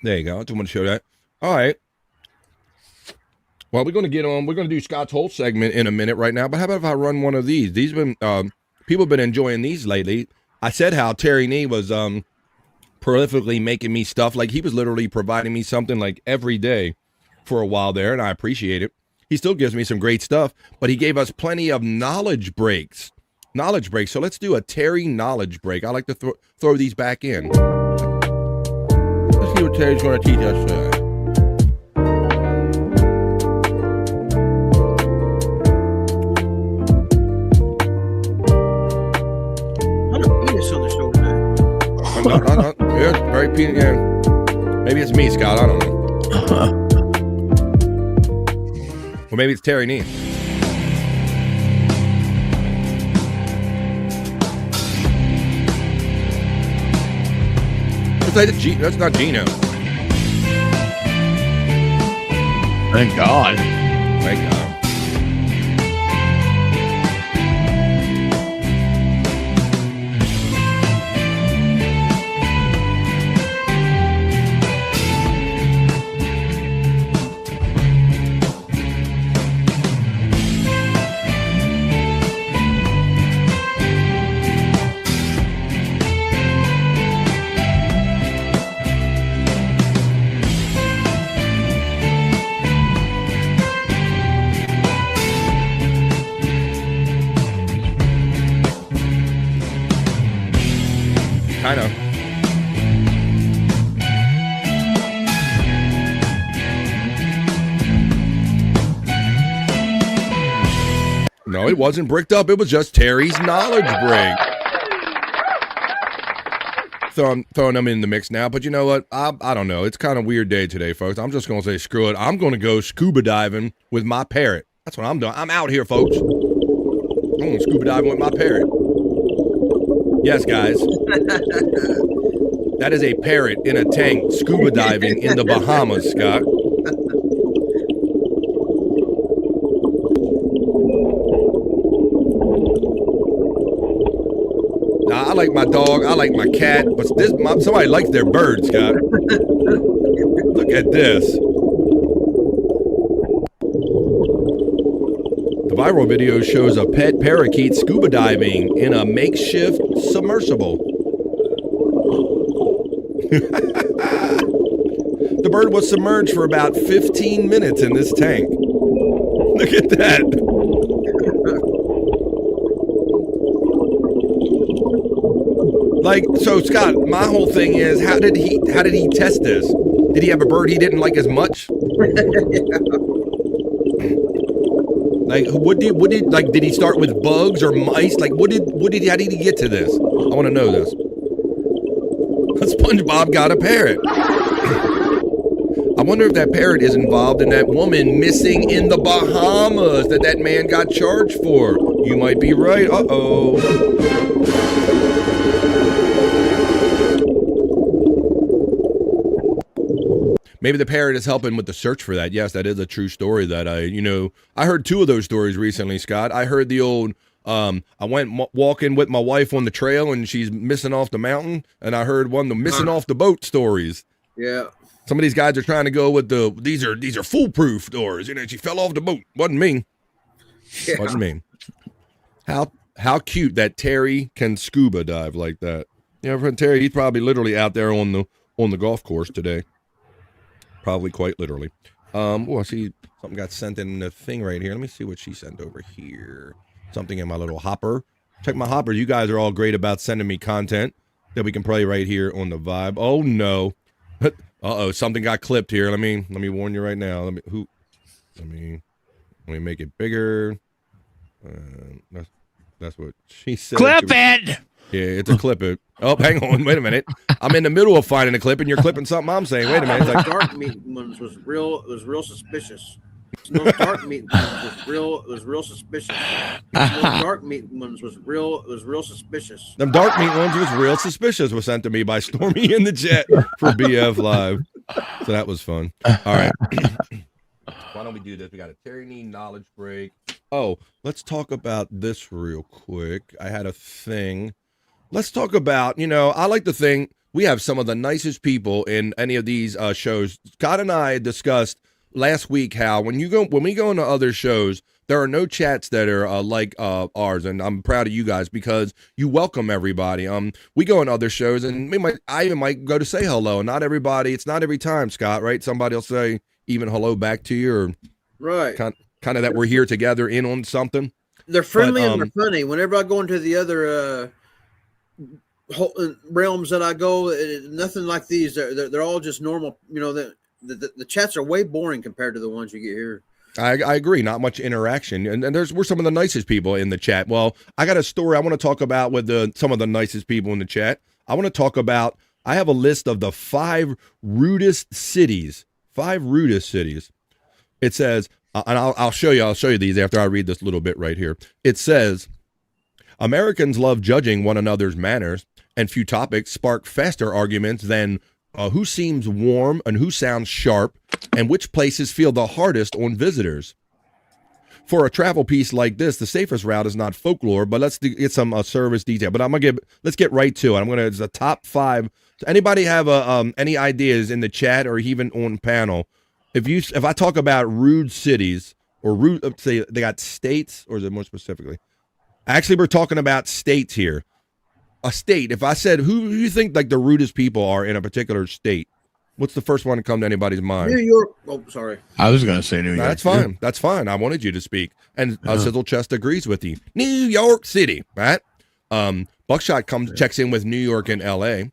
There you go. I just want to show that. All right. Well, we're going to get on. We're going to do Scott's whole segment in a minute right now. But how about if I run one of these? These been people have been enjoying these lately. I said how Terry Nee was prolifically making me stuff. Like he was literally providing me something like every day for a while there, and I appreciate it. He still gives me some great stuff, but he gave us plenty of knowledge breaks. So let's do a Terry knowledge break. I like to throw these back in. Let's see what Terry's going to teach us today. No. It's very peanut. Yeah. Maybe it's me, Scott. I don't know. Or maybe it's Terry Nee. That's not Gino. Thank God. Thank God. Kind of. No, it wasn't bricked up. It was just Terry's knowledge break. So I'm throwing them in the mix now. But you know what? I don't know. It's kind of a weird day today, folks. I'm just going to say screw it. I'm going to go scuba diving with my parrot. That's what I'm doing. I'm out here, folks. I'm going scuba diving with my parrot. Yes, guys. That is a parrot in a tank scuba diving in the Bahamas, Scott. Now, I like my dog. I like my cat. But somebody likes their bird, Scott. Look at this. The viral video shows a pet parakeet scuba diving in a makeshift submersible. The bird was submerged for about 15 minutes in this tank. Look at that. Like, so Scott, my whole thing is, how did he test this? Did he have a bird he didn't like as much? Like, did he start with bugs or mice? Like, how did he get to this? I want to know this. SpongeBob got a parrot. I wonder if that parrot is involved in that woman missing in the Bahamas that man got charged for. You might be right. Uh-oh. Maybe the parrot is helping with the search for that. Yes, that is a true story that I heard two of those stories recently, Scott. I heard the old, I went walking with my wife on the trail and she's missing off the mountain. And I heard one of the missing off the boat stories. Yeah. Some of these guys are trying to go with these are foolproof stories. She fell off the boat. Wasn't me. Yeah. Wasn't me. How cute that Terry can scuba dive like that. Friend Terry, he's probably literally out there on on the golf course today. Probably quite literally. I see something got sent in the thing right here. Let me see what she sent over here. Something in my little hopper. Check my hopper. You guys are all great about sending me content that we can play right here on the Vibe. Oh no. Uh-oh, something got clipped here. Let me warn you right now. Let me make it bigger. That's what she said. Clip it! Yeah, it's a clip it. Oh, hang on. Wait a minute. I'm in the middle of finding a clip, and you're clipping something I'm saying. Wait a minute. It's like, dark meat ones was real suspicious. Those dark meat ones was real suspicious. Those dark meat ones was real suspicious. Them dark meat ones was real suspicious was sent to me by Stormy in the chat for BF Live. So that was fun. All right. Why don't we do this? We got a Tyranny knowledge break. Oh, let's talk about this real quick. I had a thing. Let's talk about, I like to think we have some of the nicest people in any of these shows. Scott and I discussed last week how when we go into other shows, there are no chats that are like ours, and I'm proud of you guys because you welcome everybody. We go on other shows, and I even might go to say hello, and not everybody. It's not every time, Scott. Right? Somebody will say even hello back to you, or right? Kind of that we're here together in on something. They're friendly and they're funny. Whenever I go into the other realms that I go, nothing like these. They're all just normal. The chats are way boring compared to the ones you get here. I agree. Not much interaction, and we're some of the nicest people in the chat. Well, I got a story I want to talk about with some of the nicest people in the chat. I want to talk about. I have a list of the 5 rudest cities. 5 rudest cities. It says, and I'll show you these after I read this little bit right here. It says, Americans love judging one another's manners, and few topics spark faster arguments than who seems warm and who sounds sharp, and which places feel the hardest on visitors. For a travel piece like this, the safest route is not folklore, but let's get some service detail. But let's get right to it. It's the top 5. Anybody have any ideas in the chat or even on panel? If I talk about rude cities or rude, say they got states, or is it more specifically? Actually, we're talking about states here. A state. If I said who do you think like the rudest people are in a particular state, what's the first one to come to anybody's mind? New York. Oh, sorry. I was going to say New York. That's fine. That's fine. I wanted you to speak, and Sizzle Chest agrees with you. New York City, right? Buckshot checks in with New York and L.A.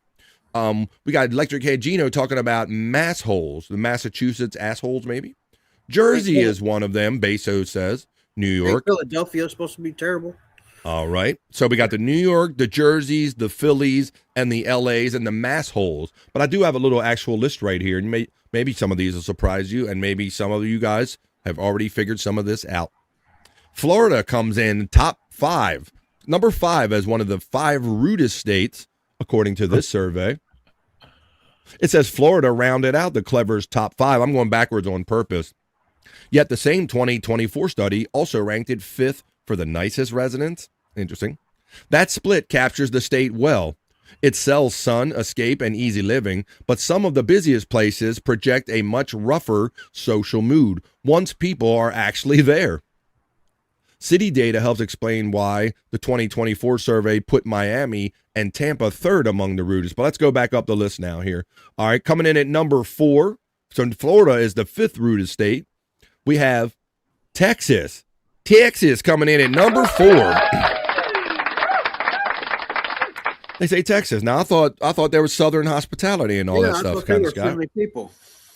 We got Electric Head Gino talking about massholes, the Massachusetts assholes, maybe. Jersey is one of them, Beso says. New York. Philadelphia is supposed to be terrible. All right. So we got the New York, the Jerseys, the Phillies, and the LAs, and the massholes. But I do have a little actual list right here. And maybe some of these will surprise you, and maybe some of you guys have already figured some of this out. Florida comes in top 5. Number 5 as one of the 5 rudest states, according to this survey. It says Florida rounded out the Clever's top 5. I'm going backwards on purpose. Yet the same 2024 study also ranked it 5th for the nicest residents. Interesting. That split captures the state well. It sells sun, escape, and easy living, but some of the busiest places project a much rougher social mood once people are actually there. City data helps explain why the 2024 survey put Miami and Tampa 3rd among the rudest. But let's go back up the list now here. All right, coming in at number 4. So Florida is the 5th rudest state. We have Texas. Texas coming in at number 4. They say Texas. Now I thought there was Southern hospitality and all that stuff, kind of Scott. People.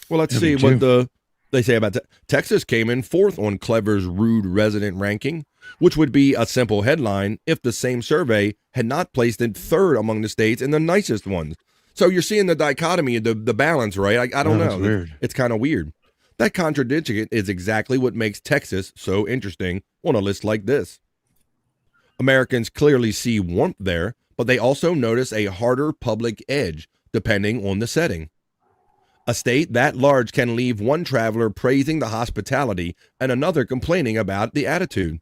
Well, let's see what they say about Texas. Came in 4th on Clever's rude resident ranking, which would be a simple headline if the same survey had not placed it 3rd among the states and the nicest ones. So you're seeing the dichotomy, the balance, right? I don't know. Weird. It's kind of weird. That contradiction is exactly what makes Texas so interesting on a list like this. Americans clearly see warmth there, but they also notice a harder public edge depending on the setting. A state that large can leave one traveler praising the hospitality and another complaining about the attitude.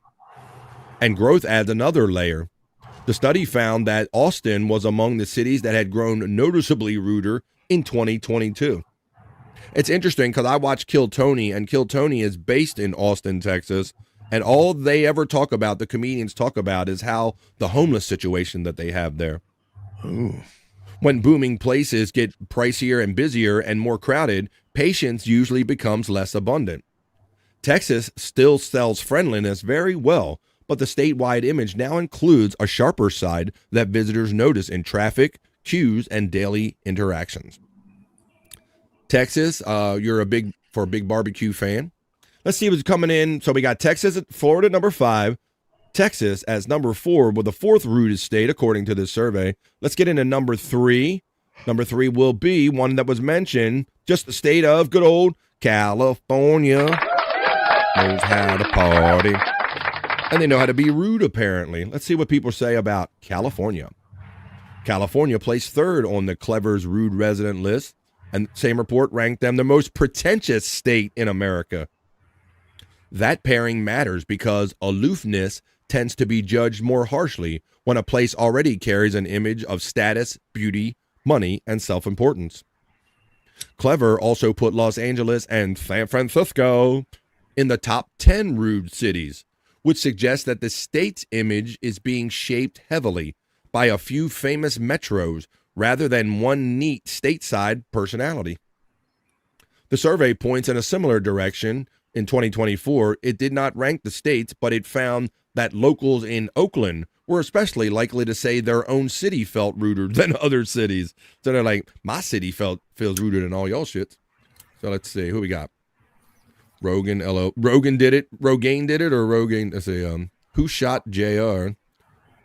And growth adds another layer. The study found that Austin was among the cities that had grown noticeably ruder in 2022. It's interesting because I watch Kill Tony, and Kill Tony is based in Austin, Texas, and all they ever talk about, the comedians talk about, is how the homeless situation that they have there. Ooh. When booming places get pricier and busier and more crowded, patience usually becomes less abundant. Texas still sells friendliness very well, but the statewide image now includes a sharper side that visitors notice in traffic, queues, and daily interactions. Texas, you're a big barbecue fan. Let's see what's coming in. So we got Texas at Florida number 5, Texas as number 4 with the 4th rudest state according to this survey. Let's get into number 3. Number 3 will be one that was mentioned, just the state of good old California. Knows how to party. And they know how to be rude, apparently. Let's see what people say about California. California placed 3rd on the Clever's rude resident list, and same report ranked them the most pretentious state in America. That pairing matters because aloofness tends to be judged more harshly when a place already carries an image of status, beauty, money, and self-importance. Clever also put Los Angeles and San Francisco in the top 10 rude cities, which suggests that the state's image is being shaped heavily by a few famous metros rather than one neat stateside personality. The survey points in a similar direction. In 2024, it did not rank the states, but it found that locals in Oakland were especially likely to say their own city felt ruder than other cities. So they're like, my city feels ruder than all y'all shits. So let's see, who we got? Rogan, LO. Rogan did it. Rogaine did it, or Rogaine? Let's see. Who shot JR?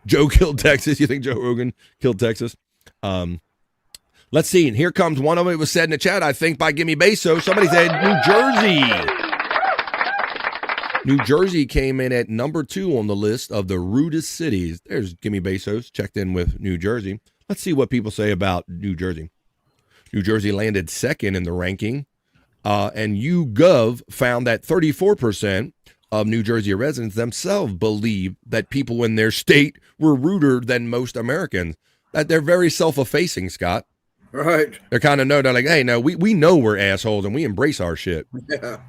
Joe killed Texas. You think Joe Rogan killed Texas? Let's see. And here comes one of them. It was said in the chat, I think, by Gimme Beso. Somebody said New Jersey. New Jersey came in at number 2 on the list of the rudest cities. There's Gimme Besos checked in with New Jersey. Let's see what people say about New Jersey. New Jersey landed 2nd in the ranking. And YouGov found that 34% of New Jersey residents themselves believe that people in their state were ruder than most Americans. That they're very self-effacing, Scott. Right. They're kind of they're like, hey, no, we know we're assholes and we embrace our shit. Yeah.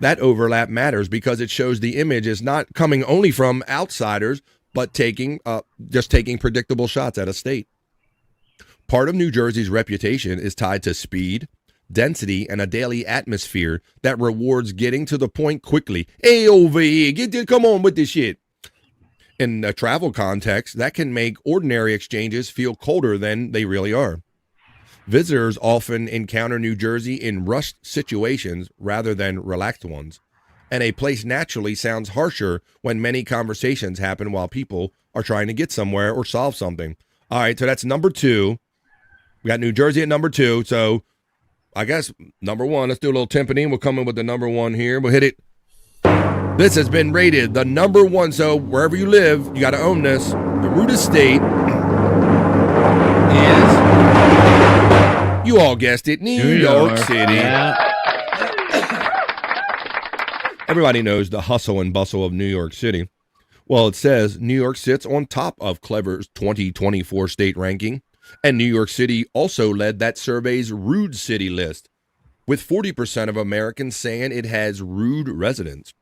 That overlap matters because it shows the image is not coming only from outsiders, but taking predictable shots at a state. Part of New Jersey's reputation is tied to speed, density, and a daily atmosphere that rewards getting to the point quickly. Hey, over here, come on with this shit. In a travel context, that can make ordinary exchanges feel colder than they really are. Visitors often encounter New Jersey in rushed situations rather than relaxed ones, and a place naturally sounds harsher when many conversations happen while people are trying to get somewhere or solve something. All right, so that's number 2. We got New Jersey at number 2, so I guess number 1, let's do a little timpani. We'll come in with the number 1 here. We'll hit it. This has been rated the number 1, so wherever you live, you got to own this. The rudest state is, you all guessed it, New York City. Yeah. Everybody knows the hustle and bustle of New York City. Well, it says New York sits on top of Clever's 2024 state ranking, and New York City also led that survey's rude city list, with 40% of Americans saying it has rude residents.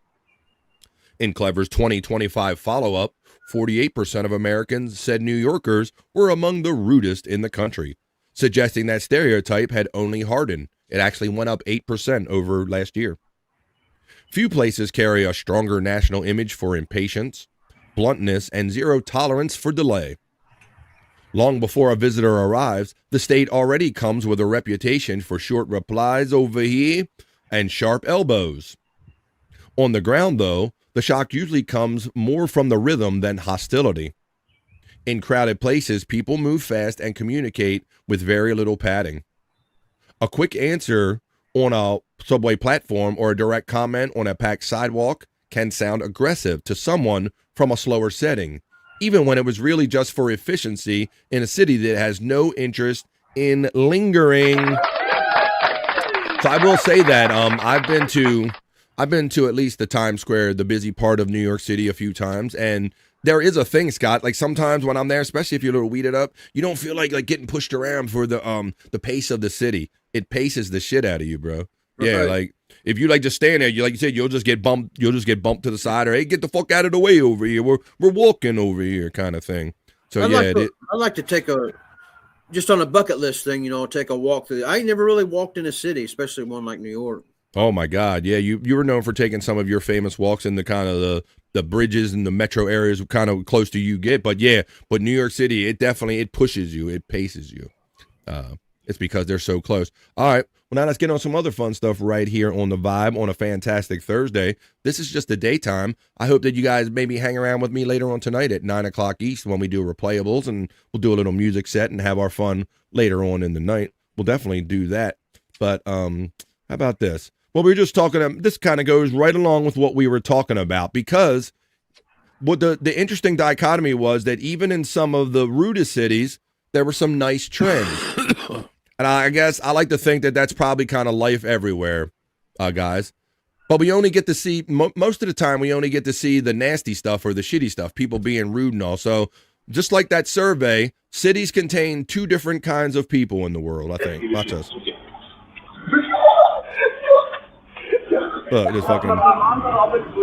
In Clever's 2025 follow-up, 48% of Americans said New Yorkers were among the rudest in the country, suggesting that stereotype had only hardened. It actually went up 8% over last year. Few places carry a stronger national image for impatience, bluntness, and zero tolerance for delay. Long before a visitor arrives, the state already comes with a reputation for short replies over here and sharp elbows. On the ground, though, the shock usually comes more from the rhythm than hostility. In crowded places, people move fast and communicate with very little padding. A quick answer on a subway platform or a direct comment on a packed sidewalk can sound aggressive to someone from a slower setting, even when it was really just for efficiency in a city that has no interest in lingering. So I will say that I've been to at least the Times Square, the busy part of New York City, a few times, and there is a thing, Scott, like sometimes when I'm there, especially if you're a little weeded up, you don't feel like getting pushed around for the pace of the city. It paces the shit out of you, bro. Yeah, right. Like if you just stand there, like you said, you'll just get bumped to the side, or hey, get the fuck out of the way over here. We're walking over here, kind of thing. So I like to take just on a bucket list thing, take a walk through. I never really walked in a city, especially one like New York. Oh my God, yeah, you were known for taking some of your famous walks in the kind of the bridges and the metro areas, kind of close to you get. But New York City, it pushes you, it paces you. It's because they're so close. All right, well now let's get on some other fun stuff right here on the Vibe on a fantastic Thursday. This is just the daytime. I hope that you guys maybe hang around with me later on tonight at 9:00 East when we do replayables, and we'll do a little music set and have our fun later on in the night. We'll definitely do that. But how about this? Well, we were just talking, this kind of goes right along with what we were talking about, because what the interesting dichotomy was that even in some of the rudest cities, there were some nice trends. And I guess I like to think that that's probably kind of life everywhere, guys. But we only get to see, most of the time, we only get to see the nasty stuff or the shitty stuff, people being rude and all. So just like that survey, cities contain two different kinds of people in the world, I think. Watch us. Look,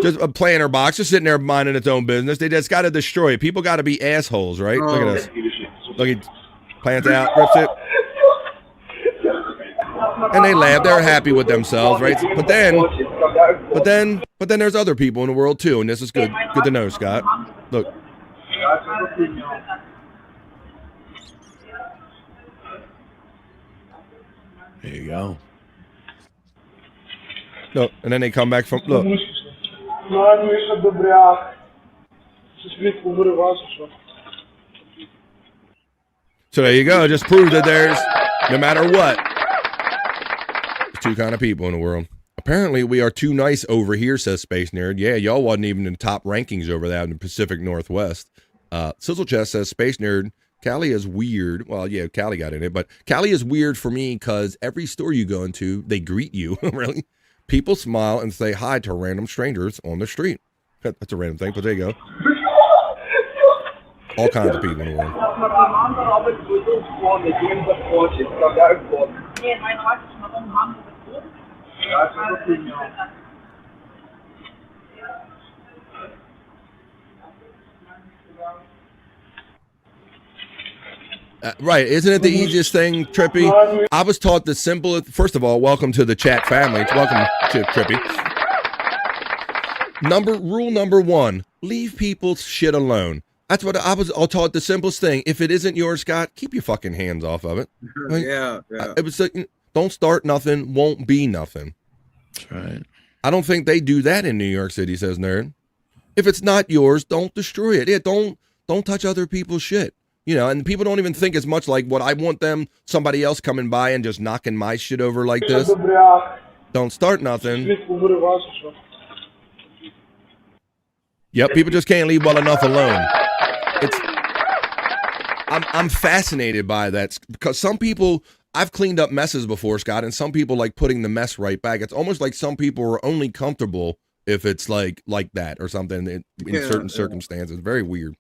just a planter box, just sitting there minding its own business. They just got to destroy it. People got to be assholes, right? Look at this. Look, he plants out, rips it. And they laugh. They're happy with themselves, right? But then there's other people in the world too, and this is good. Good to know, Scott. Look. There you go. Look, and then they come back from look. So there you go. Just prove that there's, no matter what, two kind of people in the world. Apparently, we are too nice over here, says Space Nerd. Yeah, y'all wasn't even in top rankings over that in the Pacific Northwest. Sizzle Chest says, Space Nerd, Cali is weird. Well, yeah, Cali got in it, but Cali is weird for me because every store you go into, they greet you. Really? People smile and say hi to random strangers on the street. That's a random thing, but there you go. All kinds of people in the world. Right, isn't it the easiest thing, Trippy? I was taught the simplest. First of all, welcome to the chat family. Welcome, Trippy. Rule number one: leave people's shit alone. That's what I was all taught. The simplest thing: if it isn't yours, Scott, keep your fucking hands off of it. Like, yeah. It was like, don't start nothing, won't be nothing. That's right. I don't think they do that in New York City, says Nerd. If it's not yours, don't destroy it. Yeah, don't touch other people's shit. You know, and people don't even think as much like what I want them, somebody else coming by and just knocking my shit over like this. Don't start nothing. Yep, people just can't leave well enough alone. I'm fascinated by that because some people, I've cleaned up messes before, Scott, and some people like putting the mess right back. It's almost like some people are only comfortable if it's like that or something in certain circumstances. Very weird.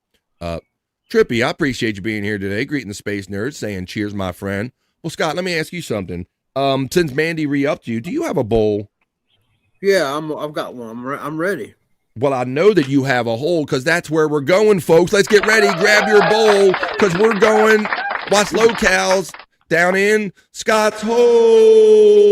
Trippy, I appreciate you being here today, greeting the Space Nerds, saying cheers, my friend. Well, Scott, let me ask you something. Since Mandy re-upped you, do you have a bowl? Yeah, I've got one. I'm ready. Well, I know that you have a hole because that's where we're going, folks. Let's get ready. Grab your bowl because we're going watch locales down in Scott's Hole.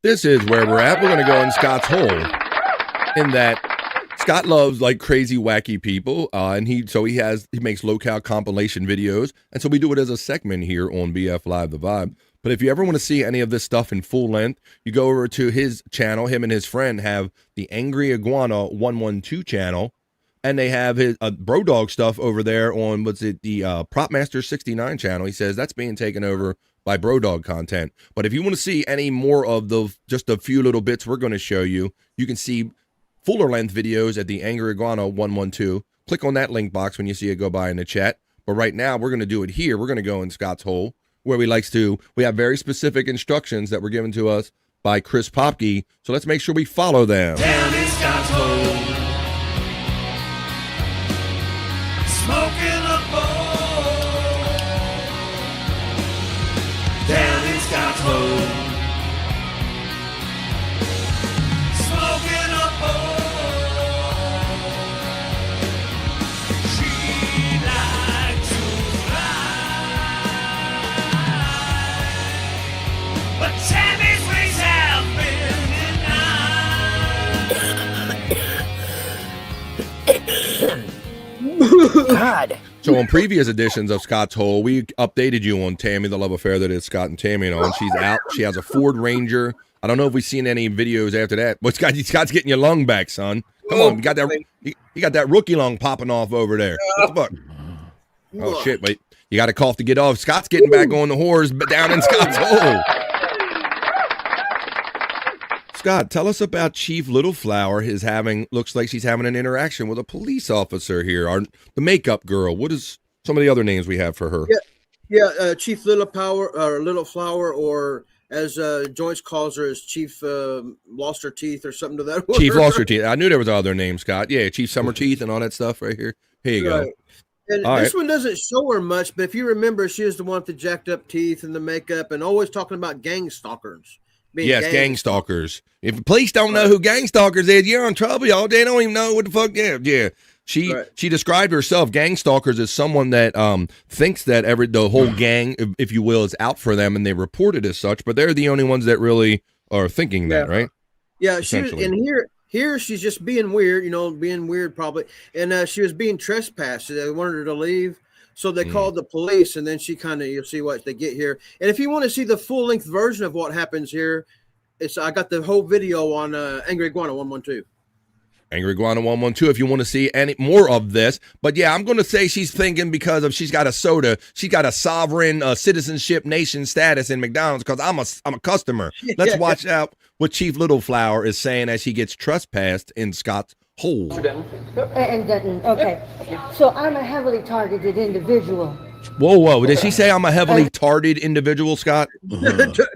This is where we're at. We're going to go in Scott's Hole. In that Scott loves like crazy, wacky people, and he makes locale compilation videos, and so we do it as a segment here on BF Live The Vibe. But if you ever want to see any of this stuff in full length, you go over to his channel. Him and his friend have the Angry Iguana 112 channel. and they have his Bro Dog stuff over there on the Prop Master 69 channel. He says that's being taken over by Bro Dog content. But if you want to see any more of just a few little bits we're going to show you, you can see fuller length videos at the Angry Iguana 112. Click on that link box when you see it go by in the chat. But right now we're going to do it here. We're going to go in Scott's hole where we have very specific instructions that were given to us by Chris Popke. So let's make sure we follow them. Down in Scott's hole, smoking a bowl. Down in Scott's hole, smoking a bowl. She likes to ride, but Tammy's ways have been denied. God. So on previous editions of Scott's Hole, we updated you on Tammy, the love affair that is Scott and Tammy on. She's out. She has a Ford Ranger. I don't know if we've seen any videos after that, but Scott's getting your lung back, son. Come on, you got that rookie lung popping off over there. What the fuck? Oh shit! Wait, you got a cough to get off. Scott's getting back on the horse, but down in Scott's Hole. Scott, tell us about Chief Littleflower looks like she's having an interaction with a police officer here. The makeup girl. What is some of the other names we have for her? Chief Littleflower, or as Joyce calls her, as Chief lost her teeth or something to that. Chief lost her teeth. I knew there was other names, Scott. Yeah, Chief Summer Teeth and all that stuff right here. Here you go. And this one doesn't show her much, but if you remember, she was the one with the jacked up teeth and the makeup and always talking about gang stalkers. Yes, gang stalkers. If the police don't know who gang stalkers is, you're in trouble, y'all. They don't even know what the fuck. Yeah. She described herself, gang stalkers, as someone that thinks that the whole gang, if you will, is out for them, and they report it as such. But they're the only ones that really are thinking that, right? Yeah, she was in here. Here she's just being weird, probably, and she was being trespassed. They wanted her to leave. So they called the police, and then she you'll see what they get here. And if you want to see the full-length version of what happens here, I got the whole video on Angry Iguana 112. Angry Iguana 112 if you want to see any more of this. But yeah, I'm going to say she's thinking because she's got a soda. She got a sovereign citizenship nation status in McDonald's because I'm a customer. Let's watch out what Chief Littleflower is saying as she gets trespassed in Scott's hole. And Denton, okay. So I'm a heavily targeted individual. Whoa. Did she say I'm a heavily targeted individual, Scott?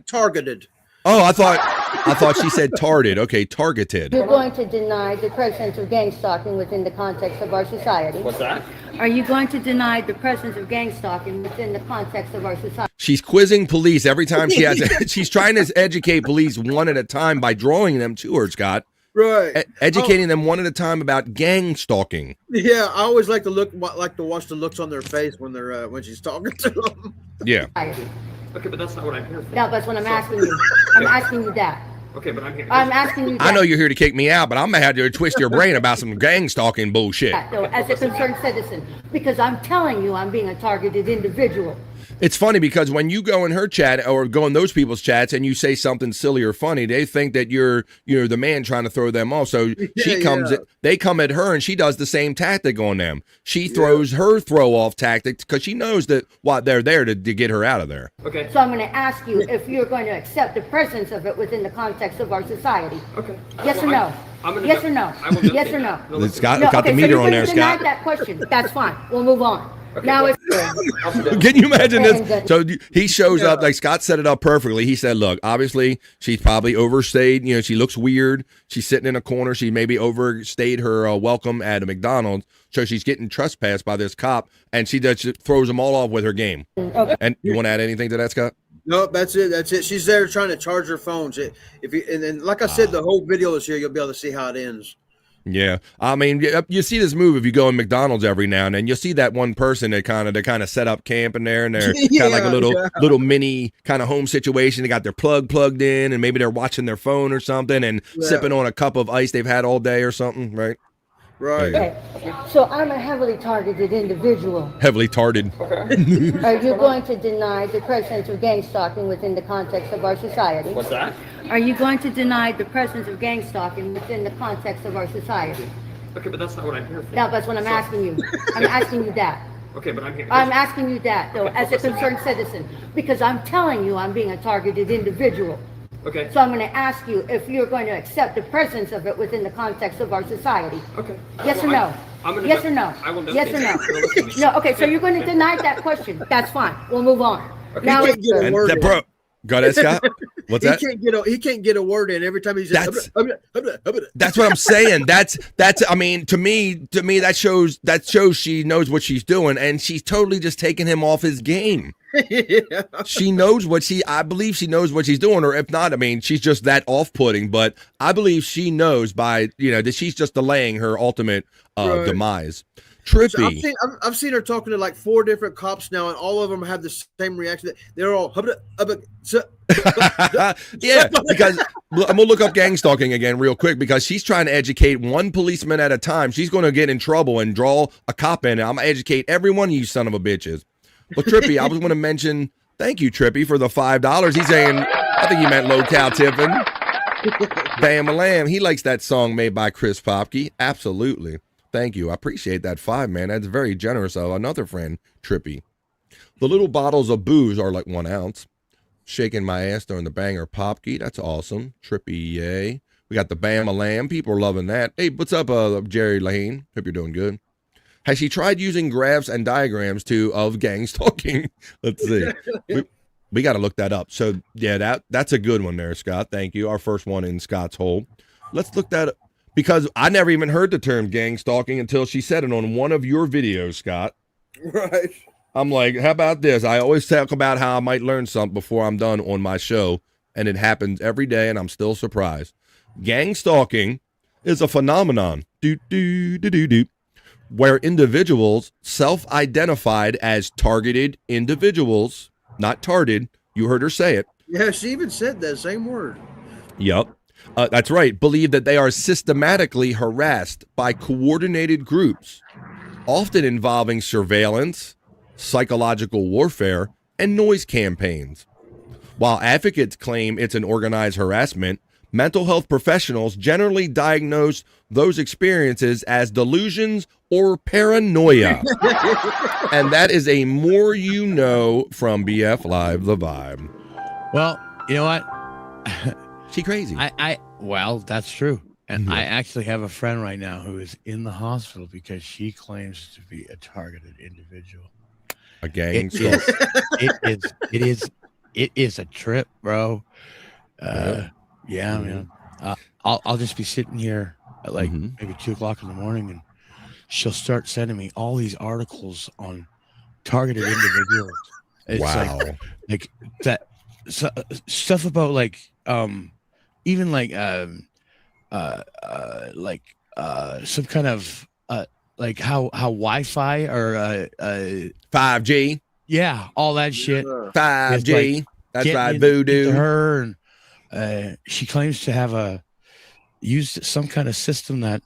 Targeted. Oh, I thought she said tarded. Okay, targeted. You're going to deny the presence of gang stalking within the context of our society. What's that? Are you going to deny the presence of gang stalking within the context of our society? She's quizzing police every time she has. She's trying to educate police one at a time by drawing them to her, Scott. Right. Educating them one at a time about gang stalking. Yeah, I always like to watch the looks on their face when they're when she's talking to them. Yeah. Okay, but that's not what I'm here for. No, that's what I'm asking you. I'm asking you that. Okay, but I'm here. I'm asking you that. I know you're here to kick me out, but I'm gonna have to twist your brain about some gang stalking bullshit. No, as a concerned citizen, because I'm telling you I'm being a targeted individual. It's funny because when you go in her chat or go in those people's chats and you say something silly or funny, they think that you're the man trying to throw them off. So they come at her and she does the same tactic on them. She throws her throw off tactic because she knows that they're there to get her out of there. Okay. So I'm going to ask you if you're going to accept the presence of it within the context of our society. Okay. Yes or no? Yes or no? Yes or no? Scott, got the meter on there, Scott. Deny that question. That's fine. We'll move on. Okay, now it's can you imagine this? So he shows up, like Scott set it up perfectly. He said, look, obviously she's probably overstayed. She looks weird. She's sitting in a corner. She maybe overstayed her welcome at a McDonald's. So she's getting trespassed by this cop, and she throws them all off with her game. Okay. And you want to add anything to that, Scott? No, that's it. She's there trying to charge her phone. And like I said, the whole video is here. You'll be able to see how it ends. Yeah, I mean, you see this move if you go in McDonald's every now and then. You'll see that one person that kind of set up camp in there, and they're kind of like a little mini kind of home situation. They got their plugged in, and maybe they're watching their phone or something and sipping on a cup of ice they've had all day or something, right? Right. Okay. So I'm a heavily targeted individual. Heavily targeted. Okay. Are you going to deny the presence of gang stalking within the context of our society? What's that? Are you going to deny the presence of gang stalking within the context of our society? Okay, but that's not what I'm here for. No, that's what I'm asking you. I'm asking you that. Okay, but I'm here. I'm asking you that, though, Okay, as a concerned citizen, because I'm telling you I'm being a targeted individual. Okay. So I'm going to ask you if you're going to accept the presence of it within the context of our society. Okay. Yes or no? Yes or no? I will Yes or no? No, okay, so you're going to deny that question. That's fine. We'll move on. Okay. Now, He can't get a word in. Bro, go ahead, Scott. What's that? He can't get a word in every time he says. That's what I'm saying. That's. I mean, to me, that shows she knows what she's doing, and she's totally just taking him off his game. Yeah. She knows I believe she knows what she's doing, or if not, I mean, she's just that off-putting. But I believe she knows that she's just delaying her ultimate demise. Trippy. So I've seen her talking to like 4 different cops now, and all of them have the same reaction. They're all yeah, because I'm gonna look up gang stalking again real quick, because she's trying to educate one policeman at a time. She's going to get in trouble and draw a cop in. I'm gonna educate every one of you son of a bitches. But Trippy, I was going to mention, thank you, Trippy, for the $5. He's saying, I think he meant low-cal tipping. Bam-a-lam. He likes that song made by Chris Popke. Absolutely. Thank you. I appreciate that $5, man. That's very generous of another friend, Trippy. The little bottles of booze are like 1 ounce. Shaking my ass during the banger Popke. That's awesome. Trippy, yay. We got the Bam-a-lam. People are loving that. Hey, what's up, Jerry Lane? Hope you're doing good. Has she tried using graphs and diagrams of gang stalking? Let's see. We got to look that up. So, yeah, that's a good one there, Scott. Thank you. Our first one in Scott's hole. Let's look that up, because I never even heard the term gang stalking until she said it on one of your videos, Scott. Right. I'm like, how about this? I always talk about how I might learn something before I'm done on my show, and it happens every day, and I'm still surprised. Gang stalking is a phenomenon. Where individuals self-identified as targeted individuals, not tarded, you heard her say it. Yeah, she even said that same word. Yep, that's right, believe that they are systematically harassed by coordinated groups, often involving surveillance, psychological warfare, and noise campaigns. While advocates claim it's an organized harassment, mental health professionals generally diagnose those experiences as delusions or paranoia. And that is a more you know from BF Live The Vibe. Well, you know what? She crazy. Well, that's true. And I actually have a friend right now who is in the hospital because she claims to be a targeted individual. A gang It is a trip, bro. Yeah, man. I'll just be sitting here at like maybe 2 o'clock in the morning, and she'll start sending me all these articles on targeted individuals. It's like that stuff about like even like some kind of like how Wi-Fi or 5G. Yeah, all that shit. 5G. Like that's right, voodoo. Her and she claims to have used some kind of system that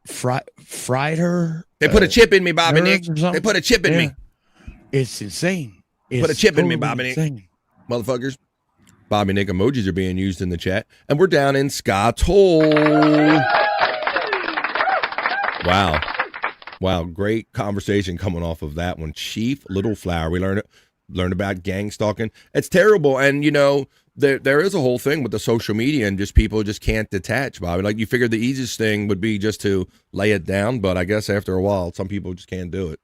fried her. They put a chip in me, Bobby Nick. They put a chip in me. It's insane. Put a chip in me, Bobby Nick. Motherfuckers. Bobby Nick emojis are being used in the chat. And we're down in Scott's hole. Wow. Great conversation coming off of that one. Chief Little Flower. We learned about gang stalking. It's terrible. And, you know, there is a whole thing with the social media and just people just can't detach, Bobby. Like, you figured the easiest thing would be just to lay it down. But I guess after a while, some people just can't do it.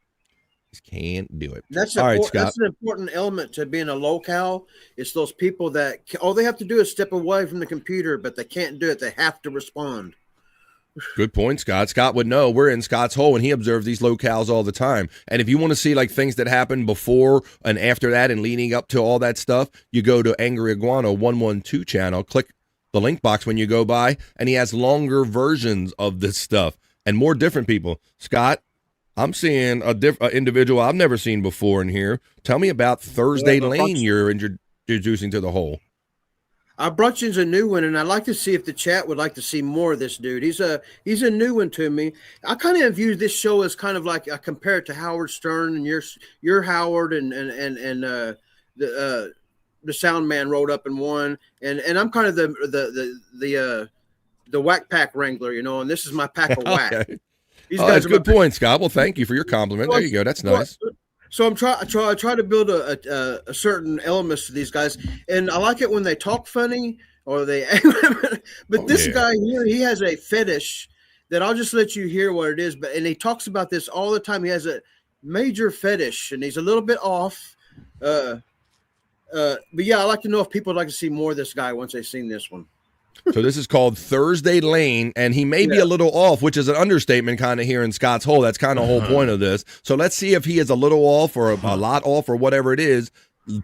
Just can't do it. All right, Scott. That's an important element to being a locale. It's those people that all they have to do is step away from the computer, but they can't do it. They have to respond. Good point, Scott. Scott would know. We're in Scott's hole, and he observes these locales all the time. And if you want to see like things that happen before and after that and leading up to all that stuff, you go to Angry Iguana 112 channel, click the link box when you go by, and he has longer versions of this stuff and more different people. Scott, I'm seeing an individual I've never seen before in here. Tell me about Thursday Lane you're introducing to the hole. I brought you a new one, and I'd like to see if the chat would like to see more of this dude. He's a new one to me. I kind of view this show as kind of like I compare it to Howard Stern, and you're Howard, and the sound man rolled up in one, and I'm kind of the the Whack Pack Wrangler, you know, and this is my pack of whack. Okay. These That's a are good point, Scott. Well, thank you for your compliment. There you go. That's nice. So I try to build a certain elements to these guys, and I like it when they talk funny or they. But this guy here, he has a fetish that I'll just let you hear what it is. And he talks about this all the time. He has a major fetish, and he's a little bit off. But yeah, I'd like to know if people would like to see more of this guy once they've seen this one. So this is called Thursday Lane, and he may be a little off, which is an understatement kind of here in Scott's Hole. That's kind of the whole point of this. So let's see if he is a little off or a lot off or whatever it is.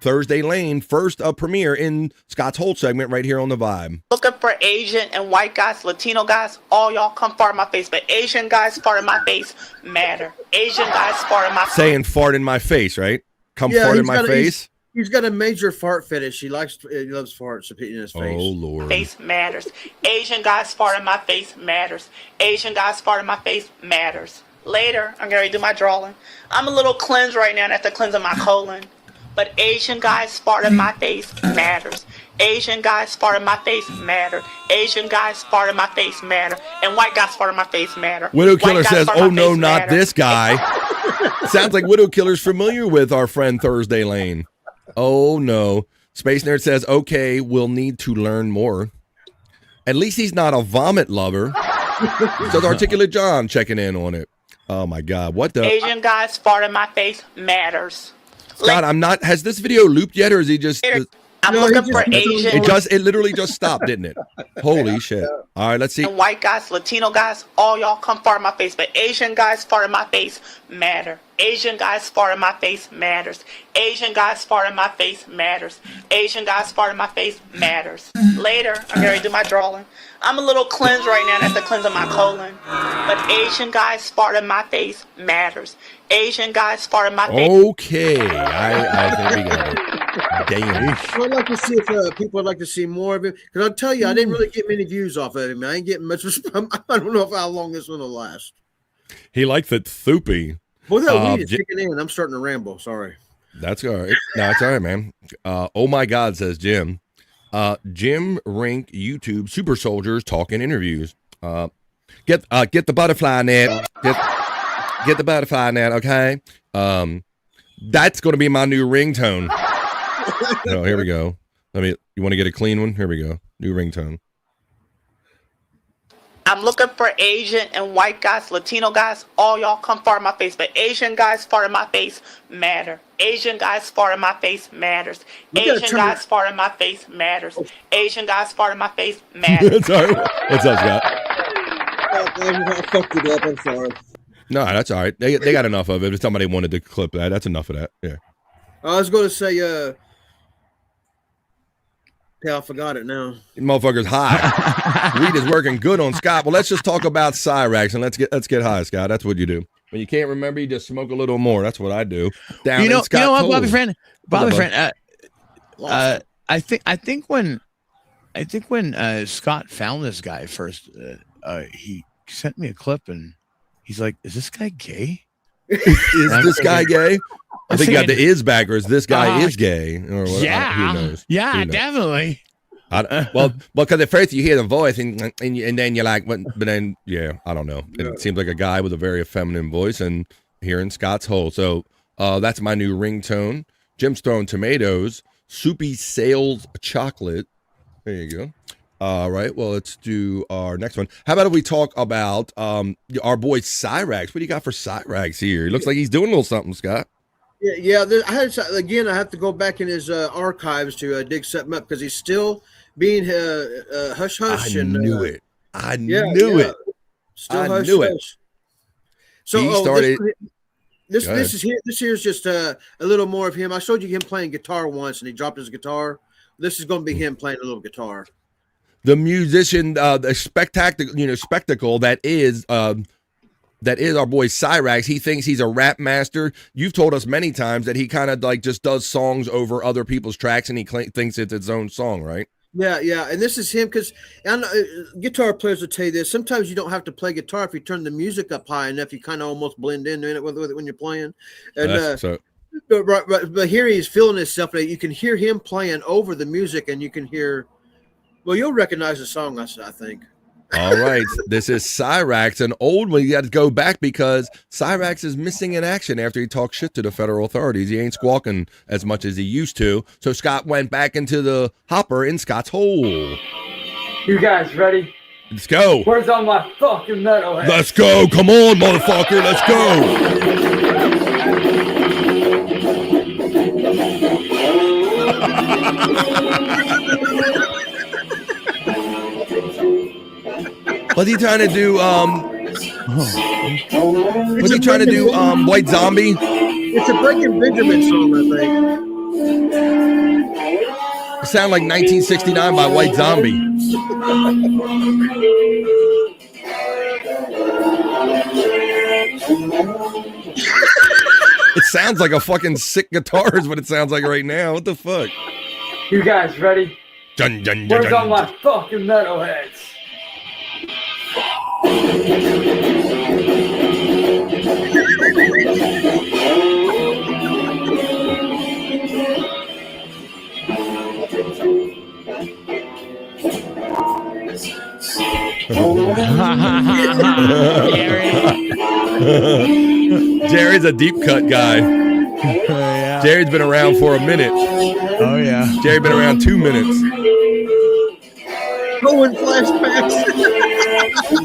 Thursday Lane, first premiere in Scott's Hole segment right here on The Vibe. Looking for Asian and white guys, Latino guys, all y'all come fart in my face, but Asian guys fart in my face matter. Asian guys fart in my face. Saying fart in my face, right? Come fart in my face. He's got a major fart fetish. He loves farts in his face. Oh, Lord. Face matters. Asian guys fart in my face matters. Asian guys fart in my face matters. Later, I'm going to do my drawing. I'm a little cleansed right now and I have to cleanse my colon. But Asian guys fart in my face matters. Asian guys fart in my face matter. Asian guys fart in my face matter. And white guys fart in my face matter. Widow Killer says, oh, no, not this guy. Sounds like Widow Killer's familiar with our friend Thursday Lane. Oh, no. Space Nerd says, okay, we'll need to learn more. At least he's not a vomit lover. Says Articulate John checking in on it. Oh, my God. What the? Asian guys fart in my face matters. Scott, I'm not. Has this video looped yet, or is he just? I'm looking for Asian. It literally just stopped, didn't it? Holy shit! All right, let's see. And white guys, Latino guys, all y'all come fart in my face, but Asian guys fart in my face matter. Asian guys fart in my face matters. Asian guys fart in my face matters. Asian guys fart in my face matters. Later, I'm going to do my drawing. I'm a little cleansed right now and I have to cleanse my colon. But Asian guys fart in my face matters. Asian guys fart in my face. Okay, I think we got it. Damn. I'd like to see if people would like to see more of him. Because I'll tell you, I didn't really get many views off of him. I ain't getting much response. I don't know how long this one will last. He likes it thoopy. Boy, that weed is kicking in. I'm starting to ramble. Sorry. That's all right. No, it's all right, man. Oh my God, says Jim. Jim Rink YouTube Super Soldiers talking interviews. Get the butterfly net. Get the butterfly net, okay? That's going to be my new ringtone. Oh, here we go. You want to get a clean one? Here we go. New ringtone. I'm looking for Asian and white guys, Latino guys, all y'all come fart in my face, but Asian guys fart in my face matter. Asian guys fart in my face matters. Asian guys fart in my face matters. Asian guys fart in my face matters. Sorry. What's up, Scott? I fucked it up. I'm sorry. No, that's all right. They got enough of it. If somebody wanted to clip that, that's enough of that. Yeah. I was going to say, I forgot it now. Motherfucker's high. Weed is working good on Scott. Well, let's just talk about Cyrax and let's get high, Scott. That's what you do. When you can't remember, you just smoke a little more. That's what I do. Down you know what, Bobby friend. I think when Scott found this guy first, he sent me a clip and he's like, "Is this guy gay? Is this guy gay?" I think you got the is backwards. This guy is gay. Or yeah. Who knows? Yeah, Who knows? definitely. Well, because at first you hear the voice and then you're like, but then, yeah, I don't know. It seems like a guy with a very feminine voice and here in Scott's Hole. So that's my new ringtone. Jim's throwing tomatoes, soupy sales chocolate. There you go. All right. Well, let's do our next one. How about if we talk about our boy Cyrax? What do you got for Cyrax here? He looks like he's doing a little something, Scott. Yeah. I have to go back in his archives to dig something up because he's still being hush hush. I knew it. Still I hush knew it. hush. So he started. This here's just a little more of him. I showed you him playing guitar once, and he dropped his guitar. This is going to be him playing a little guitar. The musician, the spectacle that is our boy Cyrax. He thinks he's a rap master. You've told us many times that he kind of like just does songs over other people's tracks, and he thinks it's his own song, right? Yeah, and this is him because guitar players will tell you this. Sometimes you don't have to play guitar if you turn the music up high enough. You kind of almost blend in it with it when you're playing. And but here he's feeling himself. You can hear him playing over the music, and you can hear. Well, you'll recognize the song, I think. All right. This is Cyrax, an old one. You got to go back because Cyrax is missing in action after he talked shit to the federal authorities. He ain't squawking as much as he used to. So Scott went back into the hopper in Scott's hole. You guys ready? Let's go. Where's all my fucking metalheads? Let's go. Come on, motherfucker. Let's go. What's he trying to do? What's he trying to do? White Zombie? It's a Breaking Benjamin song, I think. It sounds like 1969 by White Zombie. It sounds like a fucking sick guitar is what it sounds like right now. What the fuck? You guys ready? Dun, dun, dun, Where's dun. all my fucking metalheads? Jerry's a deep cut guy. Yeah. Jerry's been around for a minute. Oh yeah. Jerry been around 2 minutes. Going flashbacks.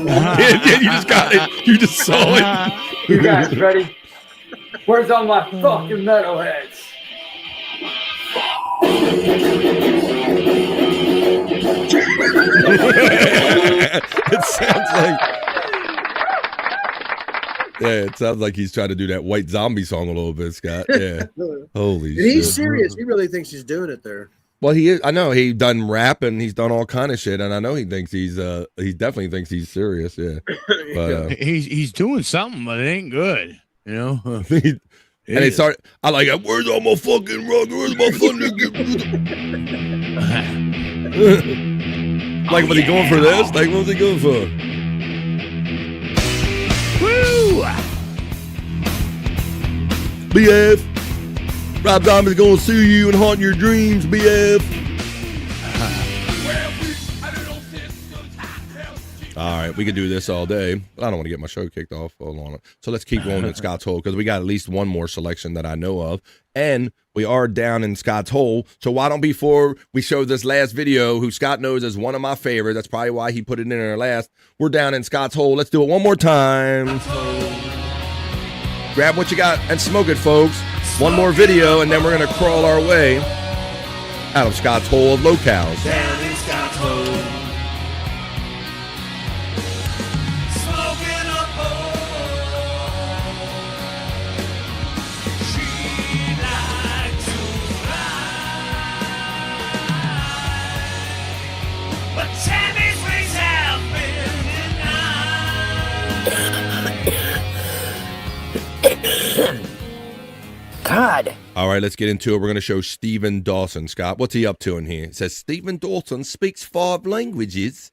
Yeah, you just got it. You just saw it. You guys ready? Where's all my fucking metalheads? It sounds like. Yeah, it sounds like he's trying to do that White Zombie song a little bit, Scott. Yeah. Holy shit. He's serious. He really thinks he's doing it there. Well, he is. I know he done rap and he's done all kind of shit, and I know he thinks he definitely thinks he's serious. Yeah, but he's doing something, but it ain't good. You know. And they start. I like. Where's all my fucking rock? Where's my fucking? Like, was he going for this? Like, what was he going for? Woo! BF. Rob Zombie's gonna sue you and haunt your dreams, BF. All right, we could do this all day. But I don't want to get my show kicked off. Hold on. So let's keep going in Scott's Hole because we got at least one more selection that I know of. And we are down in Scott's Hole. So why don't before we show this last video, who Scott knows is one of my favorites, that's probably why he put it in there last. We're down in Scott's Hole. Let's do it one more time. Grab what you got and smoke it, folks. One more video, and then we're going to crawl our way out of Scott's Hole of locales. Down in Scott's Hole. Smoking a hole. She likes to fly. But Tammy's wings have been denied. God. All right, let's get into it. We're going to show Stephen Dawson. Scott, what's he up to in here? It says Stephen Dawson speaks 5 languages.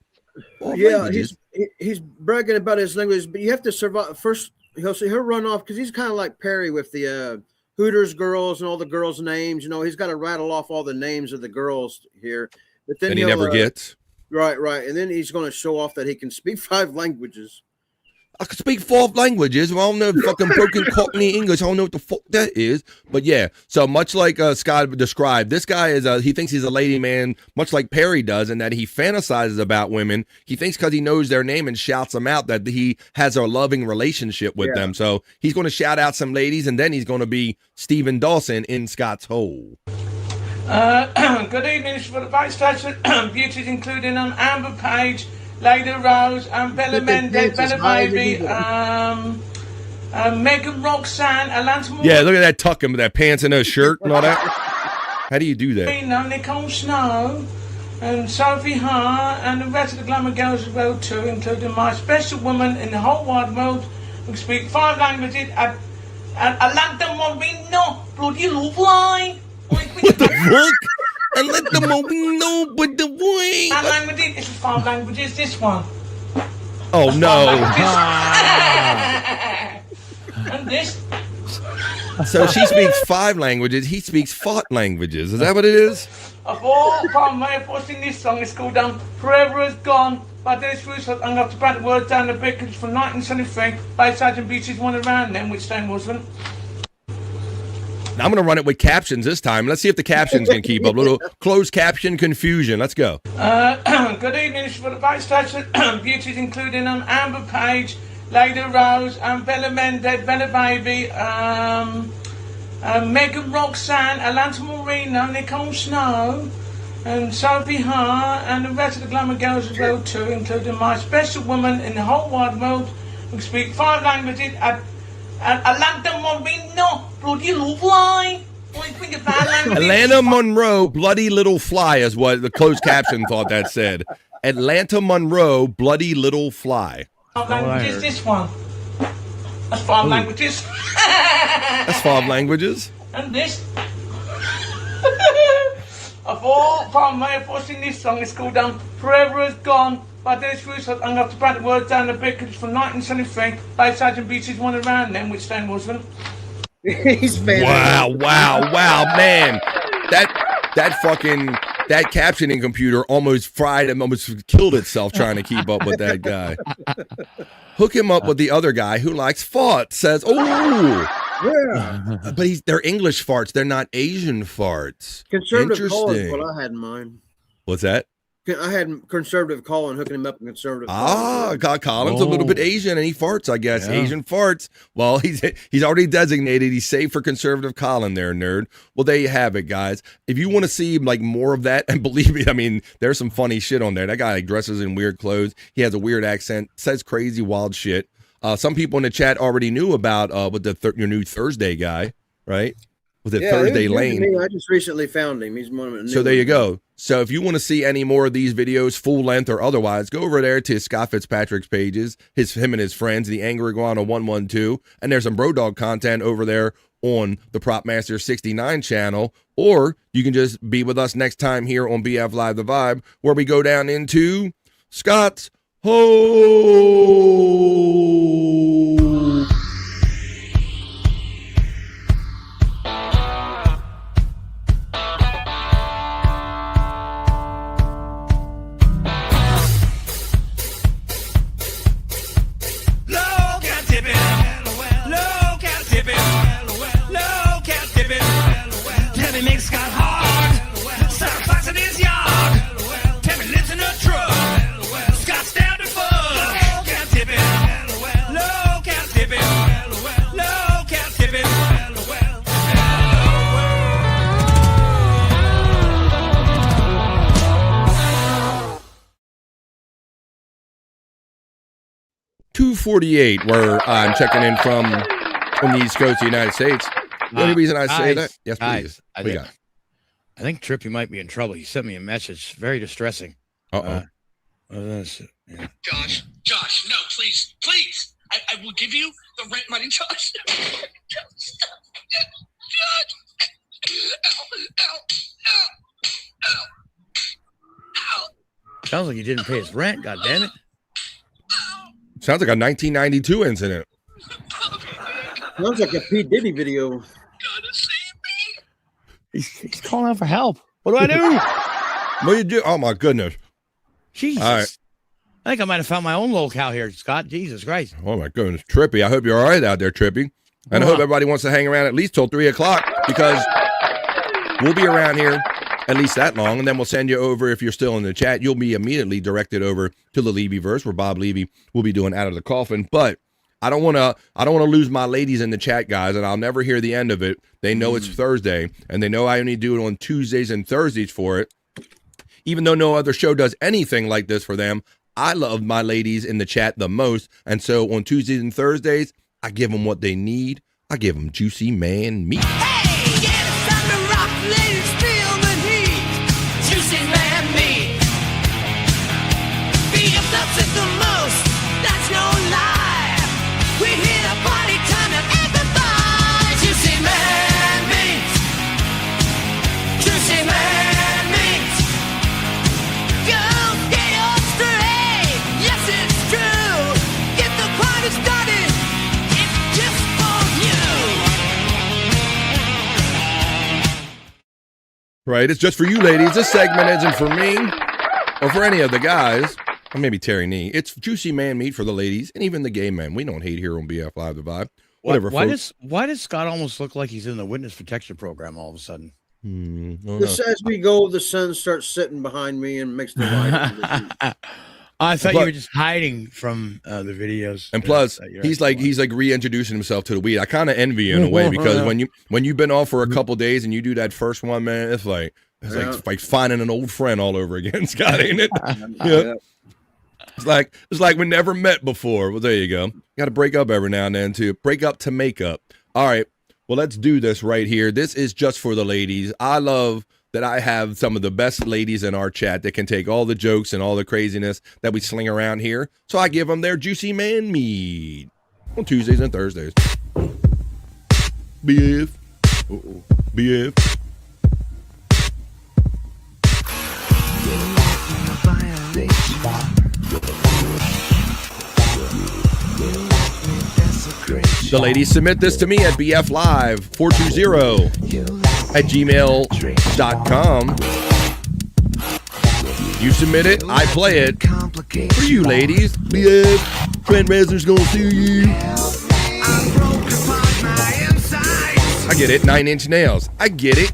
He's bragging about his language, but you have to survive. First, he'll run off because he's kind of like Perry with the Hooters girls and all the girls' names. You know, he's got to rattle off all the names of the girls here. But then he never gets. Right. And then he's going to show off that he can speak 5 languages. I can speak 5 languages. Well, I don't know fucking broken Cockney English. I don't know what the fuck that is. But yeah, so much like Scott described, this guy is he thinks he's a lady man, much like Perry does, in that he fantasizes about women. He thinks because he knows their name and shouts them out that he has a loving relationship with them. So he's going to shout out some ladies, and then he's going to be Stephen Dawson in Scott's Hole. Good evening for the Vice President. Beauties including Amber Page, Lady Rose, Bella Mendez, Bella Baby, Megan Roxanne, Alanta Moore. Yeah, look at that tucking with that pants and her shirt and all that. How do you do that? Nicole Snow, and Sophie Hart, and the rest of the glamour girls as well too, including my special woman in the whole wide world who can speak 5 languages. Alanta Moreno, bloody lovely. What the fuck? And let the movie know, but the way. And languages, it's 5 languages, this one. Oh no. And this. So she speaks 5 languages, he speaks 4 languages. Is that what it is? I've seen this song, it's called Forever Is Gone But there's Bruce, I'm going to have to back the word down a bit because it's from 1973. By Sergeant Beach's one around then, which then wasn't. Now I'm going to run it with captions this time. Let's see if the captions can keep up. A little closed caption confusion. Let's go. Good evening. This is for the backstage beauties, including Amber Page, Lady Rose, Bella Mendez, Bella Baby, Megan Roxanne, Atlanta Marina, Nicole Snow, and Sophie Hart, and the rest of the glamour girls as well too, including my special woman in the whole wide world who speak 5 languages. Atlanta Marina, bloody little fly. Atlanta Monroe, bloody little fly is what the closed caption thought that said. Atlanta Monroe, bloody little fly. Languages, this one. That's 5 languages. That's 5 languages. And this. Of all time, may have watching this song. It's called Forever Is Gone. But there's Bruce, I'm going to have to back the word down a bit because it's from 1973. By Sergeant Beach's one around then, which then wasn't. He's wow, man. That captioning computer almost fried and almost killed itself trying to keep up with that guy. Hook him up with the other guy who likes farts. Says, oh, yeah. But they're English farts. They're not Asian farts. Conservative call is what I had in mind. What's that? I had conservative Colin hooking him up in conservative. Colin's a little bit Asian and he farts, I guess. Yeah. Asian farts. Well, he's already designated. He's safe for conservative Colin there, nerd. Well, there you have it, guys. If you want to see like more of that, and believe me, I mean, there's some funny shit on there. That guy like dresses in weird clothes. He has a weird accent, says crazy, wild shit. Some people in the chat already knew about with your new Thursday guy, right? With the Thursday Lane. I just recently found him. He's one of the So there you go. So if you want to see any more of these videos, full length or otherwise, go over there to Scott Fitzpatrick's pages, him and his friends, the Angry Iguana 112, and there's some Bro Dog content over there on the Prop Master 69 channel, or you can just be with us next time here on BF Live The Vibe, where we go down into Scott's hole. 2:48, where I'm checking in from the East Coast of the United States. The only reason I say that, yes, please. I think Trippy might be in trouble. He sent me a message. Very distressing. Yeah. Josh, no, please. I will give you the rent money, Josh. Stop. Ow. Sounds like he didn't pay his rent, God damn it. Sounds like a 1992 incident. Sounds like a P. Diddy video. He's calling out for help. What do I do? What do you do? Oh, my goodness. Jesus. All right. I think I might have found my own locale here, Scott. Jesus Christ. Oh, my goodness. Trippy. I hope you're all right out there, Trippy. And I hope everybody wants to hang around at least till 3 o'clock, because we'll be around here at least that long, and then we'll send you over. If you're still in the chat, you'll be immediately directed over to the Levy-verse, where Bob Levy will be doing Out of the Coffin. But I don't want to lose my ladies in the chat, guys, and I'll never hear the end of it. They know it's Thursday, and they know I only do it on Tuesdays and Thursdays for it. Even though no other show does anything like this for them, I love my ladies in the chat the most. And so on Tuesdays and Thursdays, I give them what they need. I give them juicy man meat. Hey, yeah, it's time to rock, ladies, feel the heat. Juicy man meat. BFF's it the most, that's no lie. We hit a party time and everybody. Juicy man meat. Juicy man meat. Girls, get up straight. Yes, it's true. Get the party started. It's just for you. Right? It's just for you ladies. This segment isn't for me or for any of the guys. Or maybe Terry Nee. It's juicy man meat for the ladies and even the gay men. We don't hate here on BF Live the Vibe. Whatever. Why does Scott almost look like he's in the witness protection program all of a sudden? Just as we go, the sun starts setting behind me and makes the light. I thought you were just hiding from the videos. And plus, he's like reintroducing himself to the weed. I kind of envy you in a way because when you've been off for a couple days and you do that first one, man, it's like finding an old friend all over again, Scott, ain't it? Yeah. It's like we never met before. Well, there you go. Got to break up every now and then too. Break up to make up. All right. Well, let's do this right here. This is just for the ladies. I love that I have some of the best ladies in our chat that can take all the jokes and all the craziness that we sling around here. So I give them their juicy man meat on Tuesdays and Thursdays. BF. BF. The ladies submit this to me at bflive420@gmail.com. You submit it, I play it for you, ladies. BF, Trent Reznor's gonna sue you. I get it, 9 Inch Nails. I get it.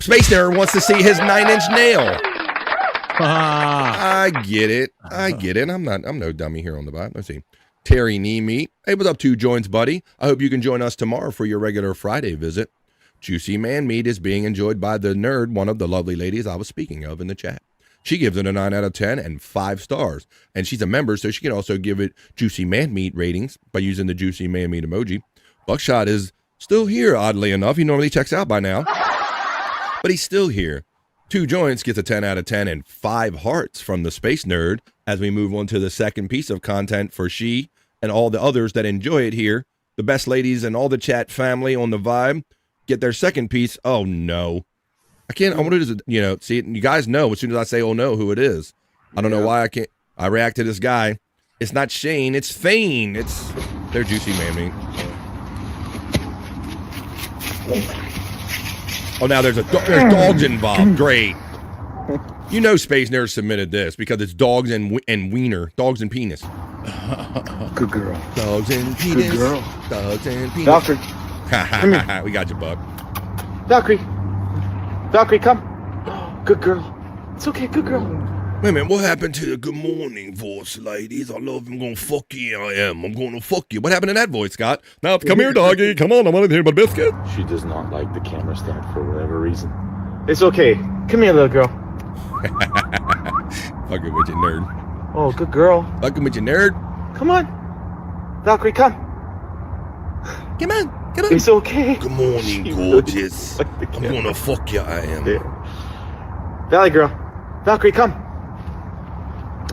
Space Nerd wants to see his 9 Inch nail. I get it. I'm no dummy here on the Vibe. Let's see. Terry Nee Meat. Hey, what's up, 2 joints, buddy? I hope you can join us tomorrow for your regular Friday visit. Juicy Man Meat is being enjoyed by the nerd, one of the lovely ladies I was speaking of in the chat. She gives it a 9 out of 10 and 5 stars. And she's a member, so she can also give it Juicy Man Meat ratings by using the Juicy Man Meat emoji. Buckshot is still here, oddly enough. He normally checks out by now. But he's still here. 2 joints gets a 10 out of 10 and 5 hearts from the Space Nerd as we move on to the second piece of content for she and all the others that enjoy it here. The best ladies and all the chat family on the Vibe get their second piece. Oh, no. I can't. I wanted to, see it. You guys know as soon as I say, oh, no, who it is. I don't know why I can't. I react to this guy. It's not Shane. It's Thane. It's their Juicy Man Meat. Oh, now there's dogs involved. Great. You know Space Nerd submitted this because it's dogs and wiener. Dogs and penis. Good girl. Dogs and penis. Good girl. Dogs and penis. Valkyrie. Come here. We got you, Buck. Valkyrie, come. Good girl. It's okay, good girl. Wait a minute, what happened to the good morning voice, ladies? I love I'm gonna fuck you, I am. I'm gonna fuck you. What happened to that voice, Scott? Now, come here, doggy. Come on, I want to hear my biscuit. She does not like the camera stand for whatever reason. It's okay. Come here, little girl. Fucking with you, nerd. Oh, good girl. Fucking with you, nerd. Come on. Valkyrie, come. Come on. It's okay. Good morning, gorgeous. I'm gonna fuck you, I am. Yeah. Valley girl. Valkyrie, come.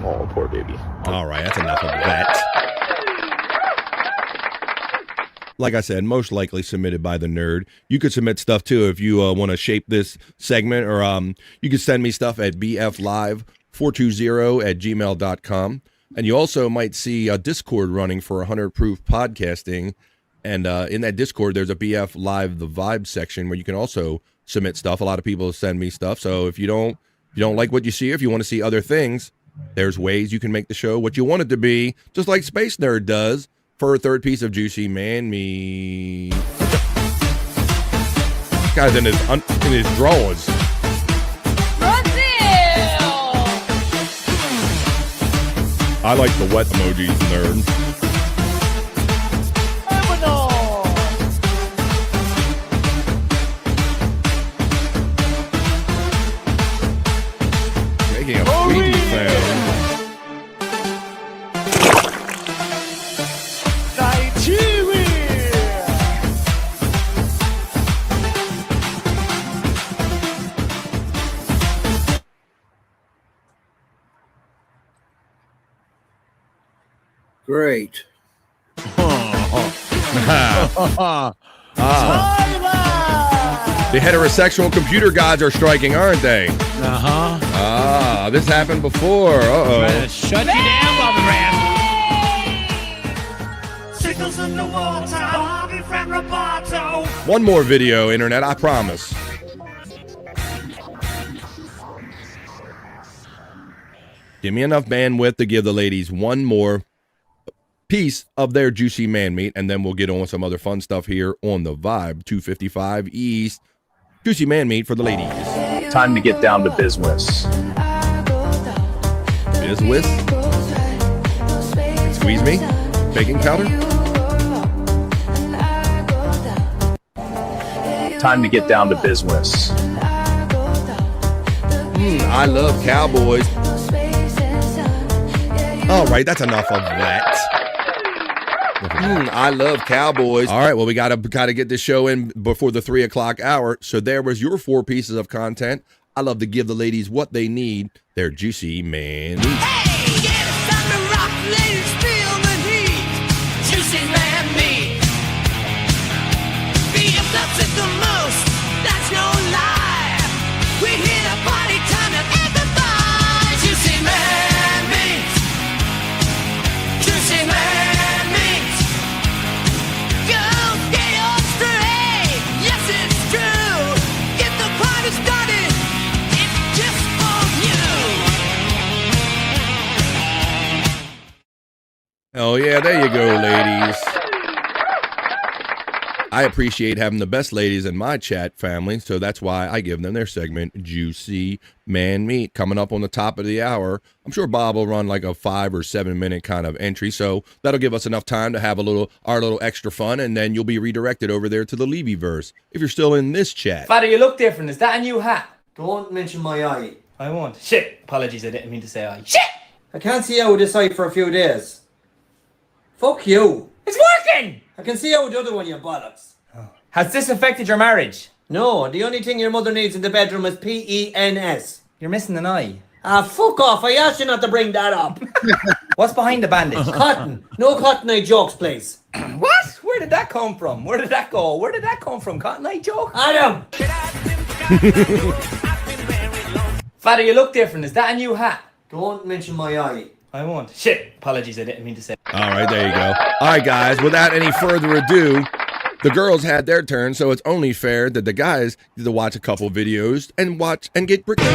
Oh, poor baby. All right, that's enough of that. Like I said, most likely submitted by the nerd. You could submit stuff too if you want to shape this segment, or you can send me stuff at bflive420@gmail.com. And you also might see a Discord running for 100 Proof Podcasting. And in that Discord, there's a BF Live The Vibe section where you can also submit stuff. A lot of people send me stuff. So if you don't like what you see, if you want to see other things, there's ways you can make the show what you want it to be, just like Space Nerd does for a third piece of Juicy Man Meat. This guy's in his drawers. I like the wet emojis, nerd. Making a squeaky sound. Great. The heterosexual computer gods are striking, aren't they? Uh-huh. This happened before. Uh-oh. Shut you down, Bobby Ram. Signals in the water, Bobby from Roboto. One more video, Internet, I promise. Give me enough bandwidth to give the ladies one more piece of their juicy man meat, and then we'll get on with some other fun stuff here on the Vibe 255 East. Juicy man meat for the ladies. Time to get down to business. Business? Squeeze me? Baking powder? Time to get down to business. I love cowboys. All right, that's enough of that. I love cowboys. All right, well, we gotta get this show in before the 3 o'clock hour. So there was your 4 pieces of content. I love to give the ladies what they need. Their juicy man meat. Hey, yeah, it's time to rock, ladies, feel the heat. Juicy man meat. BFF's it the most, that's no lie. We hit a party time to amplify. Juicy man meat. Juicy man meat. Go get your straight. Yes, it's true. Get the party started. It's just for you. Oh, yeah, there you go, ladies. I appreciate having the best ladies in my chat family, so that's why I give them their segment, Juicy Man Meat, coming up on the top of the hour. I'm sure Bob will run like a 5 or 7 minute kind of entry, so that'll give us enough time to have our little extra fun, and then you'll be redirected over there to the Levy-verse if you're still in this chat. Father, you look different. Is that a new hat? Don't mention my eye. I won't. Shit. Apologies, I didn't mean to say eye. Shit! I can't see out of this eye for a few days. Fuck you. It's working! I can see out the other one, you bollocks. Has this affected your marriage? No, the only thing your mother needs in the bedroom is PENS. You're missing an eye. Ah, fuck off. I asked you not to bring that up. What's behind the bandage? Cotton. No cotton eye jokes, please. What? Where did that come from? Where did that go? Where did that come from? Cotton eye joke? Adam! Father, you look different. Is that a new hat? Don't mention my eye. I won't. Shit. Apologies, I didn't mean to say. All right, there you go. All right, guys, without any further ado, the girls had their turn, so it's only fair that the guys get to watch a couple videos and get bricked up.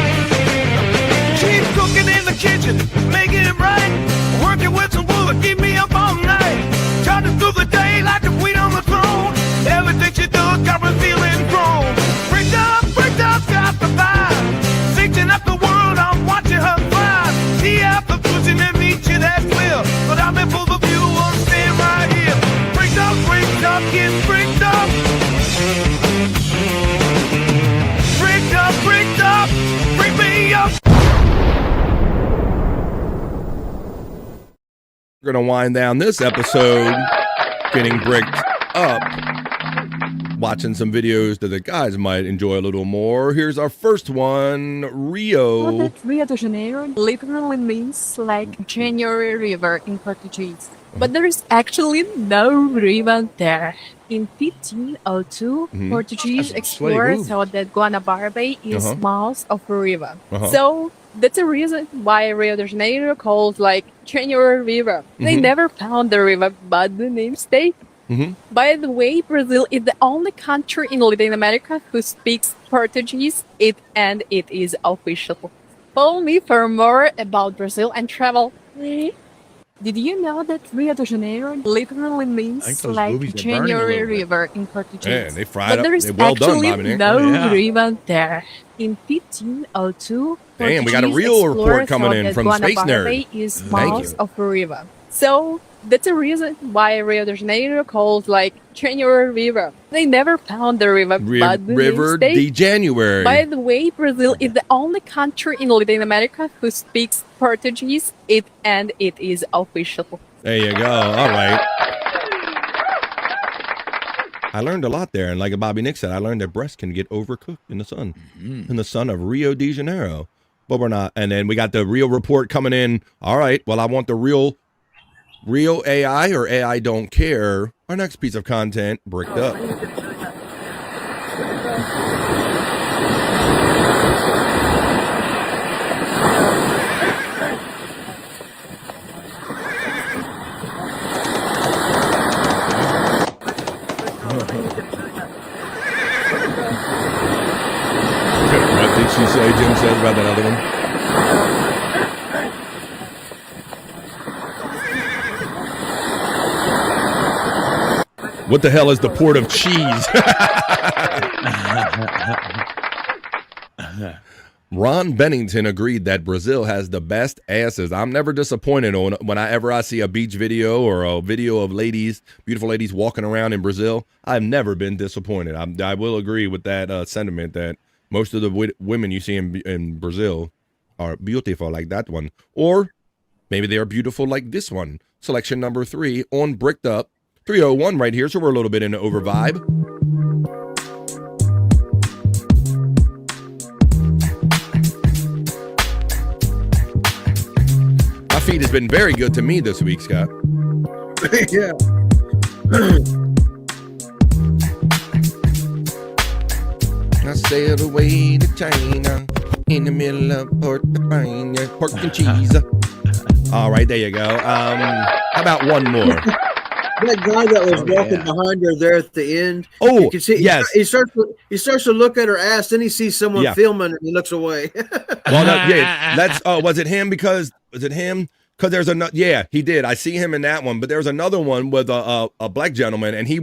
Keep cooking in the kitchen, making it right. Working with some wood, keep me up all night. Charging through the day like a queen on the throne. Everything she does got me feeling grown. Bricked up, got the vibe. Fixing up the world, I'm watching her thrive. The apple pushing and meet you, that's clear. But I'm in full of view, I'm staying right here. Bricked up, get bricked up. Bricked up, bring me up. We're going to wind down this episode getting bricked up, watching some videos that the guys might enjoy a little more. Here's our first one, Rio. Rio de Janeiro literally means like January river in Portuguese. But there is actually no river there. In 1502, Portuguese explorers thought that Guanabara is mouth of a river. So that's a reason why Rio de Janeiro called like January river. They never found the river, but the name stayed. By the way, Brazil is the only country in Latin America who speaks Portuguese, and it is official. Follow me for more about Brazil and travel. Did you know that Rio de Janeiro literally means like January river in Portuguese? Man, they fried but up. there is Well actually done, no river there. In 1502, damn, we got a real report coming in from Space Nerd. Is mouth of a river. So that's a reason why Rio de Janeiro called like January river. They never found the river, but the River name stayed. de January. By the way, Brazil is the only country in Latin America who speaks Portuguese, and it is official. There you go. All right. I learned a lot there, and like Bobby Nick said, I learned that breasts can get overcooked in the sun, in the sun of Rio de Janeiro. But we're not. And then we got the real report coming in. All right. Well, I want the real AI or AI don't care. Our next piece of content, bricked up. What did she say, Jim says about that other one? What the hell is the port of cheese? Ron Bennington agreed that Brazil has the best asses. I'm never disappointed whenever I see a beach video or a video of ladies, beautiful ladies walking around in Brazil. I've never been disappointed. I will agree with that sentiment that most of the women you see in Brazil are beautiful like that one. Or maybe they are beautiful like this one. Selection number 3 on Bricked Up. 301 right here, so we're a little bit into over vibe. My feed has been very good to me this week, Scott. Yeah. I sailed away to China in the middle of Pork and cheese. All right, there you go. How about one more? That guy that was walking behind her there at the end. Oh, you can see, yes. He starts to look at her ass. Then he sees someone filming, and he looks away. Well, no, yeah, that's. Was it him? Because there's another. Yeah, he did. I see him in that one, but there's another one with a black gentleman, and he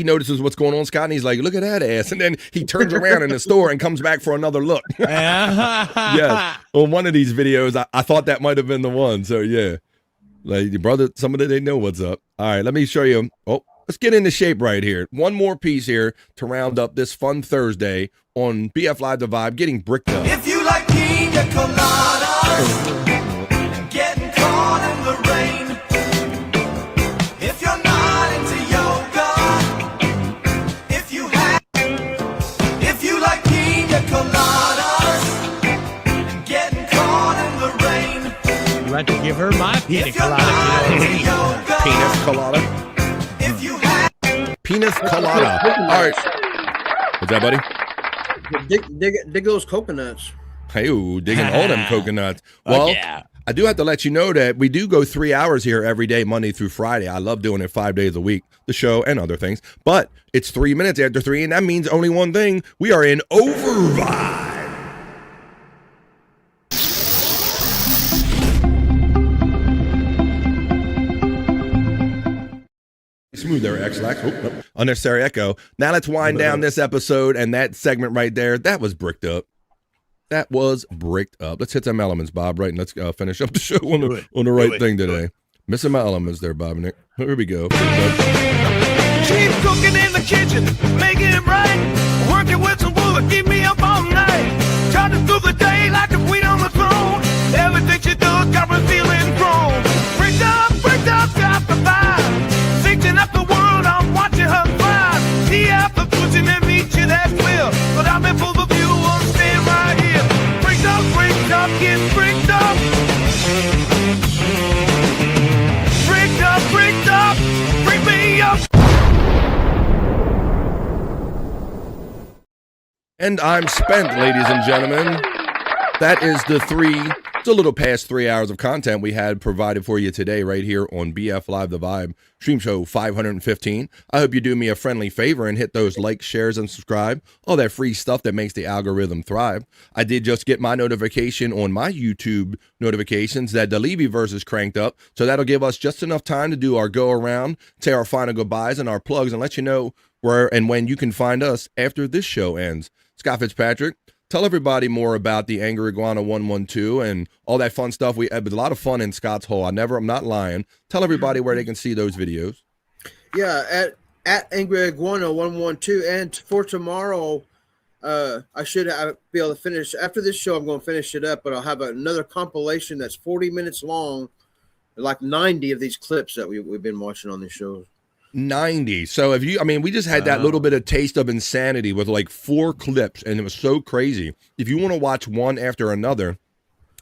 notices what's going on, Scott, and he's like, "Look at that ass," and then he turns around in the store and comes back for another look. Yes. On one of these videos, I thought that might have been the one. So yeah. Like, your brother, somebody they know what's up. All right, let me show you. Oh, let's get into shape right here. One more piece here to round up this fun Thursday on BF Live The Vibe, getting bricked up. If you like pina coladas, getting caught in the rain. If you're not into yoga, if you like pina coladas, getting caught in the rain. I'd like to give her my pina colada. Penis colada. Penis colada. All right. What's that, buddy? Dig those coconuts. Hey, digging all them coconuts. Well, yeah. I do have to let you know that we do go 3 hours here every day, Monday through Friday. I love doing it 5 days a week, the show and other things. But it's 3 minutes after 3, and that means only one thing. We are in overvibe. Smooth there, X-Lax. Oh, nope. Unnecessary echo. Now let's wind down this episode and that segment right there. That was bricked up. That was bricked up. Let's hit some elements, Bob, right? And let's finish up the show on the right thing today. Missing my elements there, Bob and Nick. Here we go. Keep cooking in the kitchen, making it right. Working with some wood, keep me up all night. Charging through the day like the queen on the throne. Everything she does got me feeling grown. Bricked up, got the vibe. Fixing up the world, I'm watching her thrive. See out the pushing and meet you, that's will. But I'm in full view, I'm staying right here. Bricked up, get bricked up. Bricked up, bring me up. And I'm spent, ladies and gentlemen. That is it's a little past 3 hours of content we had provided for you today right here on BF Live The Vibe, Stream Show 515. I hope you do me a friendly favor and hit those likes, shares, and subscribe. All that free stuff that makes the algorithm thrive. I did just get my notification on my YouTube notifications that the Levyverse is cranked up, so that'll give us just enough time to do our go-around, say our final goodbyes and our plugs, and let you know where and when you can find us after this show ends. Scott Fitzpatrick, tell everybody more about the Angry Iguana 112 and all that fun stuff. We had a lot of fun in Scott's Hole. I'm not lying. Tell everybody where they can see those videos. Yeah, at Angry Iguana 112, and for tomorrow, I should be able to finish after this show. I'm going to finish it up, but I'll have another compilation that's 40 minutes long, like 90 of these clips that we've been watching on this show. 90. So we just had that little bit of taste of insanity with like 4 clips, and it was so crazy. If you want to watch one after another,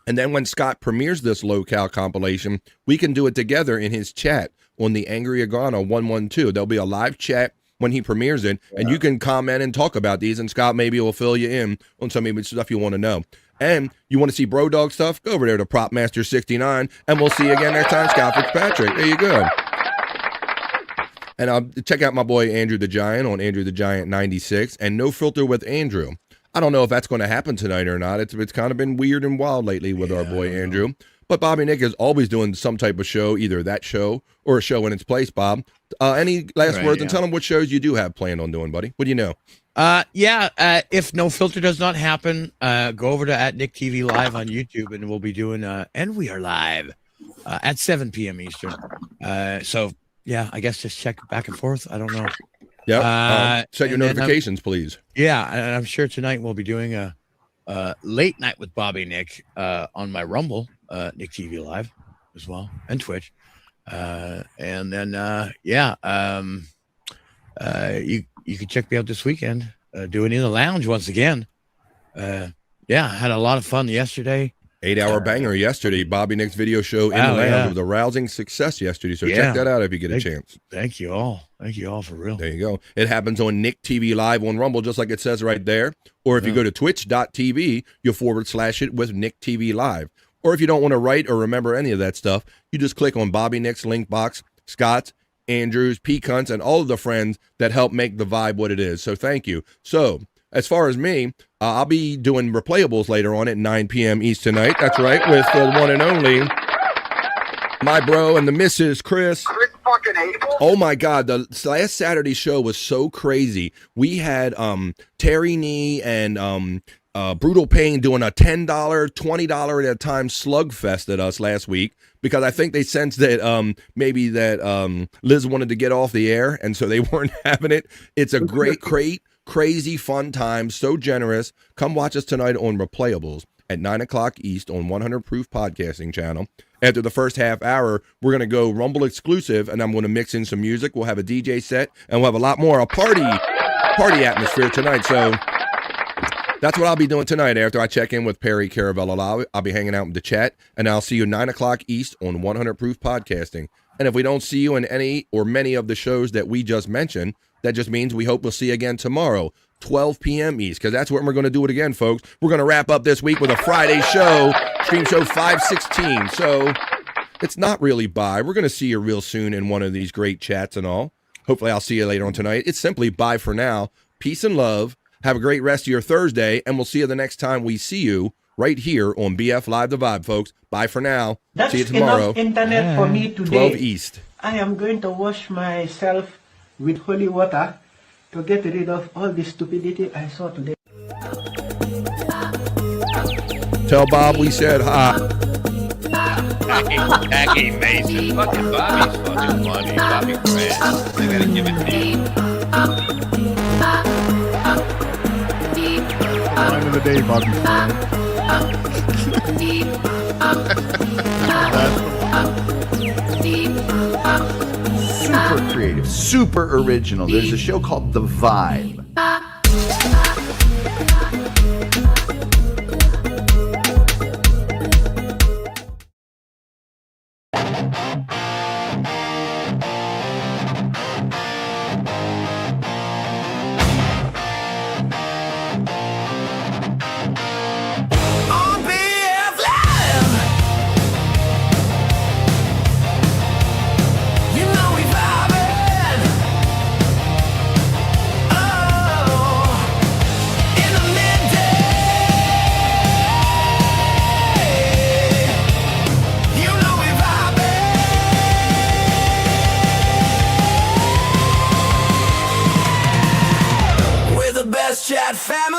and then when Scott premieres this low-cal compilation, we can do it together in his chat on the Angry Iguana 112. There'll be a live chat when he premieres it, and you can comment and talk about these, and Scott maybe will fill you in on some of the stuff you want to know. And you want to see Bro Dog stuff? Go over there to PropMaster69, and we'll see you again next time, Scott Fitzpatrick. There you go. And check out my boy Andrew the Giant on Andrew the Giant 96 and No Filter with Andrew. I don't know if that's going to happen tonight or not. It's kind of been weird and wild lately with our boy Andrew. But Bobby Nick is always doing some type of show, either that show or a show in its place, Bob. Any last Right, words? yeah. And tell them what shows you do have planned on doing, buddy. What do you know? If No Filter does not happen, go over to @NickTV Live on YouTube, and we'll be doing and we are live at 7 p.m. Eastern. So yeah, I guess just check back and forth. I don't know. Yeah. Set your notifications, please. Yeah, and I'm sure tonight we'll be doing a late night with Bobby Nick on my Rumble, Nick TV Live, as well, and Twitch. And then you can check me out this weekend doing In the Lounge once again. I had a lot of fun yesterday. 8-hour banger yesterday. Bobby Nick's video show In the Lounge. It was a rousing success yesterday. So check that out if you get a chance. Thank you all. Thank you all for real. There you go. It happens on Nick TV Live on Rumble, just like it says right there. Or if you go to twitch.tv, you'll / it with Nick TV Live. Or if you don't want to write or remember any of that stuff, you just click on Bobby Nick's link box, Scott's, Andrews, P-Cunts, and all of the friends that help make the vibe what it is. So thank you. So as far as me, I'll be doing replayables later on at 9 p.m. East tonight. That's right, with the one and only, my bro and the Mrs. Chris. Oh my God, the last Saturday show was so crazy. We had Terry Nee and Brutal Pain doing a $10, $20 at a time slugfest at us last week, because I think they sensed that maybe that Liz wanted to get off the air, and so they weren't having it. It's a great, crazy fun time, so generous. Come watch us tonight on Replayables at 9 o'clock East on 100 Proof Podcasting Channel. After the first half hour, we're going to go Rumble exclusive, and I'm going to mix in some music. We'll have a DJ set, and we'll have a lot more, a party atmosphere tonight. So that's what I'll be doing tonight after I check in with Perry Caravella. I'll be hanging out in the chat, and I'll see you 9 o'clock East on 100 Proof Podcasting. And if we don't see you in any or many of the shows that we just mentioned, that just means we hope we'll see you again tomorrow, 12 p.m. East, because that's when we're going to do it again, folks. We're going to wrap up this week with a Friday show, Stream Show 516. So it's not really bye. We're going to see you real soon in one of these great chats and all. Hopefully I'll see you later on tonight. It's simply bye for now. Peace and love. Have a great rest of your Thursday, and we'll see you the next time we see you right here on BF Live The Vibe, folks. Bye for now. That's see you tomorrow. enough internet for me today. 12 East. I am going to wash myself with holy water to get rid of all the stupidity I saw today. Tell Bob we said hi. Jackie Mason. Fucking Bobby's fucking funny. Bobby Grant. I gotta give it to you. Line of the day, Bobby. Super creative, super original. There's a show called The Vibe. On BF Live, you know we vibing. Oh, in the midday, you know we vibing. We're the best chat family.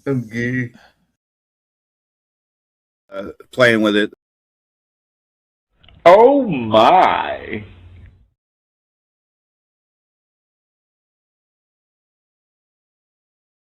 Okay. Playing with it. Oh my.